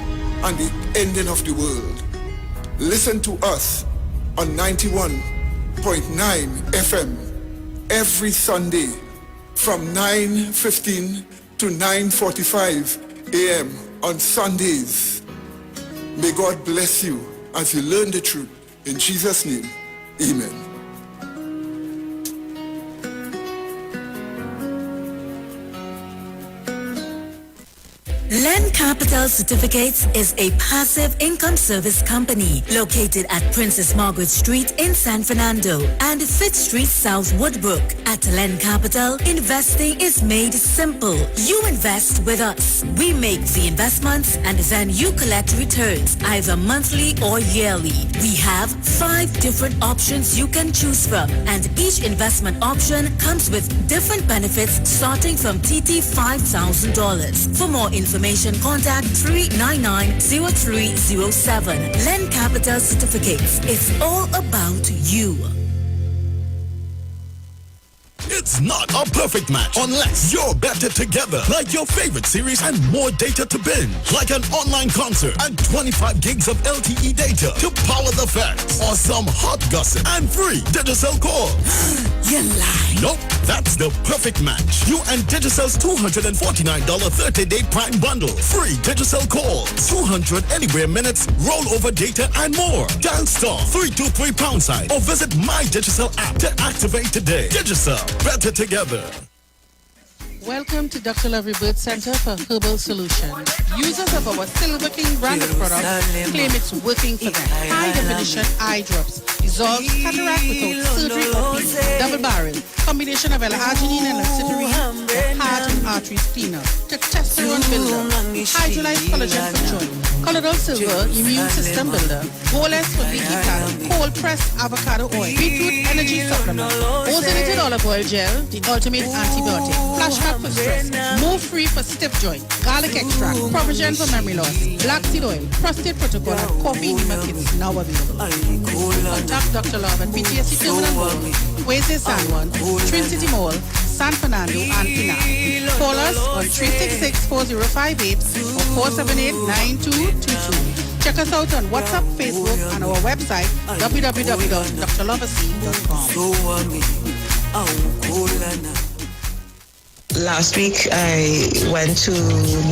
and the ending of the world. Listen to us on 91.9 FM every Sunday from 9:15 to 9:45 a.m. on Sundays. May God bless you as you learn the truth. In Jesus' name, amen. Land Capital Certificates is a passive income service company located at Princess Margaret Street in San Fernando and 5th Street South Woodbrook. At Land Capital, investing is made simple. You invest with us. We make the investments and then you collect returns either monthly or yearly. We have 5 different options you can choose from, and each investment option comes with different benefits starting from TT $5,000. For more information, contact 399-0307. Land Capital Certificates. It's all about you. It's It's not a perfect match unless you're better together. Like your favorite series and more data to binge. Like an online concert and 25 gigs of LTE data to power the fans. Or some hot gossip and free Digicel calls. You lie. Nope, that's the perfect match. You and Digicel's $249 30-day Prime bundle. Free Digicel calls, 200 anywhere minutes, rollover data, and more. Dial star 323 # or visit My Digicel app to activate today. Digicel, better together. Welcome to Dr. Love Rebirth Center for Herbal Solutions. Users of our Silver King branded products claim it's working for them. High definition eye drops dissolves cataract without surgery or pain. Double barrel combination of L-arginine and L-citrine, heart and arteries cleaner, testosterone builder, hydrolyzed collagen for joint, Colloidal silver immune system builder, Goles for Vicky Cattle, cold pressed avocado oil, beetroot energy supplement, ozonated olive oil gel, the ultimate antibiotic, flashback for stress, move free for stiff joint, garlic extract, provision for memory loss, black seed oil, prostate protocol, and coffee enema kits now available. Contact Dr. Love at PTSD Terminal Mall, Huese San Juan, Twin City Mall, San Fernando, and Pinal. Call us on 366-4058 or 478-9222. Check us out on WhatsApp, Facebook, and our website, www.drloversea.com. Last week, I went to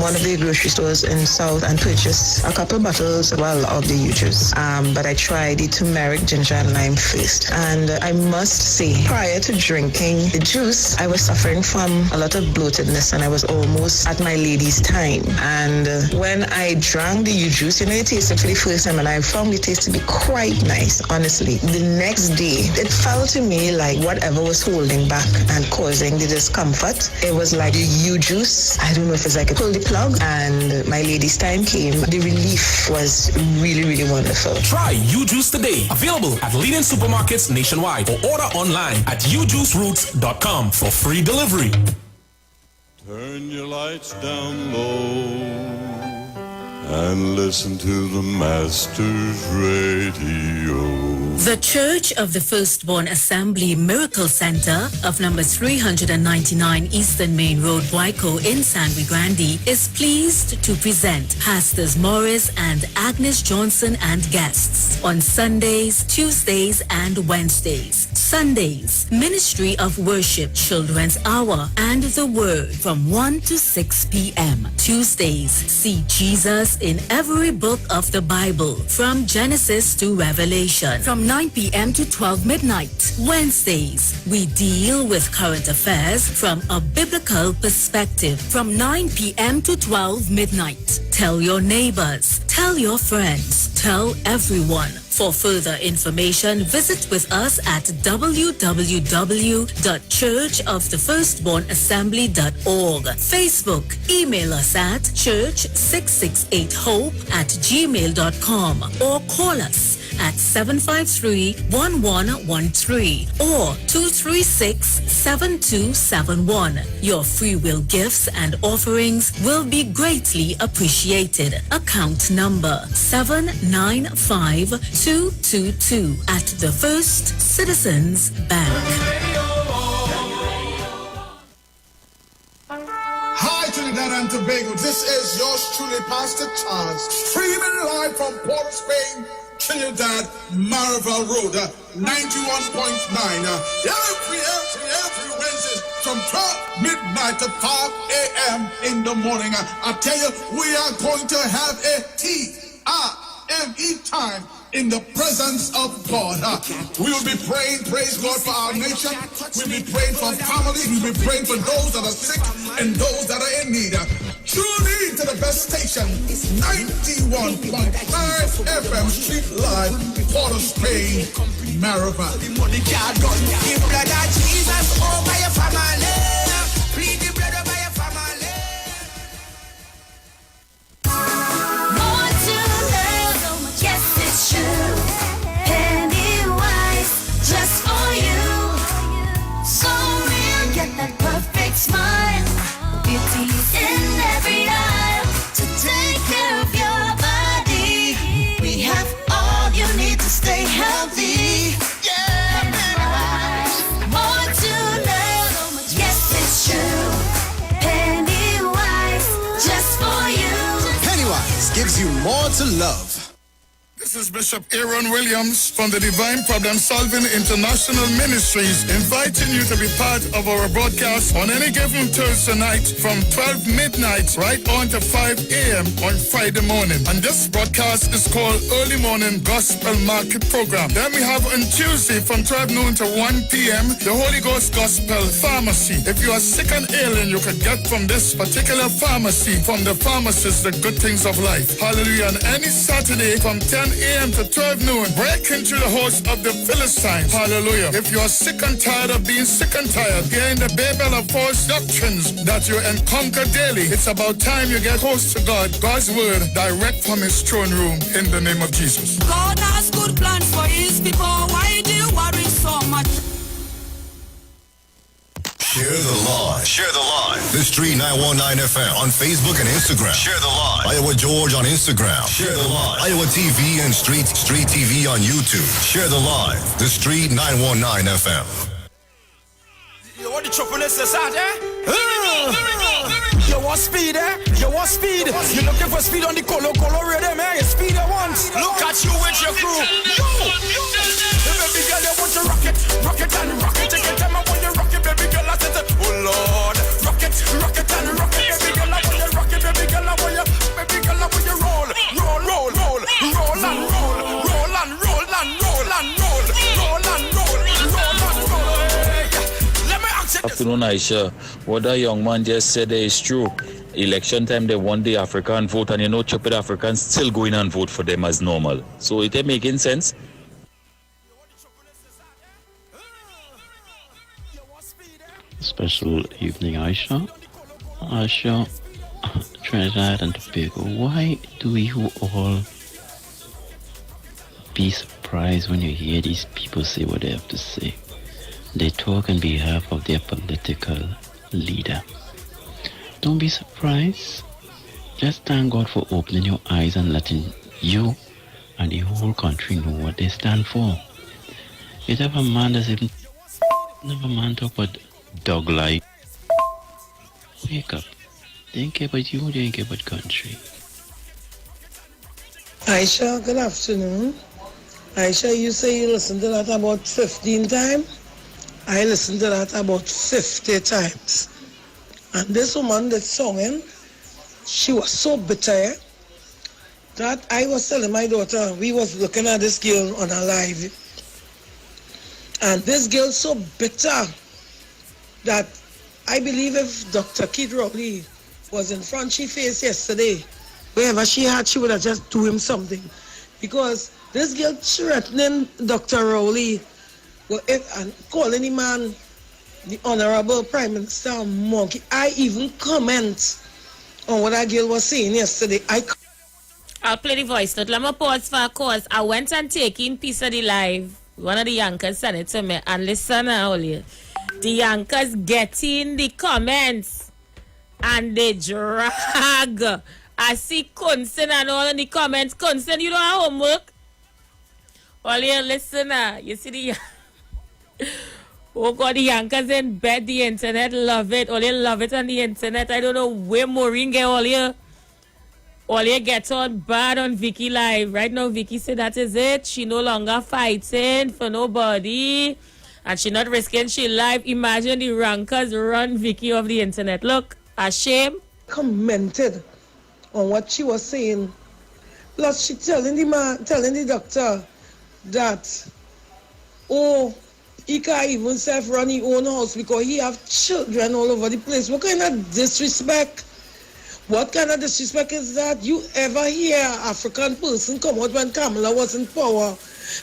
one of the grocery stores in South and purchased a couple bottles, of the U-juice. But I tried the turmeric, ginger, and lime first. And I must say, prior to drinking the juice, I was suffering from a lot of bloatedness, and I was almost at my lady's time. And when I drank the U-juice, you tasted for the first time, and I found the taste to be quite nice, honestly. The next day, it felt to me like whatever was holding back and causing the discomfort, it was like the U-juice. I don't know if it's like a pull the plug, and my lady's time came. The relief was really, really wonderful. Try U-juice today. Available at leading supermarkets nationwide or order online at ujuiceroots.com for free delivery. Turn your lights down low and listen to the Master's Radio. The Church of the Firstborn Assembly Miracle Center of number 399 Eastern Main Road, Waiko in San Luis Grande is pleased to present Pastors Morris and Agnes Johnson and guests on Sundays, Tuesdays, and Wednesdays. Sundays, Ministry of Worship Children's Hour and the Word from 1 to 6 p.m. Tuesdays, see Jesus in every book of the Bible from Genesis to Revelation from 9 p.m. to 12 midnight. Wednesdays, we deal with current affairs from a biblical perspective from 9 p.m. to 12 midnight. Tell your neighbors, tell your friends, tell everyone. For further information, visit with us at www.churchofthefirstbornassembly.org. Facebook, email us at church668hope@gmail.com or call us at 753-1113 or 236-7271. Your free will gifts and offerings will be greatly appreciated. Account number 795222 at the First Citizens Bank. Hi, Trinidad and Tobago. This is yours truly, Pastor Charles, streaming live from Port of Spain, Trinidad, Marval Road, 91.9. Every Wednesday from 12 midnight to 5 a.m. in the morning. I tell you, we are going to have a TIME time in the presence of God. We will be praying, praise God, for our nation. We'll be praying for families. We'll be praying for those that are sick and those that are in need. Tune in to the best station, 91.9 FM Street Live, Port of Spain, Marava. Give blood of Jesus over your family. Plead the blood over your family. More to love, yes it's true. Pennywise, just for you. So real, get that perfect smile. Beauty's in every aisle to take care of your body. We have all you need to stay healthy. Yeah, more to love, to love. This is Bishop Aaron Williams from the Divine Problem Solving International Ministries, inviting you to be part of our broadcast on any given Thursday night from 12 midnight right on to 5 a.m. on Friday morning. And this broadcast is called Early Morning Gospel Market Program. Then we have on Tuesday from 12 noon to 1 p.m. the Holy Ghost Gospel Pharmacy. If you are sick and ailing, you can get from this particular pharmacy, from the pharmacist, the good things of life. Hallelujah. And any Saturday from 10 a.m. to 12 noon, break into the host of the Philistines. Hallelujah. If you are sick and tired of being sick and tired, hearing the babel of false doctrines that you encounter daily, it's about time you get close to God, God's word, direct from his throne room, in the name of Jesus. God has good plans for his people. Why do you worry so much? Share the live. Share the live. The Street 919 FM on Facebook and Instagram. Share the live. Iowa George on Instagram. Share the live. Iowa TV and Street TV on YouTube. Share the live. The Street 919 FM. You want the choppiness out, eh? You want speed, eh? You want speed. You're looking for speed on the color rhythm, eh? You speed at once. Look at you with your crew. Baby girl, you want to rock it and rock it. Take your time, I want you rock it, baby girl. I said, oh Lord, rock it and rock it, baby girl. I want you rock it, baby girl. I want you, baby girl. I want you roll and roll, roll and roll and roll and roll and roll and roll and roll. Let me ask you. Afternoon, Aisha. What that young man just said is true. Election time, they won the African vote, and stupid Africans still going and vote for them as normal. So it ain't making sense. Special evening, Isha. Isha, Trinidad and Tobago, why do you all be surprised when you hear these people say what they have to say? They talk on behalf of their political leader. Don't be surprised. Just thank God for opening your eyes and letting you and the whole country know what they stand for. If ever man does even never man talk about dog life. Wake up. They ain't care about you, they ain't care about country. Aisha, good afternoon. Aisha, you say you listened to that about 15 times? I listened to that about 50 times. And this woman that's singing, she was so bitter that I was telling my daughter, we was looking at this girl on her live. And this girl so bitter that I believe if Dr. Keith Rowley was in front she face yesterday, wherever she had, she would have just do him something. Because this girl threatening Dr. Rowley and calling the man the Honorable Prime Minister monkey. I even comment on what that girl was saying yesterday. I'll play the voice note. Let me pause for a cause. I went and taking piece of the live. One of the Yankers sent it to me. And listen now, the Yankers get in the comments and they drag. I see Kunsen and all in the comments. Kunsen, you don't have homework? Well, you listen now. You see the oh God, the Yankers in bed, the internet love it. All you love it on the internet. I don't know where Maureen get all you get on bad on Vicky live. Right now, Vicky said that is it. She no longer fighting for nobody. And she not risking she life. Imagine the rankers run Vicky off the internet. Look, a shame. Commented on what she was saying. Plus, she telling the doctor that, he can't even self-run his own house because he have children all over the place. What kind of disrespect? What kind of disrespect is that? You ever hear an African person come out when Kamala was in power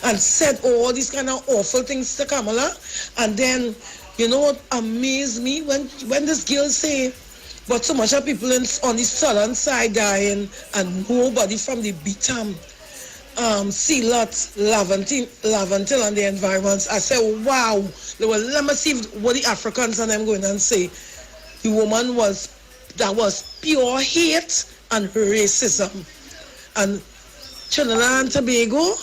and said all these kind of awful things to Kamala? And then, you know what amazed me? When this girl say, but so much of people on the southern side dying and nobody from the Bitam, Sealot, Laventil and the environments. I said, wow. Let me see what the Africans and them going and say. The woman was pure hate and racism. And Trinidad and Tobago,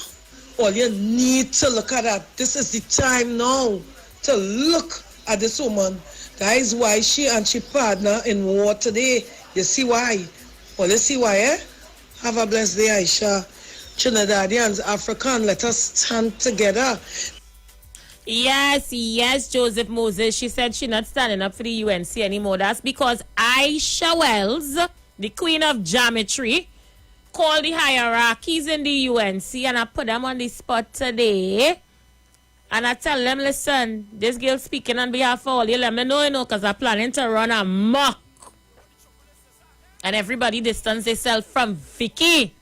all you need to look at that. This is the time now to look at this woman. That is why she and she partner in war today. You see why? Well, you see why, eh? Have a blessed day, Aisha. Trinidadians, African, let us stand together. Yes, Joseph Moses. She said she's not standing up for the UNC anymore. That's because Isha Wells, the queen of geometry, called the hierarchies in the UNC, and I put them on the spot today. And I tell them, listen, this girl speaking on behalf of all you, let me know, because I'm planning to run amok. And everybody distance themselves from Vicky.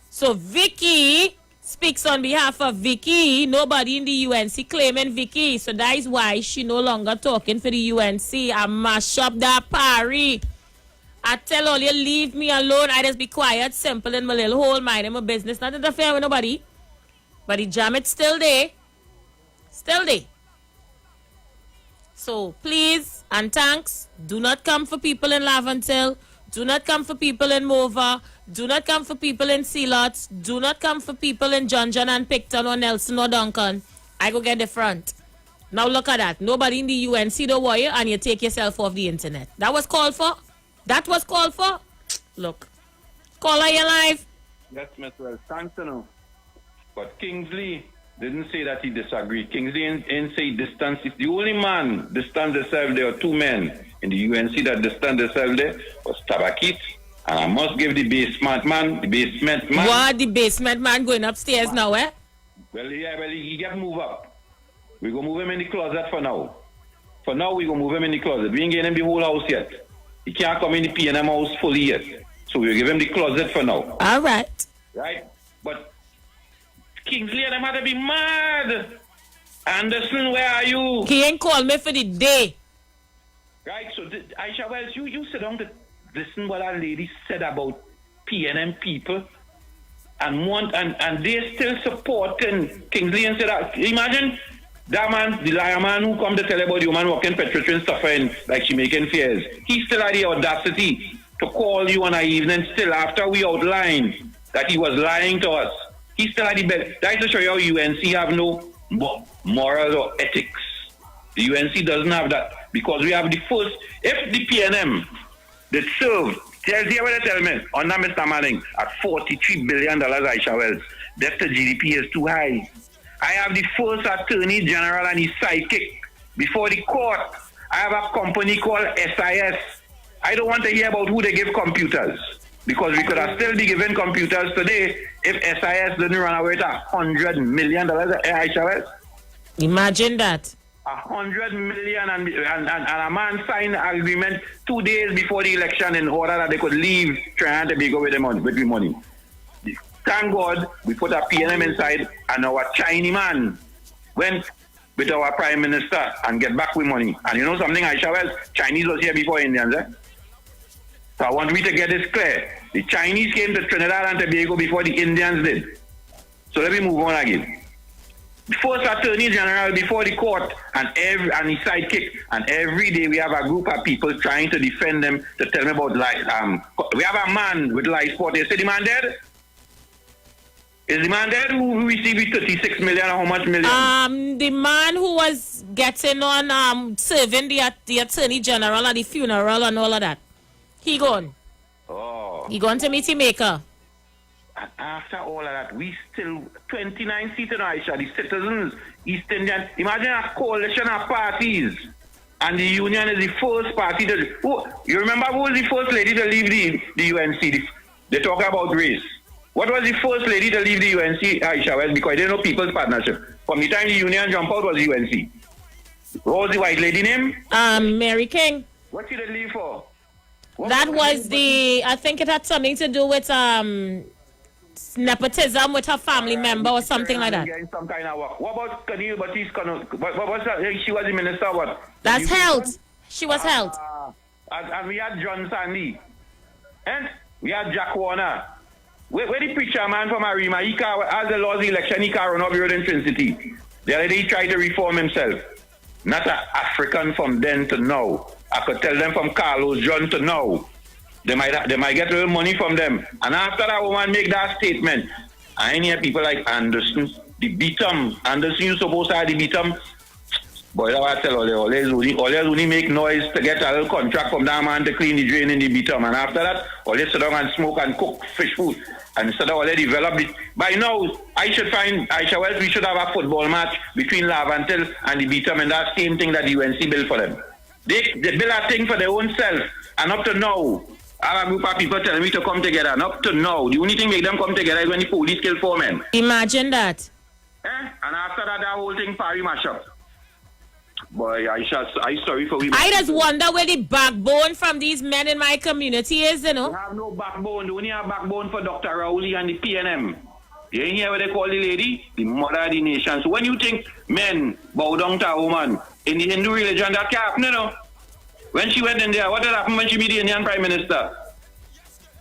So Vicky speaks on behalf of Vicky. Nobody in the UNC claiming Vicky. So that is why she no longer talking for the UNC. I mash up that party. I tell all you, leave me alone. I just be quiet, simple in my little hole, minding my business. Not interfere with nobody. But the jam it's still there. Still there. So please and thanks, do not come for people in Laventille. Do not come for people in Mova. Do not come for people in Sealots. Do not come for people in John and Picton or Nelson or Duncan. I go get the front. Now look at that. Nobody in the UNC don't worry and you take yourself off the internet. That was called for? That was called for? Look. Caller, you live. Yes, Miss Wells. Thanks, you know. But Kingsley didn't say that he disagreed. Kingsley didn't say distance. If the only man distanced himself, there were two men in the UNC that distanced themselves there was Tabakit, and I must give the basement man. What, the basement man going upstairs now, eh? Well, he get moved up. We go move him in the closet for now. For now, we go move him in the closet. We ain't getting him the whole house yet. He can't come in the P&M house fully yet. So we'll give him the closet for now. All right. Right? But Kingsley and them had to be mad. Anderson, where are you? He ain't called me for the day. Right, so Aisha Wells, you sit down to listen what our lady said about PNM people and they still supporting Kingsley and said that. Imagine that man, the liar man who come to tell about the woman walking petrol and suffering like she making fears. He still had the audacity to call you on an evening still after we outlined that he was lying to us. He still had the best. That's to show you how UNC have no moral or ethics. The UNC doesn't have that because we have the first. If the PNM that served, tell me, under Mr. Manning, at $43 billion, Aisha Wells, that's the GDP is too high. I have the first Attorney General and his sidekick before the court. I have a company called SIS. I don't want to hear about who they give computers because we could have still be given computers today if SIS didn't run away with $100 million, Aisha Wells. Imagine that. $100 million and a man signed an agreement 2 days before the election in order that they could leave Trinidad and Tobago with the money. Thank God we put a PNM inside and our Chinese man went with our Prime Minister and get back with money. And you know something, Aisha Wells? Chinese was here before Indians, eh? So I want me to get this clear. The Chinese came to Trinidad and Tobago before the Indians did. So let me move on again. First Attorney General before the court and his sidekick, and every day we have a group of people trying to defend them to tell me about lies. We have a man with lies sport. They say the man dead? Is the man dead who received 36 million or how much million? The man who was getting on serving the Attorney General at the funeral and all of that. He gone. Oh. He gone to meet him maker. And after all of that, we still 29 seats in Aisha, the citizens, East Indian. Imagine a coalition of parties, and the union is the first party to. You remember who was the first lady to leave the UNC? They talk about race. What was the first lady to leave the UNC, Aisha? Well, because they know People's Partnership. From the time the union jumped out was the UNC. What was the white lady name? Mary King. What did they leave for? That was I think it had something to do with nepotism with her family member or something like that. Some kind of work. What about Camille Batiste? What was that? She was the minister. What? That's health. She was health. And we had John Sandy. And we had Jack Warner. Where the preacher man from Arima, as the last election, he can't run up the road in Trinity. The other day he tried to reform himself. Not an African from then to now. I could tell them from Carlos John to now. They might get a little money from them. And after that woman make that statement, I hear people like Anderson, the Beatum. Anderson, you supposed to have the Beatum. Boy, I tell all only make noise to get a little contract from that man to clean the drain in the bitumen. And after that, all they sit down and smoke and cook fish food. And instead of all they develop it. By now, Isha Wells, we should have a football match between Lavantil and the bitumen. That same thing that the UNC built for them. They build a thing for their own self. And up to now, I have a group of people telling me to come together. And up to now, the only thing make them come together is when the police kill 4 men. Imagine that. And after that whole thing party mash up. Boy, I'm sorry for we. I just wonder where the backbone from these men in my community is, you know. They have no backbone. They only have backbone for Dr. Rowley and the PNM. You ain't hear what they call the lady? The mother of the nation. So when you think men bow down to a woman in the Hindu religion, that can't happen, you know. When she went in there, what did happen when she meet the Indian Prime Minister?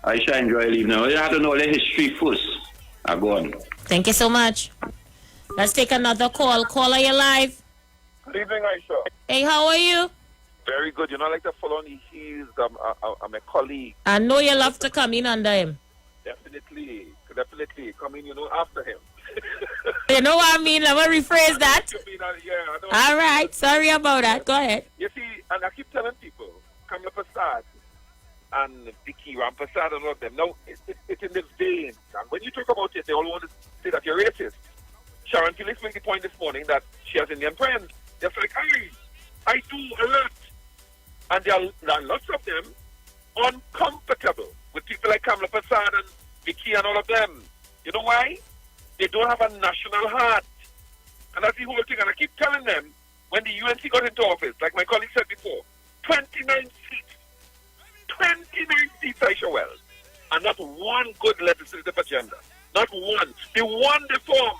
I shall enjoy leave now. You have to know the history first. I go on. Thank you so much. Let's take another call. Caller, you live. Good evening, Isha. Hey, how are you? Very good. You know, I like to follow on the heels. I'm a colleague. I know you love to come in under him. Definitely. Come in, after him. You know what I mean? Let me rephrase that. Yeah, I know. All right. Sorry about that. Go ahead. You see, and I keep telling people, Kamala Prasad and Vicky Rampasad and all of them, now, it's in this vein. And when you talk about it, they all want to say that you're racist. Sharon Felix made the point this morning that she has Indian friends. They're like, I do a lot. And there are lots of them uncomfortable with people like Kamala Prasad and Vicky and all of them. You know why? They don't have a national heart. And that's the whole thing. And I keep telling them, when the UNC got into office, like my colleague said before, 29 seats. 29 seats, Isha Wells. And not one good legislative agenda. Not one. The one they form,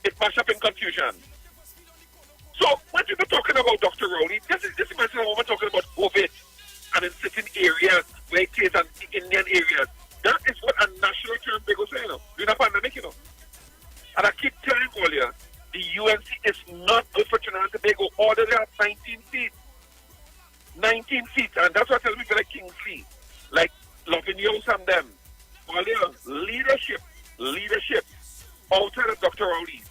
it mash up in confusion. So when people talking about Dr. Rowley, this is my woman talking about COVID and in certain areas where it is and Indian areas. That is what a national term they go say, during a pandemic, And I keep telling all you, the UNC is not good for Trinidad and Tobago. Order they have 19 seats. 19 seats. And that's what I tell people like Kingsley, like Loving Young and them. All leadership outside of Dr. Rowley.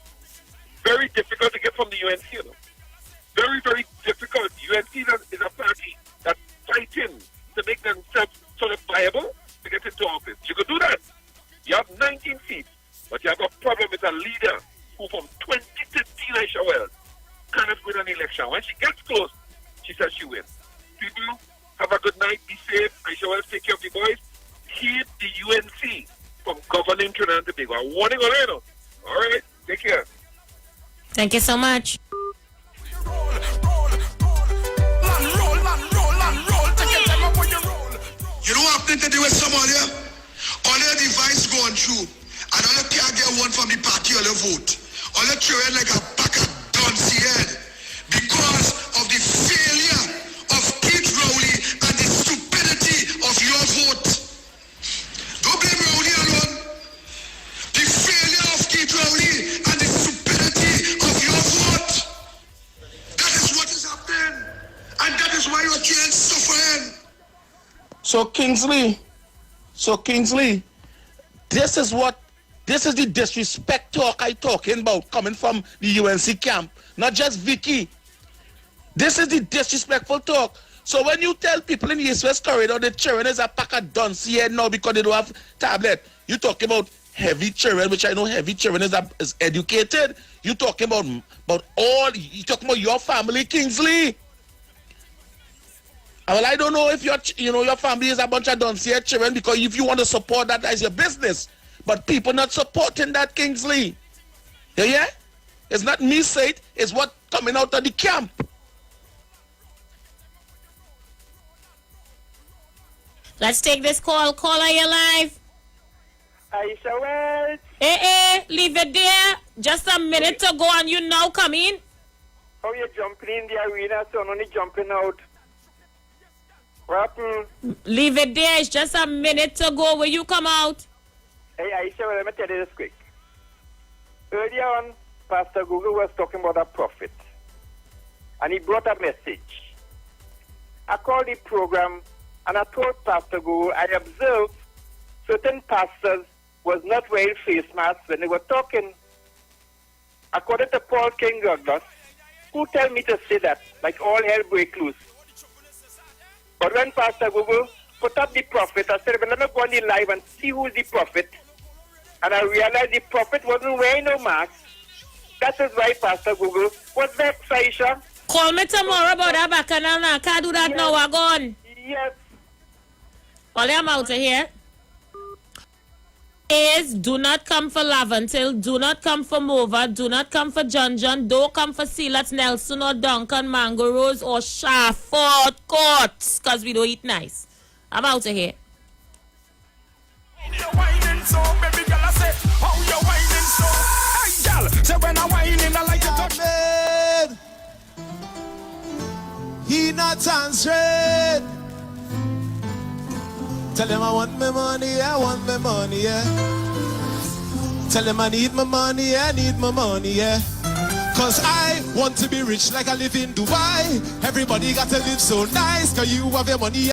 Very difficult to get from the UNC, Very, very difficult. UNC is a party that's fighting to make themselves sort of viable to get into office. You could do that. You have 19 seats, but you have a problem with a leader who from 2015, Isha Wells, cannot win an election. When she gets close, she says she wins. People, have a good night. Be safe. Isha Wells, take care of the boys. Keep the UNC from governing Trinidad and Tobago. I'm warning already. All right? Take care. Thank you so much. You know what happening today with Somalia? All the device going through, and all the can't get one from the party or the vote. All the children like a pack of dunce head because of the failure of Keith Rowley and the stupidity of your vote. Don't blame Rowley alone. The failure of Keith Rowley and the stupidity of your vote. That is what is happening, and that is why your kids suffering. So Kingsley, this is the disrespect talk I talking about coming from the UNC camp, not just Vicky. This is the disrespectful talk. So when you tell people in the East-West corridor the children is a pack of dunce here now because they don't have tablet, you talking about heavy children, which I know heavy children is educated. You talking about you talking about your family, Kingsley. Well, I don't know if your family is a bunch of dunce children, because if you want to support that, that's your business. But people not supporting that, Kingsley. Yeah? It's not me say it, it's what coming out of the camp. Let's take this call. Caller, you live. Isha Wells. Leave it there. Just a minute to go and you now come in. How you jumping in the arena, so only jumping out? What happened? Leave it there. It's just a minute to go. Will you come out? Hey, Aisha, well, let me tell you this quick. Earlier on, Pastor Google was talking about a prophet. And he brought a message. I called the program and I told Pastor Google I observed certain pastors was not wearing face masks when they were talking. According to Paul King Douglas, Who tell me to say that? Like all hell break loose. But when Pastor Google put up the prophet, I said, well, let me go on the live and see who's the prophet. And I realized the prophet wasn't wearing no mask. That is why Pastor Google was vexed, Isha. Call me tomorrow about that bacchanal now. Can't do that now, we're gone. Yes. Well, I'm out of here. Is do not come for Lavantil, do not come for Mova, do not come for John, don't come for Silas, Nelson or Duncan, Mango Rose or Shafford Courts, because we don't eat nice. I'm out of here. You're whining so, baby girl, I say, how you whining so? Hey, girl, say when I'm whining, I like to touch. He not answering. Tell him I want my money, I want my money, yeah. Tell him I need my money, I need my money, yeah. Cause I want to be rich like I live in Dubai. Everybody got to live so nice, cause you have your money.